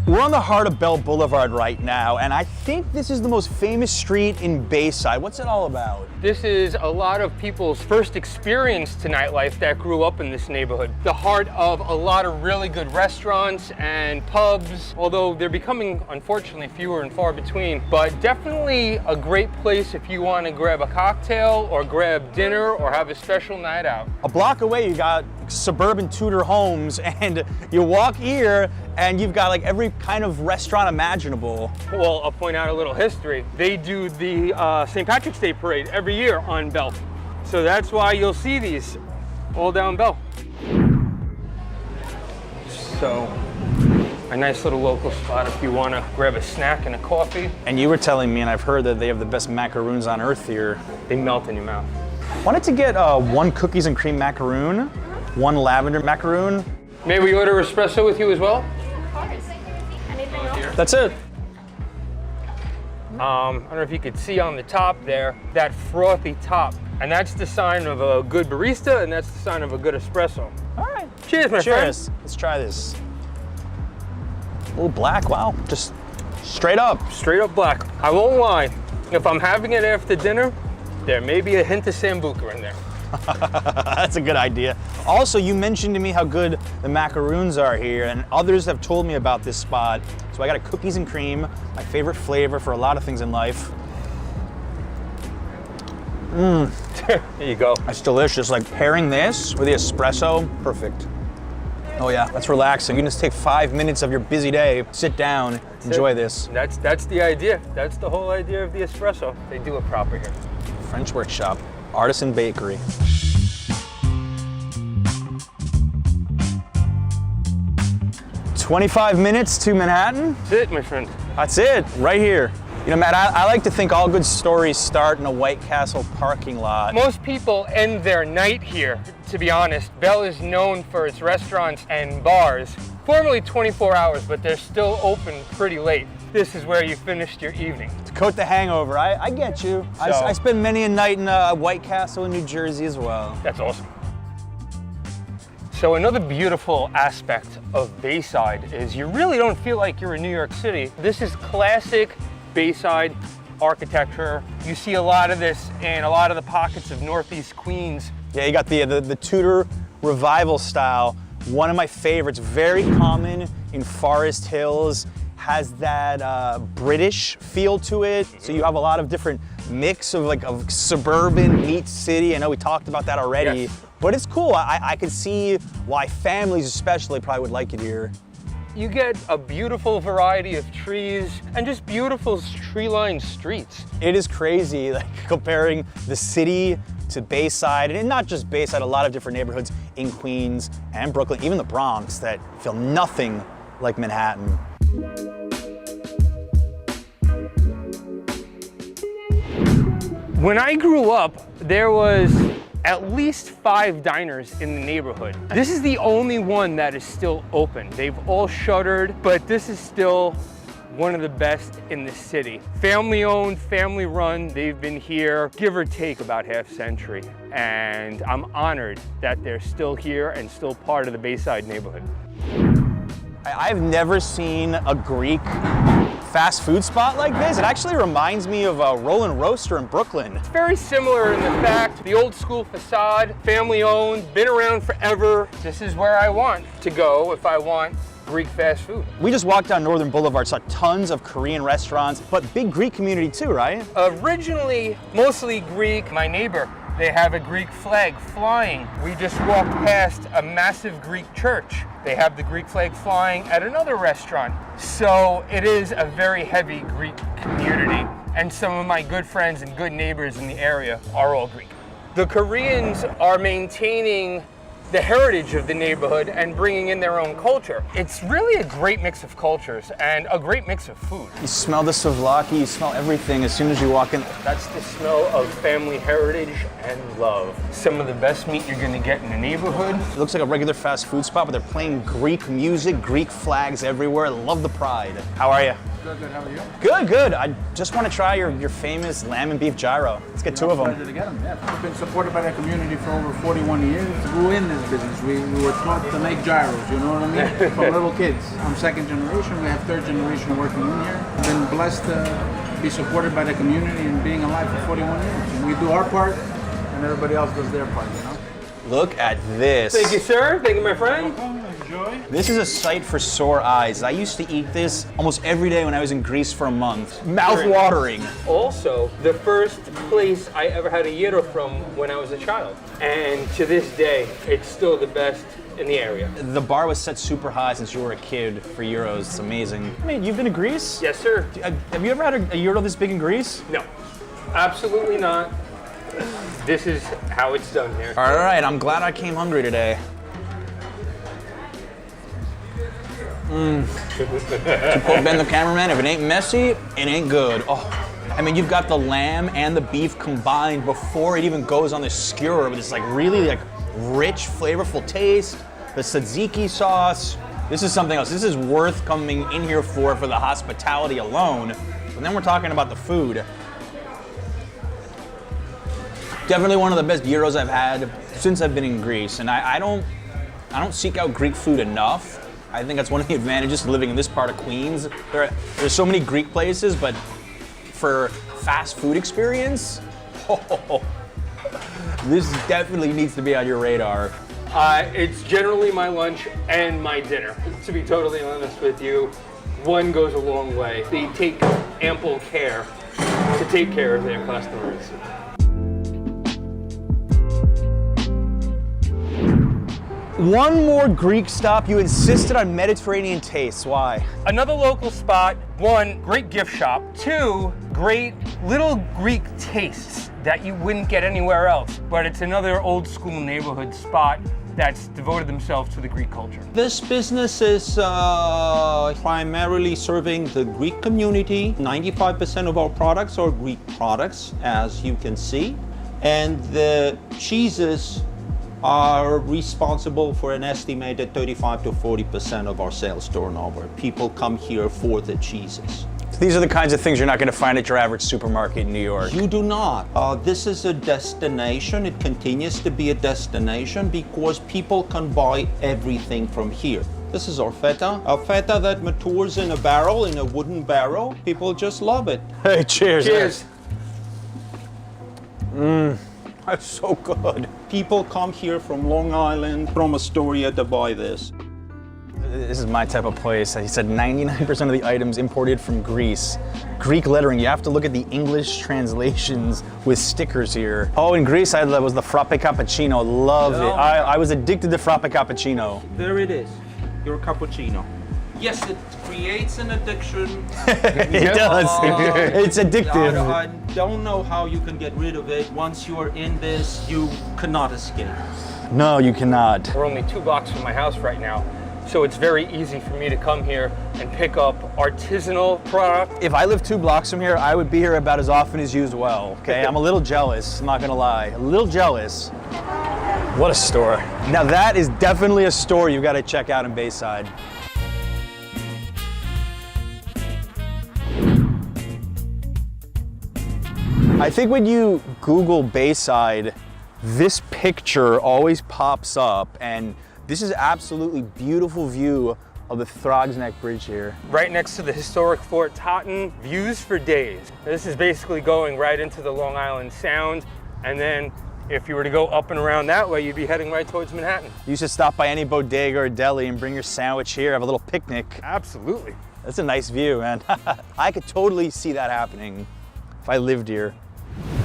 We're on the heart of Bell Boulevard right now, and I think this is the most famous street in Bayside. What's it all about? This is a lot of people's first experience to nightlife that grew up in this neighborhood. The heart of a lot of really good restaurants and pubs, although they're becoming, unfortunately, fewer and far between. But definitely a great place if you want to grab a cocktail or grab dinner or have a special night out. A block away, you got suburban Tudor homes, and you walk here, and you've got like every kind of restaurant imaginable. Well, I'll point out a little history. They do the St. Patrick's Day parade every year on Bell. So that's why you'll see these all down Bell. So a nice little local spot if you want to grab a snack and a coffee. And you were telling me, and I've heard that they have the best macaroons on earth here. They melt in your mouth. Wanted to get one cookies and cream macaroon, one lavender macaroon. May we order espresso with you as well? That's it. I don't know if you could see on the top there, that frothy top. And that's the sign of a good barista, and that's the sign of a good espresso. All right. Cheers, my friend. Cheers. Let's try this. Oh, black, wow. Just straight up. Straight up black. I won't lie. If I'm having it after dinner, there may be a hint of Sambuca in there. That's a good idea. Also, you mentioned to me how good the macaroons are here, and others have told me about this spot. So I got a cookies and cream, my favorite flavor for a lot of things in life. There you go. That's delicious. Like pairing this with the espresso, perfect. Oh yeah, that's relaxing. You can just take 5 minutes of your busy day, sit down, enjoy this. That's the idea. That's the whole idea of the espresso. They do it proper here. French Workshop, Artisan Bakery. "25 minutes to Manhattan?" That's it, my friend. That's it, right here. You know, Matt, I like to think all good stories start in a White Castle parking lot. Most people end their night here, to be honest. Bell is known for its restaurants and bars. Formerly 24 hours, but they're still open pretty late. This is where you finished your evening. To coat the hangover, I get you. I spend many a night in White Castle in New Jersey as well. That's awesome. So another beautiful aspect of Bayside is you really don't feel like you're in New York City. This is classic Bayside architecture. You see a lot of this in a lot of the pockets of Northeast Queens. Yeah, you got the Tudor revival style. One of my favorites, very common in Forest Hills, has that British feel to it. So you have a lot of different mix of suburban meets city. I know we talked about that already, yes. But it's cool. I could see why families especially probably would like it here. You get a beautiful variety of trees and just beautiful tree-lined streets. It is crazy, like comparing the city to Bayside, and not just Bayside, a lot of different neighborhoods in Queens and Brooklyn, even the Bronx, that feel nothing like Manhattan. When I grew up, there was at least 5 diners in the neighborhood. This is the only one that is still open. They've all shuttered, but this is still one of the best in the city. Family owned, family run. They've been here, give or take, about half century. And I'm honored that they're still here and still part of the Bayside neighborhood. I've never seen a Greek fast food spot like this. It actually reminds me of a Roll & Roaster in Brooklyn. It's very similar in the fact, the old school facade, family owned, been around forever. This is where I want to go if I want Greek fast food. We just walked down Northern Boulevard, saw tons of Korean restaurants, but big Greek community too, right? Originally, mostly Greek. My neighbor, they have a Greek flag flying. We just walked past a massive Greek church. They have the Greek flag flying at another restaurant. So it is a very heavy Greek community. And some of my good friends and good neighbors in the area are all Greek. The Koreans are maintaining the heritage of the neighborhood and bringing in their own culture. It's really a great mix of cultures and a great mix of food. You smell the souvlaki, you smell everything as soon as you walk in. That's the smell of family heritage and love. Some of the best meat you're gonna get in the neighborhood. It looks like a regular fast food spot, but they're playing Greek music, Greek flags everywhere. I love the pride. How are you? Good, how are you? Good, good. I just want to try your famous lamb and beef gyro. Let's get 2 of them. Pleasure to get them, yeah. We've been supported by the community for over 41 years. We grew in this business. We were taught to make gyros, you know what I mean? From little kids. I'm 2nd generation. We have 3rd generation working in here. I've been blessed to be supported by the community and being alive for 41 years. And we do our part, and everybody else does their part, you know? Look at this. Thank you, sir. Thank you, my friend. Enjoy. This is a sight for sore eyes. I used to eat this almost every day when I was in Greece for a month. Mouth-watering. Also, the first place I ever had a gyro from when I was a child. And to this day, it's still the best in the area. The bar was set super high since you were a kid for gyros. It's amazing. I mean, you've been to Greece? Yes, sir. Have you ever had a gyro this big in Greece? No, absolutely not. This is how it's done here. All right, I'm glad I came hungry today. To quote Ben the cameraman, if it ain't messy, it ain't good. Oh, I mean, you've got the lamb and the beef combined before it even goes on the skewer with this like really like rich, flavorful taste. The tzatziki sauce. This is something else. This is worth coming in here for the hospitality alone. And then we're talking about the food. Definitely one of the best gyros I've had since I've been in Greece. And I don't seek out Greek food enough. I think that's one of the advantages of living in this part of Queens. There's so many Greek places, but for fast food experience, this definitely needs to be on your radar. It's generally my lunch and my dinner. To be totally honest with you, one goes a long way. They take ample care to take care of their customers. One more Greek stop. You insisted on Mediterranean tastes. Why? Another local spot. 1, great gift shop. 2, great little Greek tastes that you wouldn't get anywhere else. But it's another old school neighborhood spot that's devoted themselves to the Greek culture. This business is primarily serving the Greek community. 95% of our products are Greek products, as you can see. And the cheeses are responsible for an estimated 35 to 40% of our sales turnover. People come here for the cheeses. So these are the kinds of things you're not going to find at your average supermarket in New York. You do not. This is a destination. It continues to be a destination because people can buy everything from here. This is our feta. A feta that matures in a barrel, in a wooden barrel. People just love it. Hey, cheers. Cheers. That's so good. People come here from Long Island, from Astoria to buy this. This is my type of place. He said 99% of the items imported from Greece. Greek lettering, you have to look at the English translations with stickers here. Oh, in Greece, I was the frappe cappuccino. Love it. I was addicted to frappe cappuccino. There it is, your cappuccino. Yes, it creates an addiction. It does. It's addictive. I don't know how you can get rid of it. Once you are in this, you cannot escape. No, you cannot. We're only 2 blocks from my house right now, so it's very easy for me to come here and pick up artisanal product. If I lived 2 blocks from here, I would be here about as often as you as well, okay? I'm a little jealous, I'm not gonna lie. A little jealous. What a store. Now that is definitely a store you've got to check out in Bayside. I think when you Google Bayside, this picture always pops up, and this is absolutely beautiful view of the Throgs Neck Bridge here. Right next to the historic Fort Totten, views for days. This is basically going right into the Long Island Sound, and then if you were to go up and around that way, you'd be heading right towards Manhattan. You should stop by any bodega or deli and bring your sandwich here, have a little picnic. Absolutely. That's a nice view, man. I could totally see that happening if I lived here.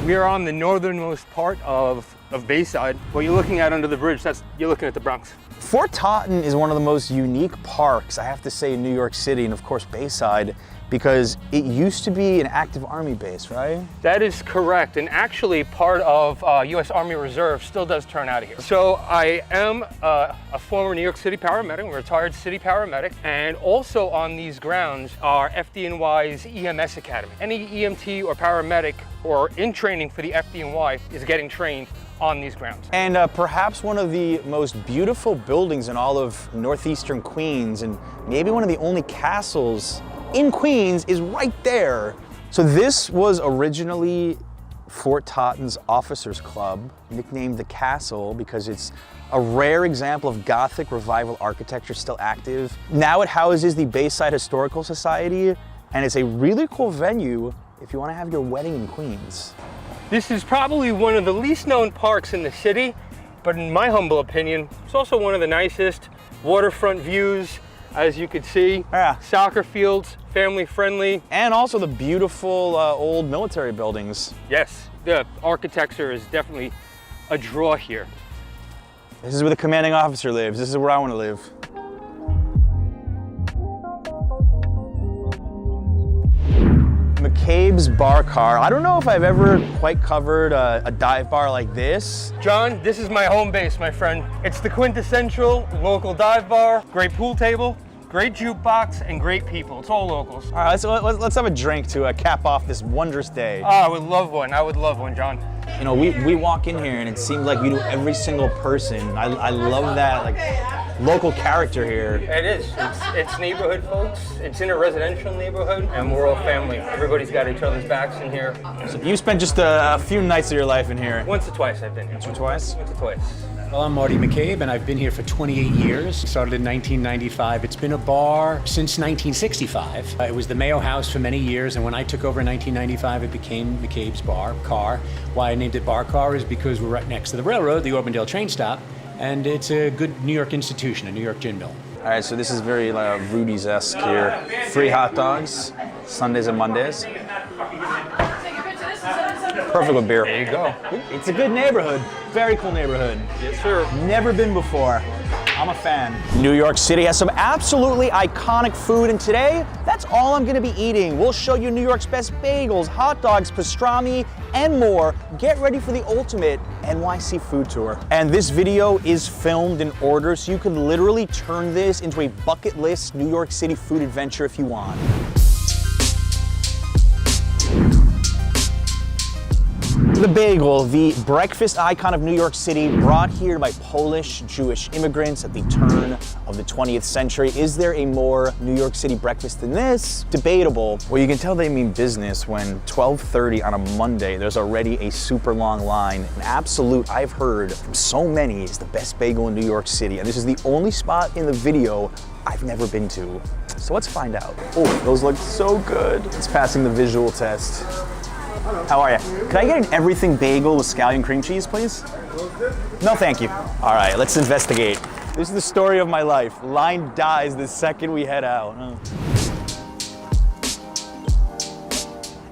We are on the northernmost part of Bayside. What you're looking at under the bridge, you're looking at the Bronx. Fort Totten is one of the most unique parks, I have to say, in New York City, and of course Bayside, because it used to be an active Army base, right? That is correct, and actually part of U.S. Army Reserve still does turn out of here. So I am a former New York City paramedic, a retired city paramedic, and also on these grounds are FDNY's EMS Academy. Any EMT or paramedic or in training for the FDNY is getting trained on these grounds. And perhaps one of the most beautiful buildings in all of northeastern Queens, and maybe one of the only castles in Queens, is right there. So this was originally Fort Totten's Officers Club, nicknamed the Castle because it's a rare example of Gothic Revival architecture still active. Now it houses the Bayside Historical Society, and it's a really cool venue if you want to have your wedding in Queens. This is probably one of the least known parks in the city, but in my humble opinion, it's also one of the nicest. Waterfront views, as you could see. Yeah. Soccer fields, family friendly. And also the beautiful old military buildings. Yes, the architecture is definitely a draw here. This is where the commanding officer lives. This is where I want to live. McCabe's Bar Car. I don't know if I've ever quite covered a dive bar like this. John, this is my home base, my friend. It's the quintessential local dive bar, great pool table, great jukebox, and great people. It's all locals. All right, let's have a drink to cap off this wondrous day. Oh, I would love one. I would love one, John. You know, we walk in here and it seems like we know every single person. I love that, like, local character here. It is. It's neighborhood folks. It's in a residential neighborhood, and we're all family. Everybody's got each other's backs in here. So you spent just a few nights of your life in here? Once or twice I've been here. Once or twice? Once or twice. Well, I'm Marty McCabe, and I've been here for 28 years. Started in 1995. It's been a bar since 1965. It was the Mayo House for many years, and when I took over in 1995, it became McCabe's Bar Car. Why I named it Bar Car is because we're right next to the railroad, the Auburndale train stop, and it's a good New York institution, a New York gin mill. All right, so this is very Rudy's-esque here. Free hot dogs, Sundays and Mondays. Perfect with beer. There you go. It's a good neighborhood. Very cool neighborhood. Yes, sir. Never been before. I'm a fan. New York City has some absolutely iconic food, and today, that's all I'm gonna be eating. We'll show you New York's best bagels, hot dogs, pastrami, and more. Get ready for the ultimate NYC food tour. And this video is filmed in order, so you can literally turn this into a bucket list New York City food adventure if you want. The bagel, the breakfast icon of New York City, brought here by Polish Jewish immigrants at the turn of the 20th century. Is there a more New York City breakfast than this? Debatable. Well, you can tell they mean business when 12:30 on a Monday, there's already a super long line. An absolute, I've heard from so many, is the best bagel in New York City. And this is the only spot in the video I've never been to. So let's find out. Oh, those look so good. It's passing the visual test. How are you? Can I get an everything bagel with scallion cream cheese, please? No, thank you. All right, let's investigate. This is the story of my life. Line dies the second we head out.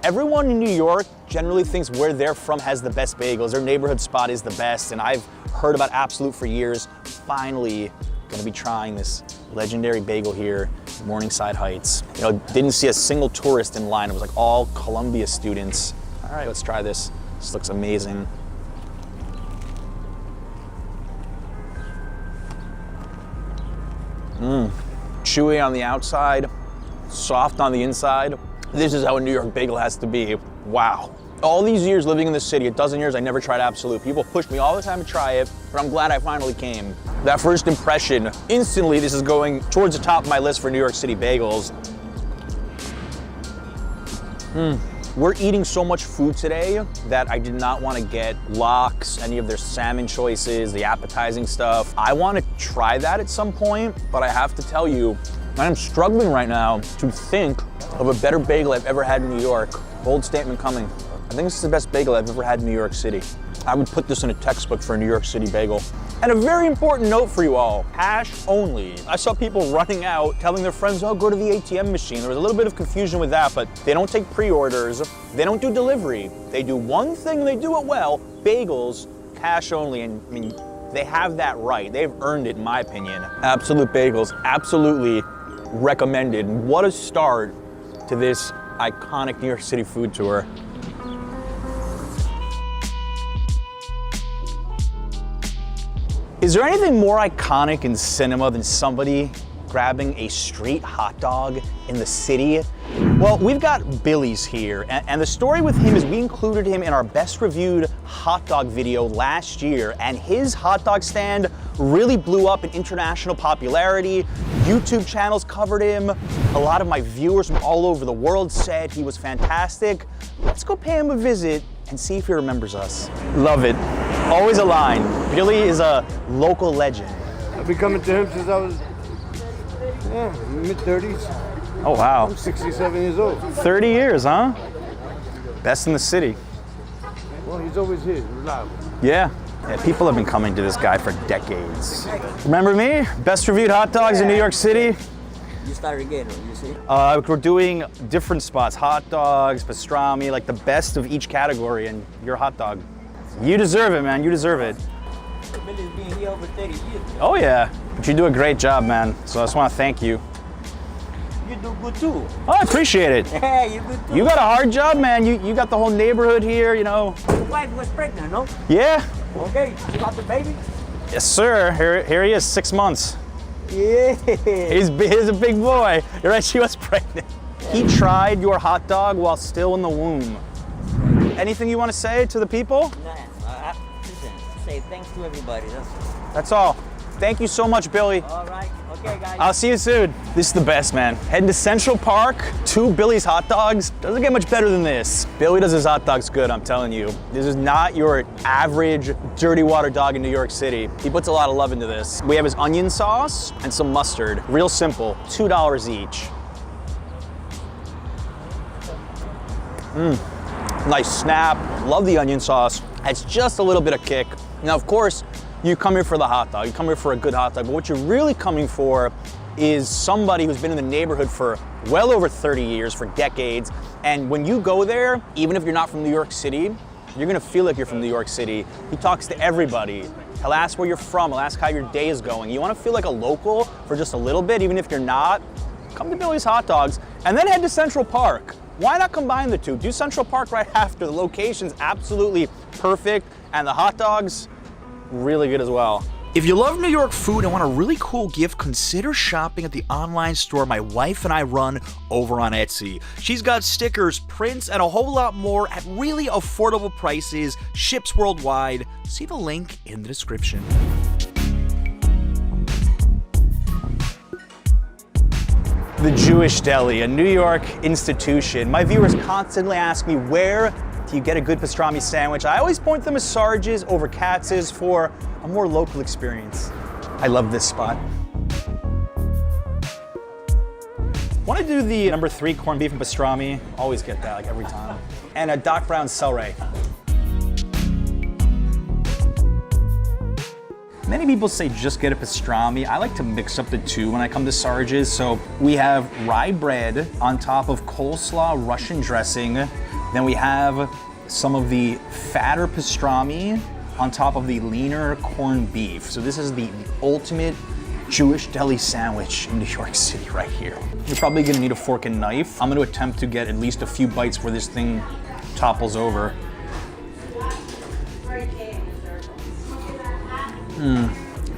Everyone in New York generally thinks where they're from has the best bagels. Their neighborhood spot is the best, and I've heard about Absolute for years. Finally, gonna be trying this legendary bagel here, Morningside Heights. You know, didn't see a single tourist in line. It was like all Columbia students. All right, let's try this. This looks amazing. Chewy on the outside, soft on the inside. This is how a New York bagel has to be. Wow. All these years living in the city, a dozen years, I never tried Absolute. People push me all the time to try it, but I'm glad I finally came. That first impression, instantly this is going towards the top of my list for New York City bagels. We're eating so much food today that I did not want to get lox, any of their salmon choices, the appetizing stuff. I want to try that at some point, but I have to tell you, I'm struggling right now to think of a better bagel I've ever had in New York. Bold statement coming. I think this is the best bagel I've ever had in New York City. I would put this in a textbook for a New York City bagel. And a very important note for you all, cash only. I saw people running out, telling their friends, oh, go to the ATM machine. There was a little bit of confusion with that, but they don't take pre-orders. They don't do delivery. They do one thing and they do it well, bagels, cash only. And I mean, They have that right. They've earned it, in my opinion. Absolute Bagels, absolutely recommended. What a start to this iconic New York City food tour. Is there anything more iconic in cinema than somebody grabbing a street hot dog in the city? Well, we've got Billy's here, and the story with him is we included him in our best reviewed hot dog video last year, and his hot dog stand really blew up in international popularity. YouTube channels covered him. A lot of my viewers from all over the world said he was fantastic. Let's go pay him a visit and see if he remembers us. Love it. Always a line. Billy is a local legend. I've been coming to him since I was mid-30s. Oh, wow. I'm 67 years old. 30 years, huh? Best in the city. Well, he's always here, reliable. Yeah. People have been coming to this guy for decades. Remember me? Best reviewed hot dogs in New York City? You started again, you see? We're doing different spots. Hot dogs, pastrami, like the best of each category, and your hot dog. You deserve it, man. You deserve it. Billy's been here over 30 years. Oh, yeah. But you do a great job, man. So I just want to thank you. You do good too. Oh, I appreciate it. Yeah, you good too. You got a hard job, man. You got the whole neighborhood here, you know. Your wife was pregnant, no? Yeah. Okay, you got the baby? Yes, sir. Here he is, 6 months. Yeah. He's a big boy. You're right, she was pregnant. He tried your hot dog while still in the womb. Anything you want to say to the people? Nah, listen, say thanks to everybody, That's all. Thank you so much, Billy. All right, okay guys. I'll see you soon. This is the best, man. Heading to Central Park, 2 Billy's hot dogs. Doesn't get much better than this. Billy does his hot dogs good, I'm telling you. This is not your average dirty water dog in New York City. He puts a lot of love into this. We have his onion sauce and some mustard. Real simple, $2 each. Nice snap, love the onion sauce. It's just a little bit of kick. Now, of course, you come here for the hot dog, you come here for a good hot dog, but what you're really coming for is somebody who's been in the neighborhood for well over 30 years, for decades, and when you go there, even if you're not from New York City, you're gonna feel like you're from New York City. He talks to everybody. He'll ask where you're from, he'll ask how your day is going. You wanna feel like a local for just a little bit, even if you're not, come to Billy's Hot Dogs, and then head to Central Park. Why not combine the two? Do Central Park right after. The location's absolutely perfect, and the hot dogs, really good as well. If you love New York food and want a really cool gift, consider shopping at the online store my wife and I run over on Etsy. She's got stickers, prints, and a whole lot more at really affordable prices, ships worldwide. See the link in the description. The Jewish Deli, a New York institution. My viewers constantly ask me, where do you get a good pastrami sandwich? I always point them to Sarge's over Katz's for a more local experience. I love this spot. Want to do the number 3 corned beef and pastrami? Always get that, like every time. And a Doc Brown celery. Many people say just get a pastrami. I like to mix up the two when I come to Sarge's. So we have rye bread on top of coleslaw Russian dressing. Then we have some of the fatter pastrami on top of the leaner corned beef. So this is the ultimate Jewish deli sandwich in New York City right here. You're probably gonna need a fork and knife. I'm gonna attempt to get at least a few bites where this thing topples over.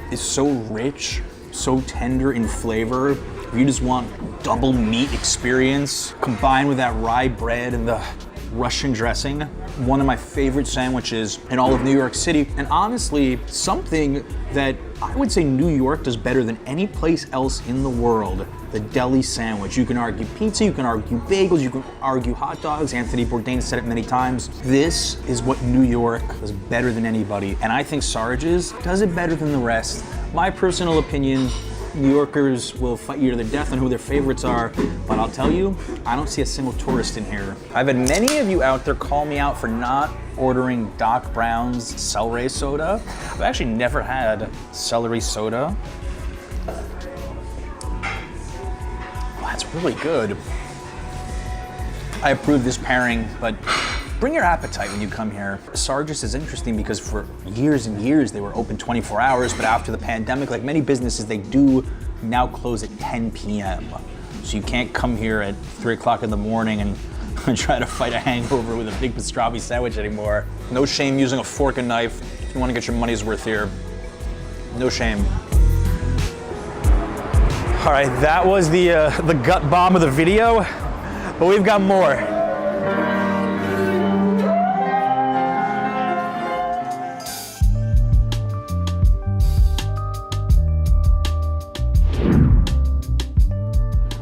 It's so rich, so tender in flavor. If you just want double meat experience, combined with that rye bread and the Russian dressing, one of my favorite sandwiches in all of New York City, and honestly, something that I would say New York does better than any place else in the world, the deli sandwich. You can argue pizza, you can argue bagels, you can argue hot dogs. Anthony Bourdain said it many times. This is what New York does better than anybody, and I think Sarge's does it better than the rest. My personal opinion, New Yorkers will fight you to the death on who their favorites are, but I'll tell you, I don't see a single tourist in here. I've had many of you out there call me out for not ordering Doc Brown's celery soda. I've actually never had celery soda. Wow, that's really good. I approve this pairing, but Bring your appetite when you come here. Sargis is interesting because for years and years they were open 24 hours, but after the pandemic, like many businesses, they do now close at 10 p.m. So you can't come here at 3 o'clock in the morning and try to fight a hangover with a big pastrami sandwich anymore. No shame using a fork and knife if you want to get your money's worth here. No shame. All right, that was the gut bomb of the video, but we've got more.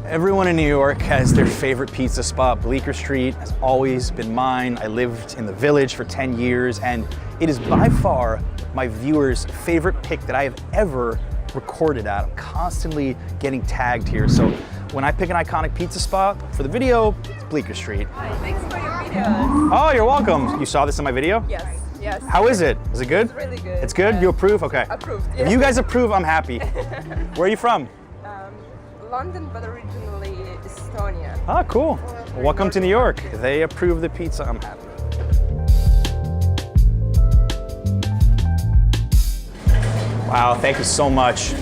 Everyone in New York has their favorite pizza spot. Bleecker Street has always been mine. I lived in the Village for 10 years, and it is by far my viewers' favorite pick that I have ever recorded at. I'm constantly getting tagged here. So when I pick an iconic pizza spot for the video, it's Bleecker Street. Hi, thanks for your videos. Oh, you're welcome. You saw this in my video? Yes, yes. How is it? Is it good? It's really good. It's good? Yeah. You approve? Okay. Approved, If you guys approve, I'm happy. Where are you from? London, but originally Estonia. Ah, cool. Well, welcome to New York. They approve the pizza, I'm happy. Wow, thank you so much.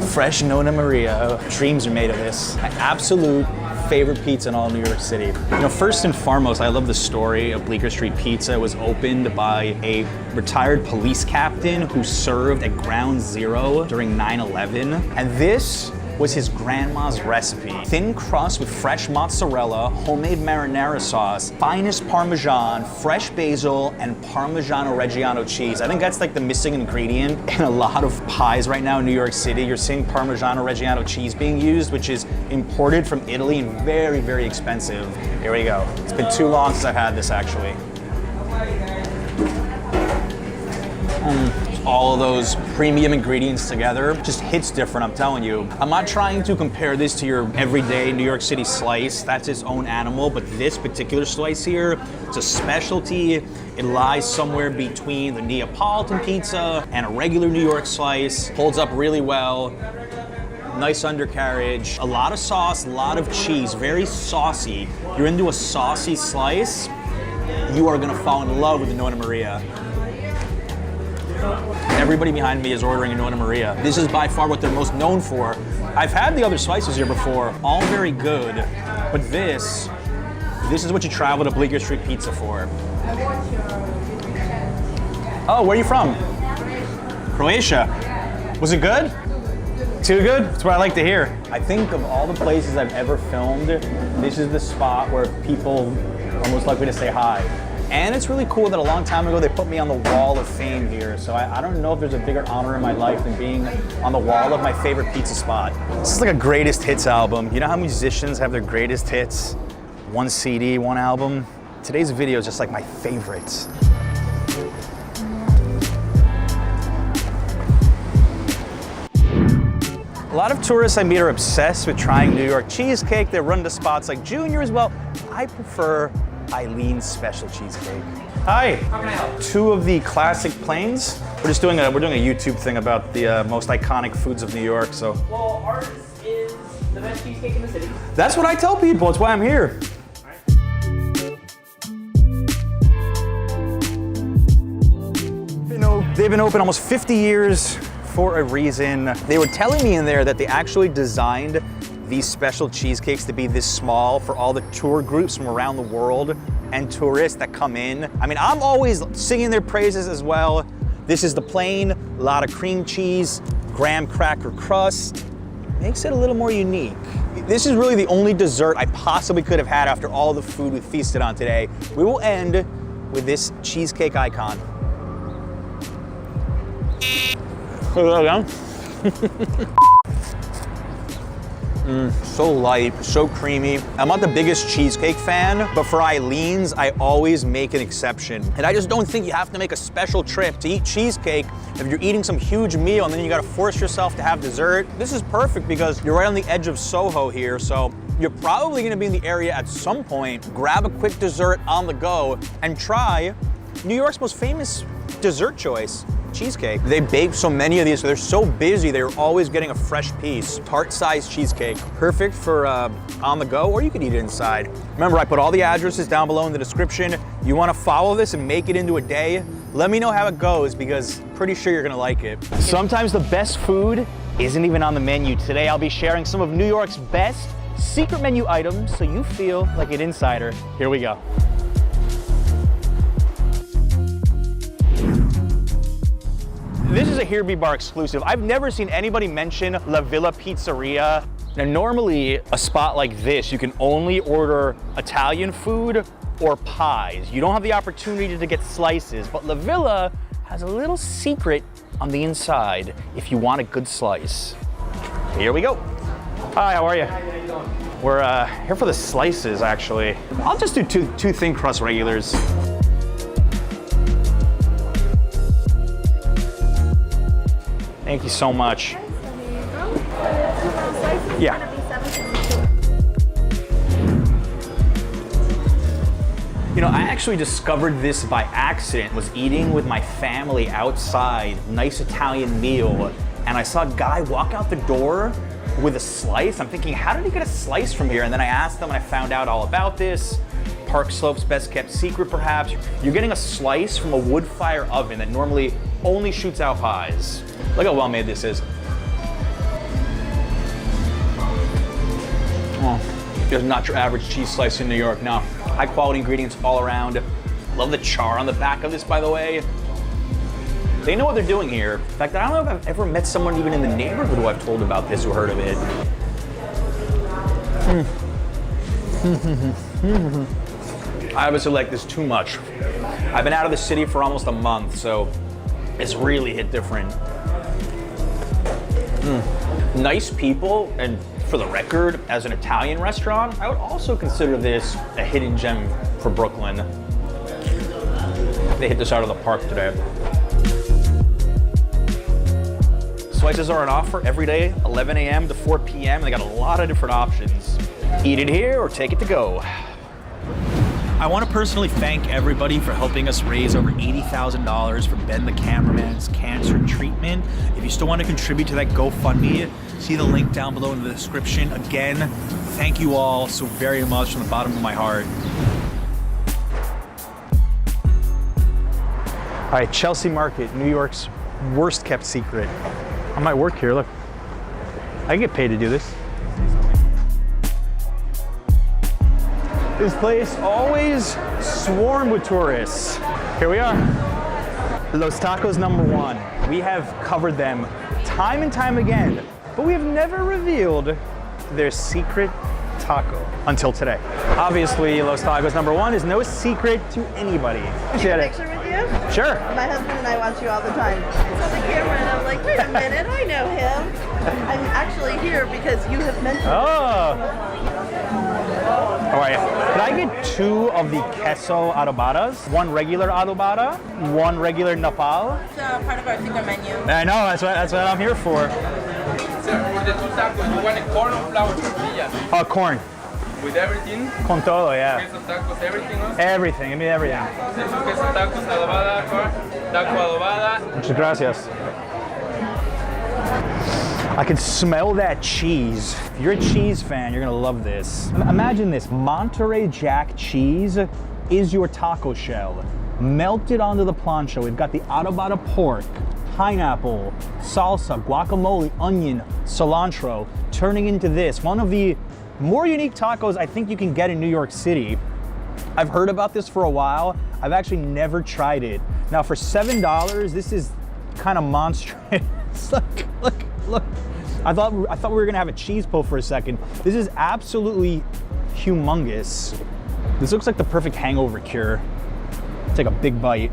Fresh Nonna Maria. Dreams are made of this. My absolute favorite pizza in all New York City. You know, first and foremost, I love the story of Bleecker Street Pizza. It was opened by a retired police captain who served at Ground Zero during 9/11. And this was his grandma's recipe. Thin crust with fresh mozzarella, homemade marinara sauce, finest Parmesan, fresh basil, and Parmigiano Reggiano cheese. I think that's like the missing ingredient in a lot of pies right now in New York City. You're seeing Parmigiano Reggiano cheese being used, which is imported from Italy and very, very expensive. Here we go. It's been too long since I've had this actually. All of those premium ingredients together just hits different, I'm telling you. I'm not trying to compare this to your everyday New York City slice. That's its own animal, but this particular slice here, it's a specialty. It lies somewhere between the Neapolitan pizza and a regular New York slice. Holds up really well. Nice undercarriage, a lot of sauce, a lot of cheese, very saucy. You're into a saucy slice, you are gonna fall in love with the Nonna Maria. Everybody behind me is ordering a Nonna Maria. This is by far what they're most known for. I've had the other slices here before, all very good, but this is what you travel to Bleecker Street Pizza for. Oh, where are you from? Croatia. Was it good? Too good? That's what I like to hear. I think of all the places I've ever filmed, this is the spot where people are most likely to say hi. And it's really cool that a long time ago they put me on the wall of fame here. So I don't know if there's a bigger honor in my life than being on the wall of my favorite pizza spot. This is like a greatest hits album. You know how musicians have their greatest hits? One CD, one album? Today's video is just like my favorites. A lot of tourists I meet are obsessed with trying New York cheesecake. They run to spots like Junior's. Well, I prefer Eileen's special cheesecake. Hi. How can I help? Two of the classic plains. We're doing a YouTube thing about the most iconic foods of New York. So. Well, ours is the best cheesecake in the city. That's what I tell people. That's why I'm here. You know, they've been open almost 50 years for a reason. They were telling me in there that they actually designed these special cheesecakes to be this small for all the tour groups from around the world and tourists that come in. I mean, I'm always singing their praises as well. This is the plain, a lot of cream cheese, graham cracker crust. Makes it a little more unique. This is really the only dessert I possibly could have had after all the food we feasted on today. We will end with this cheesecake icon. So light, so creamy. I'm not the biggest cheesecake fan, but for Eileen's, I always make an exception. And I just don't think you have to make a special trip to eat cheesecake if you're eating some huge meal and then you gotta force yourself to have dessert. This is perfect because you're right on the edge of Soho here, so you're probably gonna be in the area at some point. Grab a quick dessert on the go and try New York's most famous dessert choice, cheesecake. They bake so many of these, so they're so busy, they're always getting a fresh piece. Tart-sized cheesecake, perfect for on the go, or you could eat it inside. Remember, I put all the addresses down below in the description. You wanna follow this and make it into a day? Let me know how it goes, because I'm pretty sure you're gonna like it. Sometimes the best food isn't even on the menu. Today I'll be sharing some of New York's best secret menu items so you feel like an insider. Here we go. This is a Here Be Bar exclusive. I've never seen anybody mention La Villa Pizzeria. Now, normally a spot like this, you can only order Italian food or pies. You don't have the opportunity to get slices, but La Villa has a little secret on the inside if you want a good slice. Here we go. Hi, how are you? We're here for the slices, actually. I'll just do two thin crust regulars. Thank you so much. Yeah. You know, I actually discovered this by accident. Was eating with my family outside, nice Italian meal, and I saw a guy walk out the door with a slice. I'm thinking, how did he get a slice from here? And then I asked them and I found out all about this. Park Slope's best kept secret, perhaps. You're getting a slice from a wood fire oven that normally only shoots out pies. Look how well made this is. Oh, it's not your average cheese slice in New York, no. High quality ingredients all around. Love the char on the back of this, by the way. They know what they're doing here. In fact, I don't know if I've ever met someone even in the neighborhood who I've told about this who heard of it. I obviously like this too much. I've been out of the city for almost a month, so it's really hit different. Nice people, and for the record, as an Italian restaurant, I would also consider this a hidden gem for Brooklyn. They hit this out of the park today. Slices are on offer every day, 11 a.m. to 4 p.m. They got a lot of different options. Eat it here or take it to go. I want to personally thank everybody for helping us raise over $80,000 for Ben the cameraman's cancer treatment. If you still want to contribute to that GoFundMe, see the link down below in the description. Again, thank you all so very much from the bottom of my heart. All right, Chelsea Market, New York's worst kept secret. I might work here, look. I get paid to do this. This place always swarmed with tourists. Here we are. Los Tacos #1. We have covered them time and time again, but we have never revealed their secret taco until today. Obviously, Los Tacos #1 is no secret to anybody. Take a picture with you? Sure. My husband and I watch you all the time. It's on the camera and I'm like, wait a minute, I know him. I'm actually here because you have mentioned All right, could I get 2 of the queso adobadas? 1 regular adobada, 1 regular nopal? It's part of our secret menu. I know, that's what I'm here for. Sir, for the 2 tacos, you want a corn or flour tortilla? Corn. With everything? Con todo, yeah. Queso tacos, everything else? Everything, give me everything. Queso tacos, adobada, corn, taco adobada. Muchas gracias. I can smell that cheese. If you're a cheese fan, you're gonna love this. Imagine this, Monterey Jack cheese is your taco shell. Melted onto the plancha. We've got the adobada pork, pineapple, salsa, guacamole, onion, cilantro, turning into this. One of the more unique tacos I think you can get in New York City. I've heard about this for a while. I've actually never tried it. Now for $7, this is kind of monstrous. Look. I thought we were gonna have a cheese pull for a second. This is absolutely humongous. This looks like the perfect hangover cure. Take a big bite.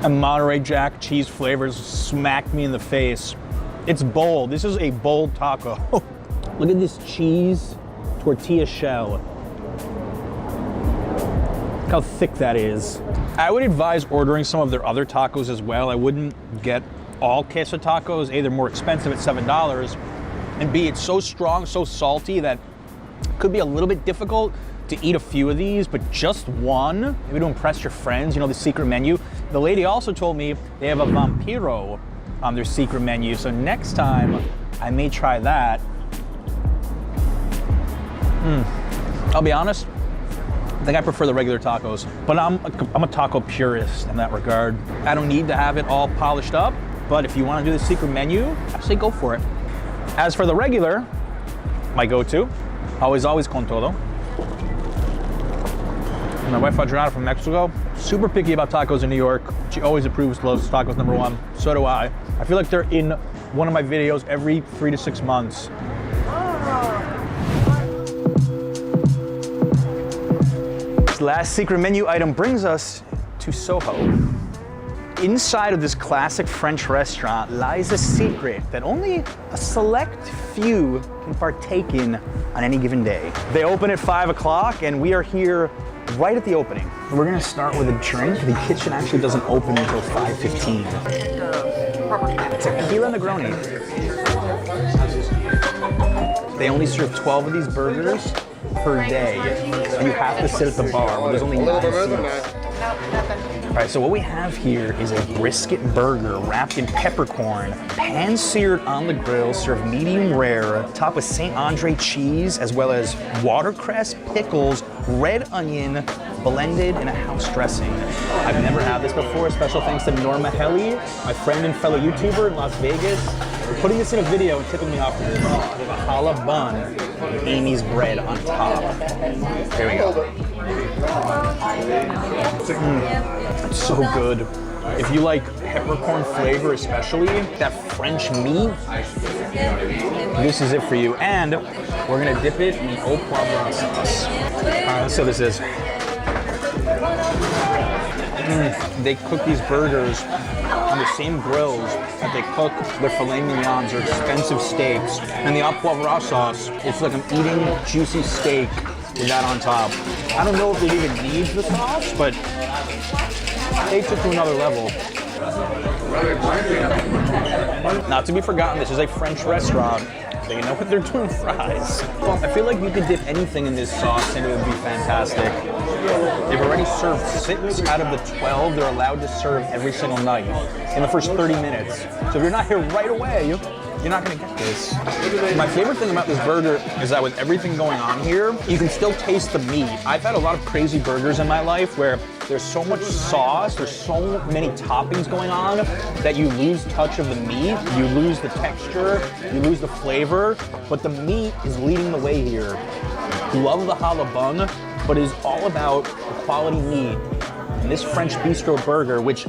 And Monterey Jack cheese flavors smacked me in the face. It's bold. This is a bold taco. Look at this cheese tortilla shell. Look how thick that is. I would advise ordering some of their other tacos as well. I wouldn't get all queso tacos. A, they're more expensive at $7, and B, it's so strong, so salty that it could be a little bit difficult to eat a few of these, but just one, maybe to impress your friends, you know, the secret menu. The lady also told me they have a vampiro on their secret menu, so next time I may try that. I'll be honest, I think I prefer the regular tacos, but I'm a taco purist in that regard. I don't need to have it all polished up, but if you want to do the secret menu, I say go for it. As for the regular, my go-to, always con todo. My wife Adriana from Mexico, super picky about tacos in New York. She always approves Los Tacos #1. So do I. I feel like they're in one of my videos every 3 to 6 months. This last secret menu item brings us to Soho. Inside of this classic French restaurant lies a secret that only a select few can partake in on any given day. They open at 5 o'clock and we are here right at the opening. We're gonna start with a drink. The kitchen actually doesn't open until 5:15. Tequila Negroni. They only serve 12 of these burgers per day. So you have to sit at the bar where there's only 9 seats. All right, so what we have here is a brisket burger wrapped in peppercorn, pan-seared on the grill, served medium rare, topped with St. Andre cheese, as well as watercress, pickles, red onion, blended in a house dressing. I've never had this before. Special thanks to Norma Helly, my friend and fellow YouTuber in Las Vegas, for putting this in a video and tipping me off for this. With a challah bun with Amy's bread on top. Here we go. It's so good. If you like peppercorn flavor especially, that French meat, this is it for you. And we're gonna dip it in au poivron sauce. All right, let's see what this is. They cook these burgers on the same grills that they cook their filet mignons or expensive steaks. And the au poivron sauce, it's like I'm eating juicy steak with that on top. I don't know if it even needs the sauce, but it takes it to another level. Not to be forgotten, this is a French restaurant. They know what they're doing fries. Well, I feel like you could dip anything in this sauce and it would be fantastic. They've already served 6 out of the 12 they're allowed to serve every single night in the first 30 minutes. So if you're not here right away, you're not gonna get this. My favorite thing about this burger is that with everything going on here, you can still taste the meat. I've had a lot of crazy burgers in my life where there's so much sauce, there's so many toppings going on that you lose touch of the meat, you lose the texture, you lose the flavor, but the meat is leading the way here. Love the challah bun, but it is all about the quality meat. And this French bistro burger, which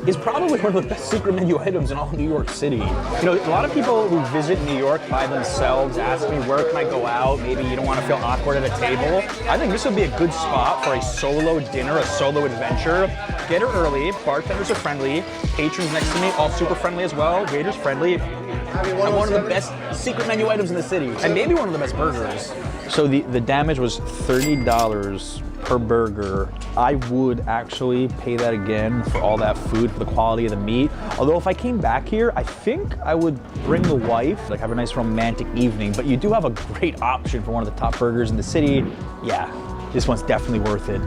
is probably one of the best secret menu items in all New York City. You know, a lot of people who visit New York by themselves ask me, where can I go out? Maybe you don't want to feel awkward at a table. I think this would be a good spot for a solo dinner, a solo adventure. Get here early, bartenders are friendly, patrons next to me, all super friendly as well, waiters friendly. And one of the best secret menu items in the city, and maybe one of the best burgers. So the damage was $30 per burger. I would actually pay that again for all that food, for the quality of the meat. Although if I came back here, I think I would bring the wife, like have a nice romantic evening, but you do have a great option for one of the top burgers in the city. Yeah, this one's definitely worth it.